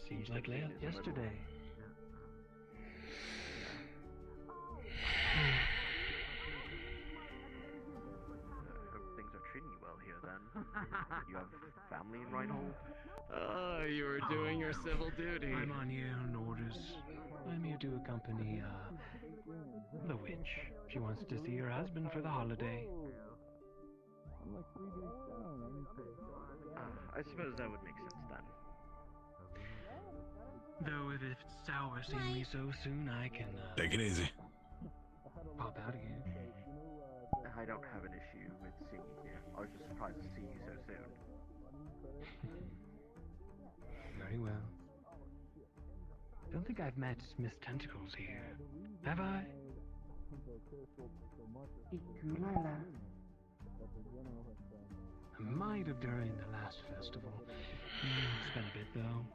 Seems like yesterday. Hope things are treating you well here then. You have family in Reinhold? Oh, you were doing your civil duty. I'm on here on orders. I'm here to accompany, the witch. She wants to see her husband for the holiday. I suppose that would make sense then. Though if it's sour seeing me so soon, I can, Take it easy. pop out again. I don't have an issue with seeing you here. I was just surprised to see you so soon. Very well. Don't think I've met Miss Tentacles here. Have I? I might have during the last festival. It's been a bit though.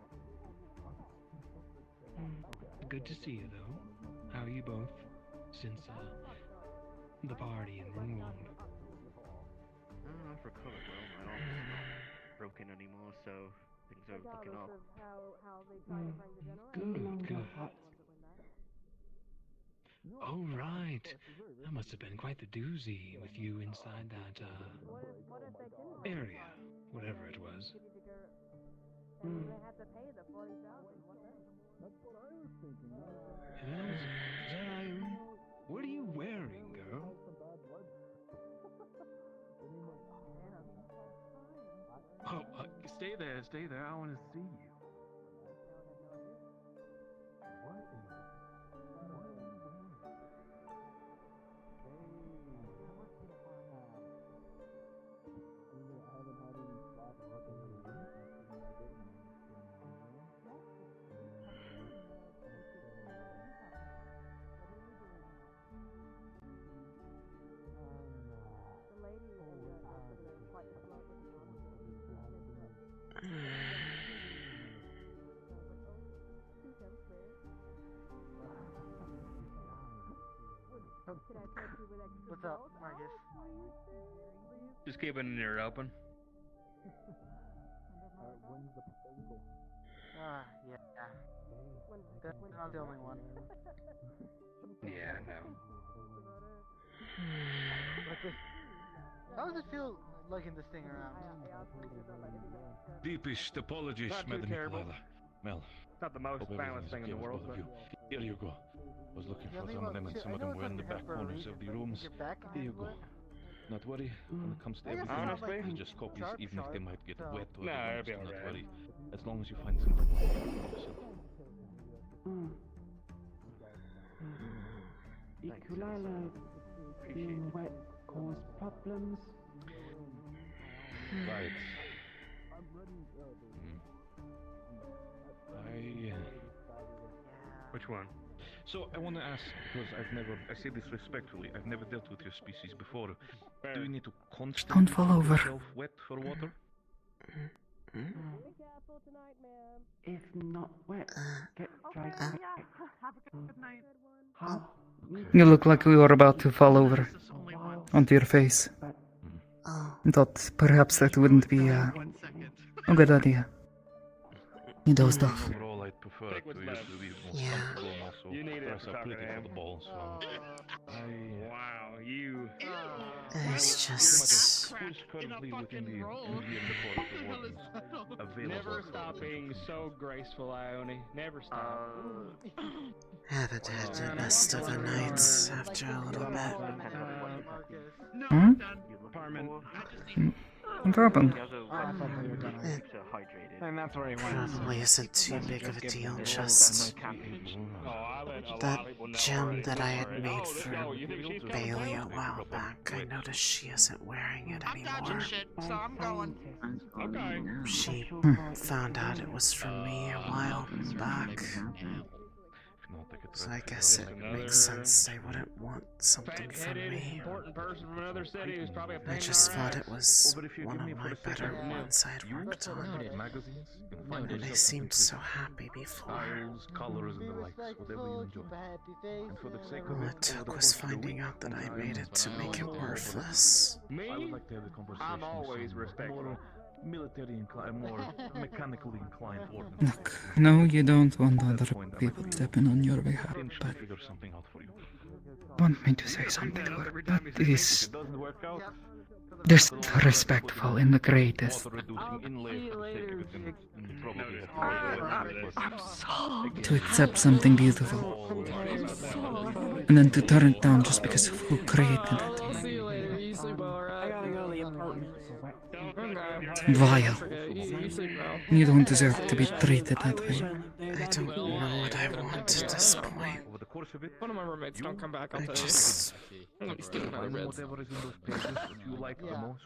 Good to see you though. How are you both? Since the party in Roomwald. I've recovered well. My arm's not broken anymore, so things are looking up. Good, good. Oh right. That must have been quite the doozy with you inside that area, whatever it was. Yes, what are you wearing, girl? Oh, stay there. I want to see you. What's up, Marcus? Just keeping your ear open. Yeah. That's not the only one. Yeah, no. How does it feel lugging this thing around? Deepest apologies, Not too Madam terrible. Nicolada. Mel. Not the most hope violent everything's thing in okay the with world, both of but... you. Here you go. I was looking for some of them, and some of them were in the back corners of the rooms. Here you go. Not worry. When it comes to everything, Honestly? you just copies, even if they might get wet or No, damaged, it'll be not alright. worry. As long as you find something to do yourself. Ikulala being wet cause problems. Right. Which one? So I want to ask, because I say this respectfully, I've never dealt with your species before. Do you need to constantly Don't fall keep over. yourself wet for water? If not wet, get dried. You look like you were about to fall over onto your face. Thought perhaps that wouldn't be a good idea. You dozed off. Overall, I'd prefer to use comfortable and also You need it dress to up talk pretty to for him. the ball, so Wow, you. It's just. who's currently within the MGM Court of Wardens available? Never stop being so graceful, Ione. Never stop. Haven't had the best of the nights after a little bit. Hmm? Carmen. What happened? And that's where he went. Probably isn't too big of a deal, just that gem that I had made for Bailey a while back. I noticed she isn't wearing it anymore. So I'm going. Okay. She found out it was from me a while back. So I guess it makes sense they wouldn't want something from me. Important person from another city who's probably a I just thought it was one of my better ones I'd worked on. And they seemed so happy before. Colors and the likes, whatever you enjoy. And for the sake of All it took was finding out that I made it to make it worthless. Me? I would like to have the conversation. I'm always respectful. More military inclined, more mechanically inclined ordnance. Look, no, you don't want other people stepping on your behalf, but Figure something out for you. want me to say something to her. That is If it doesn't work out, disrespectful in the greatest. reducing inlay for the sake of it, and you probably have to To accept something beautiful, and then to turn it down just because of who created it. Vile. You don't deserve to be treated that way. I don't know what I want at this point. One of my roommates don't come back. I just. I'm gonna be stealing my ribs. whatever is in those pages that you like the most.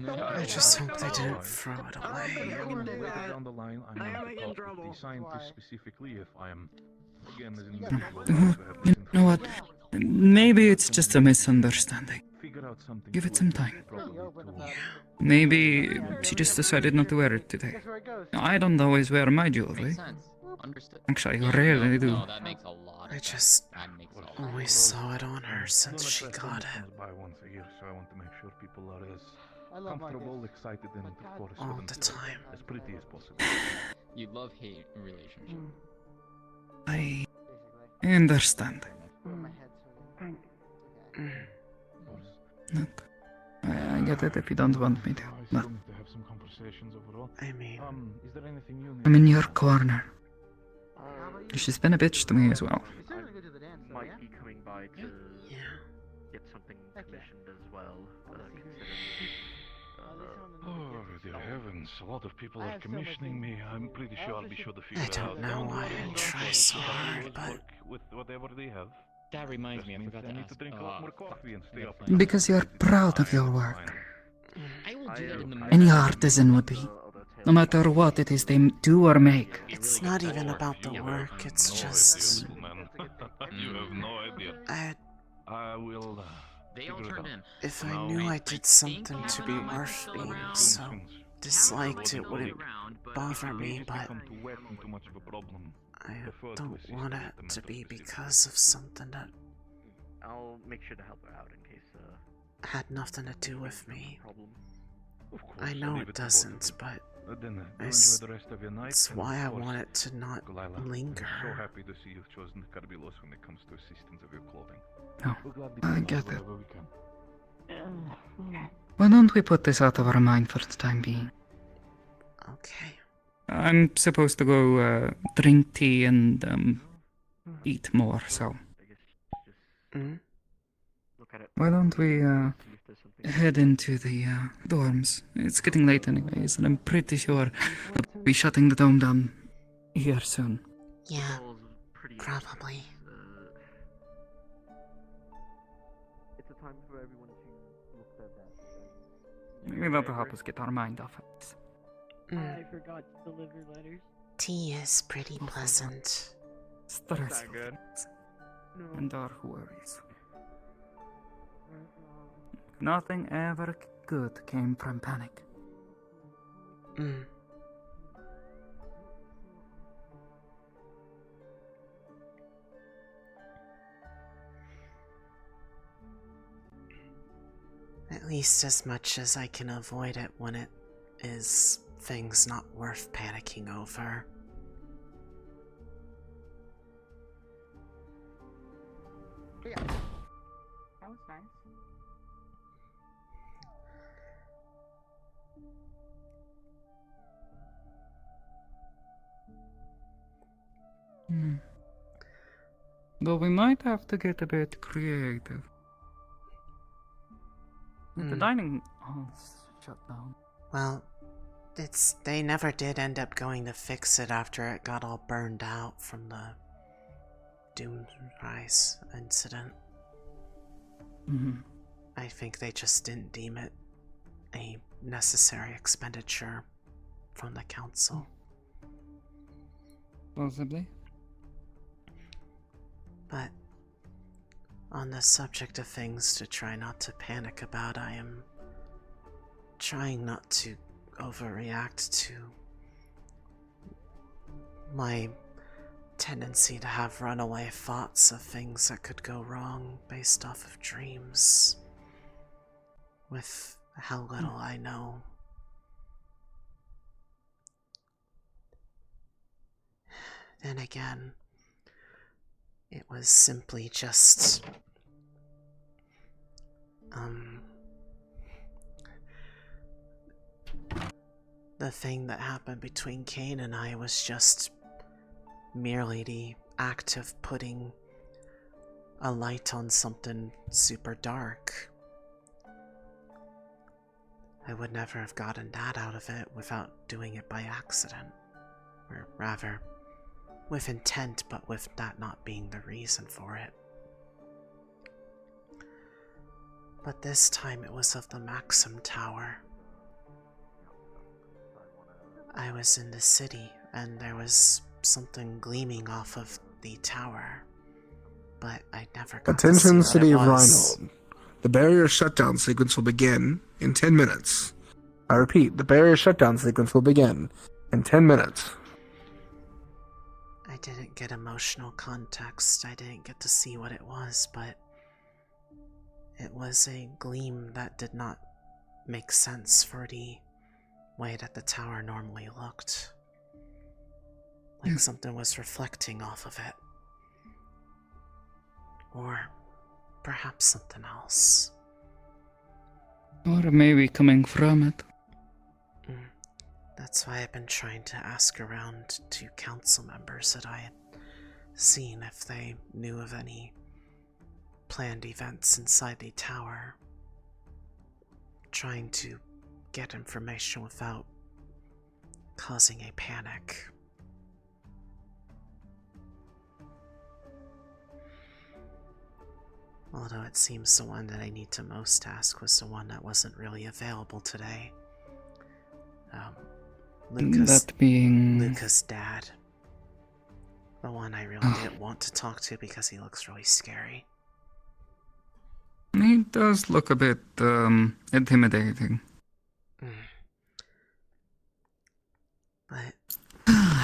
I just hope they didn't throw it away. Later down the line, I'm going to talk to the scientist specifically if I am, again, as an individual. You know what? Maybe it's just a misunderstanding. Figure out something. Give it some time. Maybe she just decided not to wear it today. I don't always wear my jewelry. Actually, I rarely do. I just always saw it on her since she got it. By once a year, so I want to make sure people are as comfortable, excited, and of course All the time. as pretty as possible. You love-hate relationship. I understand. Look, I get it if you don't want me to, but I mean, is there anything you I'm in your corner. She's been a bitch to me as well. Might be coming by to get something commissioned as well. Oh, dear heavens, a lot of people are commissioning me. I'm pretty sure I'll be sure to figure I it out. don't know why I try so hard, but With whatever they have. That reminds me, I forgot to I need ask. to drink a lot more coffee and stay up. Because you're proud of your work. I will do that in the Any artisan would be. No matter what it is they do or make. it's not even about the work, it's just. You have no idea. I will. They all turned in. If I knew I did something to be worth being so disliked, it wouldn't bother me, but I don't want it to be because of something that I'll make sure to help her out in case had nothing to do with me. problem. I know it doesn't, but enjoy the rest of your night. that's and why of I course, want it to not Delilah, linger. I'm so happy to see you've chosen Carbilos when it comes to assistance of your clothing. No, We'll gladly I provide get it. whatever we can. Why don't we put this out of our mind for the time being? Okay. I'm supposed to go drink tea and eat more, so why don't we head into the dorms? It's getting late anyways, and I'm pretty sure we'll be shutting the dome down here soon. Yeah, probably. It's a time for everyone to look their best. Maybe that'll help us get our mind off it. I forgot to deliver letters. Tea is pretty pleasant. Stressful. And our worries. Nothing ever good came from panic. At least as much as I can avoid it when it is things not worth panicking over. That was nice. Though we might have to get a bit creative. The dining hall's shut down. Well, they never did end up going to fix it after it got all burned out from the Doomrise incident. I think they just didn't deem it a necessary expenditure from the council. Possibly. But on the subject of things to try not to panic about, I am trying not to overreact to my tendency to have runaway thoughts of things that could go wrong based off of dreams. With how little I know. Then again, it was simply just the thing that happened between Kane and I was just merely the act of putting a light on something super dark. I would never have gotten that out of it without doing it by accident. Or rather, with intent, but with that not being the reason for it. But this time it was of the Maxim Tower. I was in the city, and there was something gleaming off of the tower, but I never got Attention, to see City what of it was. Rheinhold. The barrier shutdown sequence will begin in 10 minutes. I repeat, the barrier shutdown sequence will begin in 10 minutes. I didn't get emotional context, I didn't get to see what it was, but it was a gleam that did not make sense for the way that the tower normally looked. Like something was reflecting off of it. Or perhaps something else. Or maybe coming from it. That's why I've been trying to ask around to council members that I had seen if they knew of any planned events inside the tower. Trying to get information without causing a panic. Although it seems the one that I need to most ask was the one that wasn't really available today. Lucas' dad. The one I really didn't want to talk to because he looks really scary. He does look a bit, intimidating. But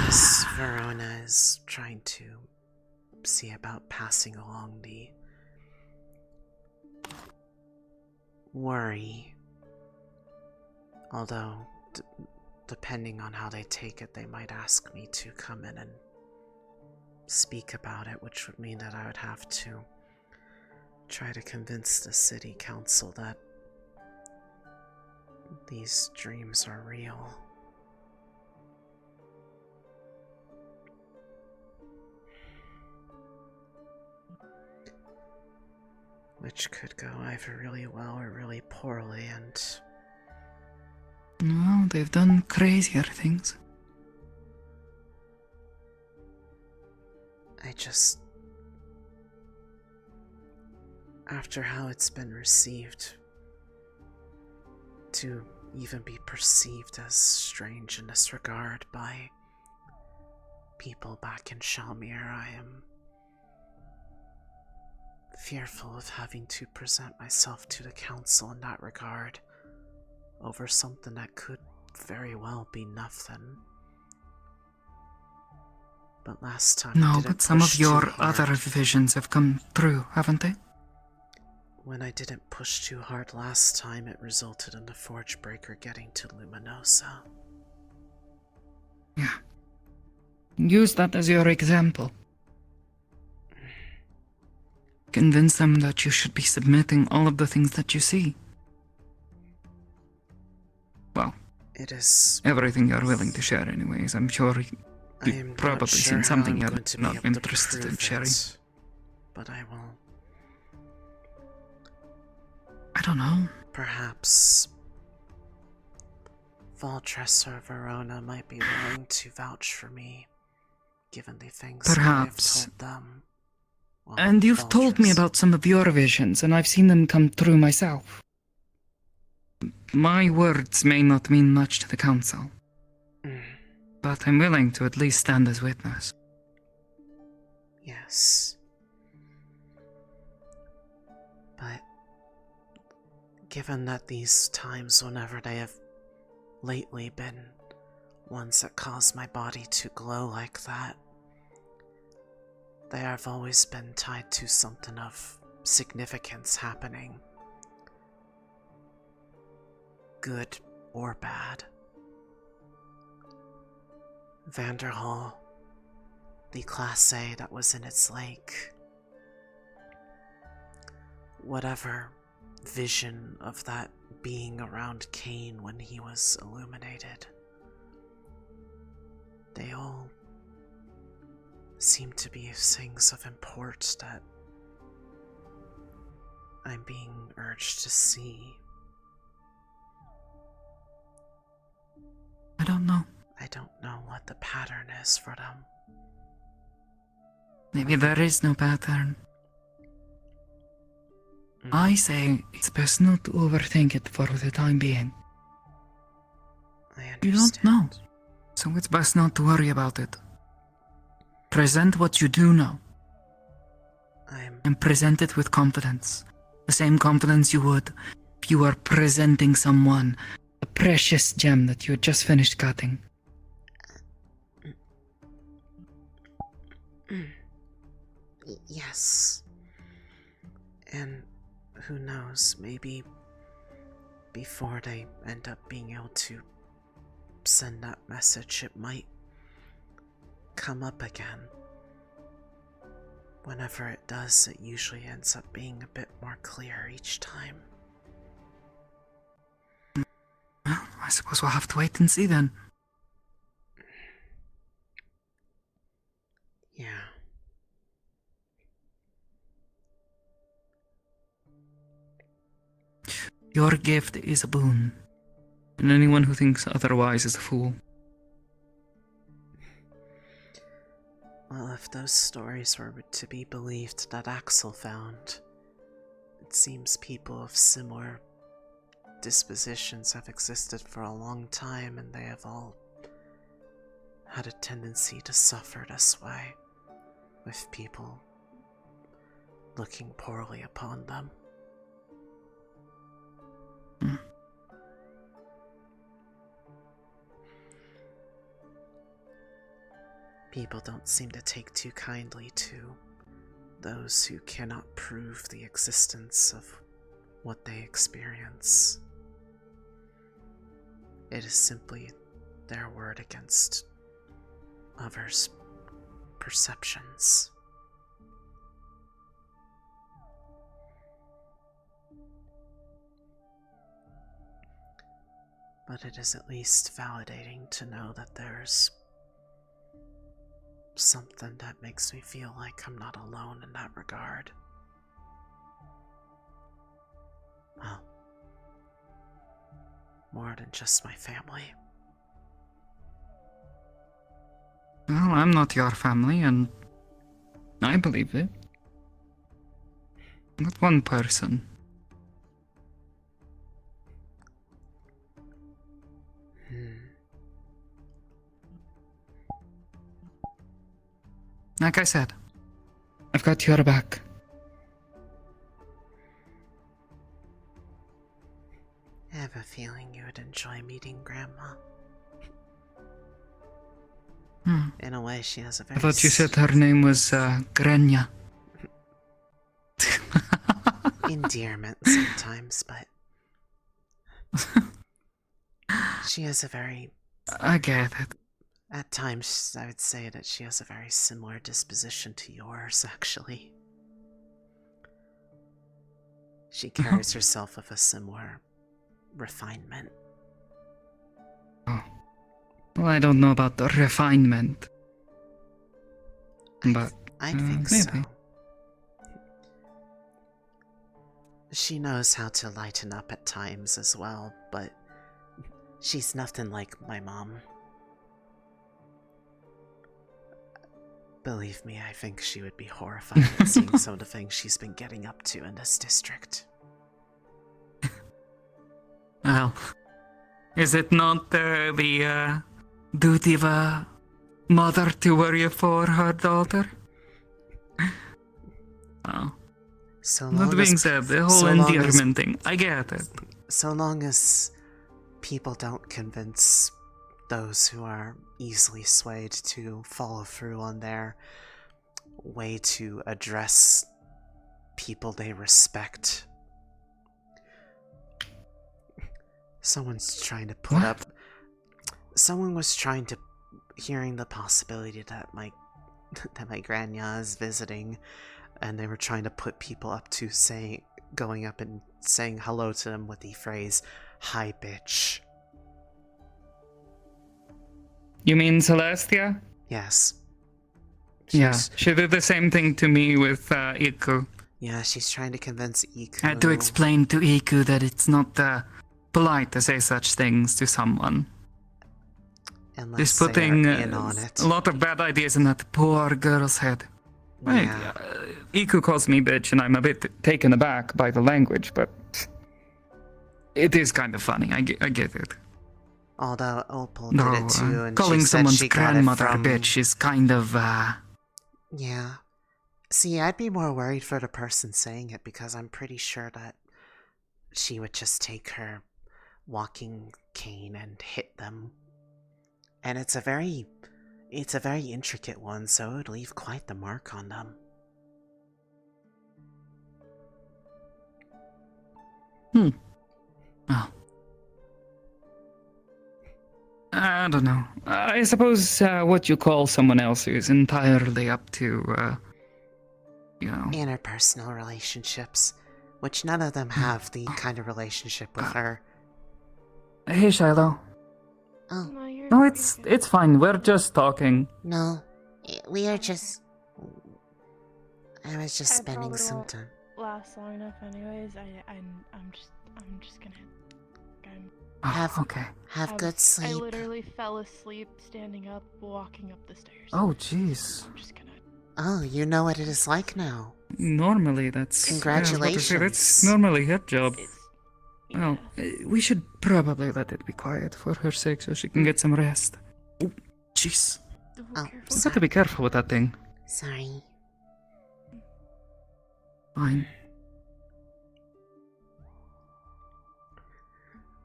Miss Verona is trying to see about passing along the worry. Although, depending on how they take it, they might ask me to come in and speak about it, which would mean that I would have to try to convince the city council that these dreams are real. Which could go either really well or really poorly, and Well, they've done crazier things. I just... After how it's been received, to even be perceived as strange in this regard by people back in Shalmir, I am fearful of having to present myself to the council in that regard over something that could very well be nothing. But last time No, but some of your other visions have come true, haven't they? When I didn't push too hard last time, it resulted in the Forge Breaker getting to Luminosa. Yeah. Use that as your example. Convince them that you should be submitting all of the things that you see. Well, it is everything you're willing to share anyways. I'm sure you've probably seen something you're not interested in sharing. But I will... I don't know. Perhaps Valtress or Verona might be willing to vouch for me, given the things Perhaps. I've told them. Well, And you've told me about some of your visions, and I've seen them come true myself. My words may not mean much to the council, but I'm willing to at least stand as witness. Yes. But given that these times, whenever they have lately been ones that cause my body to glow like that, they have always been tied to something of significance happening. Good or bad. Vanderhall, the Class A that was in its lake. Whatever vision of that being around Cain when he was illuminated. They all seem to be things of import that I'm being urged to see. I don't know. I don't know what the pattern is for them. Maybe there is no pattern. I say it's best not to overthink it for the time being. You don't know, so it's best not to worry about it. Present what you do know. And present it with confidence. The same confidence you would if you were presenting someone a precious gem that you had just finished cutting. Yes. And who knows, maybe before they end up being able to send that message, it might come up again. Whenever it does, it usually ends up being a bit more clear each time. Well, I suppose we'll have to wait and see then. Yeah. Your gift is a boon, and anyone who thinks otherwise is a fool. Well, if those stories were to be believed that Axel found, it seems people of similar dispositions have existed for a long time, and they have all had a tendency to suffer this way, with people looking poorly upon them. People don't seem to take too kindly to those who cannot prove the existence of what they experience. It is simply their word against others' perceptions. But it is at least validating to know that there's something that makes me feel like I'm not alone in that regard. Well, more than just my family. Well, I'm not your family, and I believe it. Not one person. Like I said, I've got your back. I have a feeling you would enjoy meeting Grandma. In a way, she has a very... I thought you said her name was, Grenya. endearment sometimes, but... she has a very... I get it. At times, I would say that she has a very similar disposition to yours, actually. She carries herself with a similar refinement. Well, I don't know about the refinement. But I think maybe. so. She knows how to lighten up at times as well, but she's nothing like my mom. Believe me, I think she would be horrified at seeing some of the things she's been getting up to in this district. Well, is it not the duty of a mother to worry for her daughter? Oh. So That long being as, said, the whole so long as- endearment thing, I get it. So long as people don't convince those who are easily swayed to follow through on their way to address people they respect. Someone's trying to put up... Someone was trying to... Hearing the possibility that my grandma is visiting, and they were trying to put people up to going up and saying hello to them with the phrase, "Hi, bitch." You mean Celestia? Yes. Yeah, she did the same thing to me with Iku. Yeah, she's trying to convince Iku. I had to explain to Iku that it's not polite to say such things to someone. Unless Just they putting are in on it. a lot of bad ideas in that poor girl's head. Right, Yeah. Iku calls me bitch, and I'm a bit taken aback by the language, but it is kind of funny. I get it. Although Opal No, did it too, and calling she said someone's she got it grandmother from... a bitch is kind of Yeah. See, I'd be more worried for the person saying it, because I'm pretty sure that she would just take her walking cane and hit them. And it's a very intricate one, so it would leave quite the mark on them. Oh. I don't know. I suppose what you call someone else is entirely up to, you know. Interpersonal relationships, which none of them have the kind of relationship with her. Hey, Shiloh. Oh. No, it's fine. We're just talking. No, we are just... I was just spending probably some won't time. Last long enough, anyways. I'm just gonna Have good sleep. I literally fell asleep standing up, walking up the stairs. Oh, jeez. I'm just gonna. Oh, you know what it is like now. Normally, that's... Congratulations. That's normally her job. Well, we should probably let it be quiet for her sake so she can get some rest. Oh, jeez. Oh, You got to be careful with that thing. Sorry. Fine.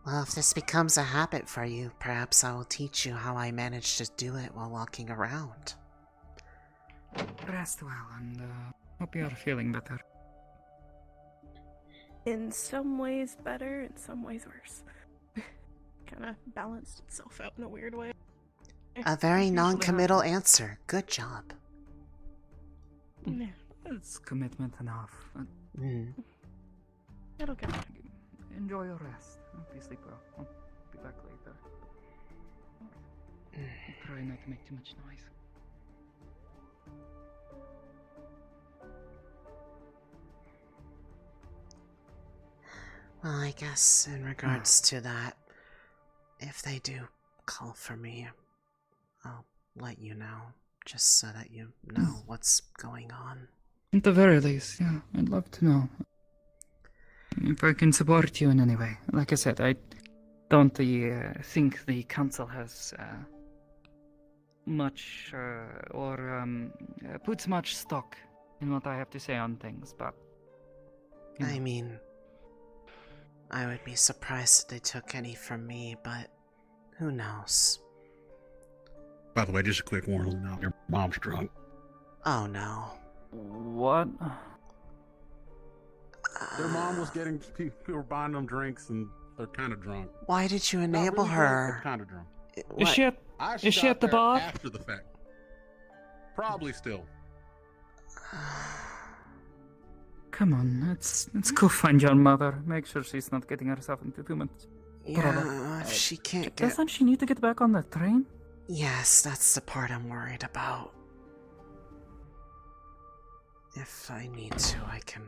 Well, if this becomes a habit for you, perhaps I will teach you how I manage to do it while walking around. Rest well, and hope you are feeling better. In some ways better, in some ways worse. Kind of balanced itself out in a weird way. A very non-committal answer. Good job. Yeah. It's commitment enough. It'll get better. Enjoy your rest. Hope you sleep well. I'll be back later. Try not to make too much noise. Well, I guess in regards to that, if they do call for me, I'll let you know, just so that you know what's going on. At the very least, yeah, I'd love to know. If I can support you in any way. Like I said, I don't think the council has much puts much stock in what I have to say on things, but... I mean, I would be surprised if they took any from me, but who knows? By the way, just a quick warning now, your mom's drunk. Oh no. What? Their mom was getting, people were buying them drinks and they're kind of drunk. Why did you enable Not really her? Drunk, but kind of drunk. Is she at the bar? After the fact. Probably still. Come on, let's go find your mother. Make sure she's not getting herself into too much trouble. Yeah, if she can't get... Doesn't she need to get back on the train? Yes, that's the part I'm worried about. If I need to, I can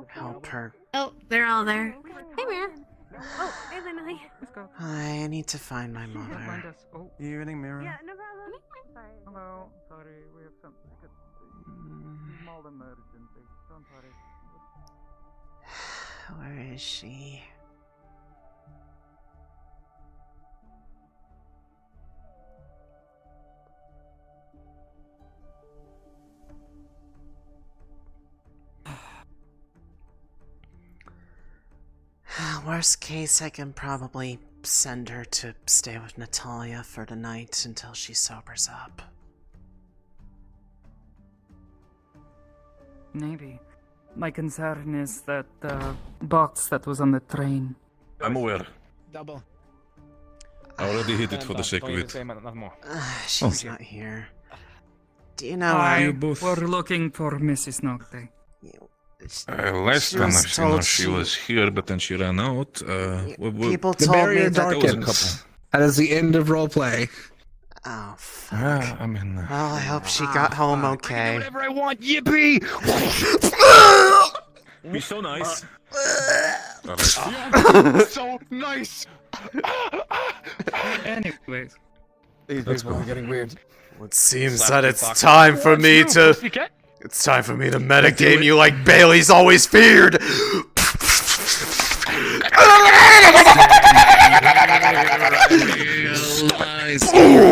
help her. Oh, they're all there. Hey, Mira. Oh, hey, Lunali. Hi, I need to find my mother. Evening, Mira. Yeah, no problem. Sorry. Hello, sorry, we have some small emergency. Don't worry. Where is she? Worst case, I can probably send her to stay with Natalia for the night until she sobers up. Maybe. My concern is that box that was on the train. I'm aware. Double. I already hit it for the sake of it. She's not here. Do you know where? You both were looking for Mrs. Noctae. Last time I've seen her, she was here, but then she ran out. People The told me barrier that darkens. That is the end of roleplay. Oh, fuck. I mean... Well, I hope she got home okay. Whatever I want, yippee! Be so nice. So nice! Anyways. These people are getting weird. It seems that it's time for me to... It's time for me to metagame you like Bailey's always feared!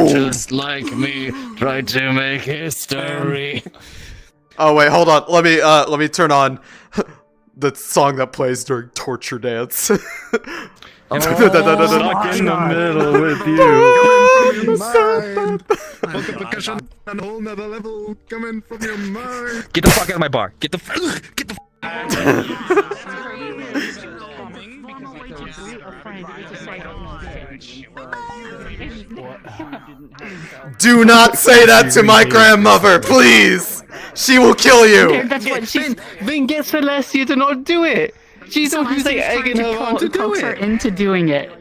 Just like me, try to make history. Oh wait, hold on. Let me turn on the song that plays during torture dance. Stuck in the middle with you. Multiplication on a whole nother level coming from your mind. Get the fuck out of my bar. Get the Do not say that to my grandmother, please! She will kill you! That's what she's... Then get Celestia to not do it! She's the one who's like egging her on to do coax her it! into doing it.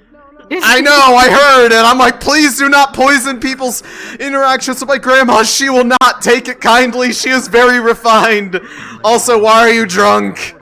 I know, I heard, and I'm like, please do not poison people's interactions with my grandma. She will not take it kindly. She is very refined. Also, why are you drunk?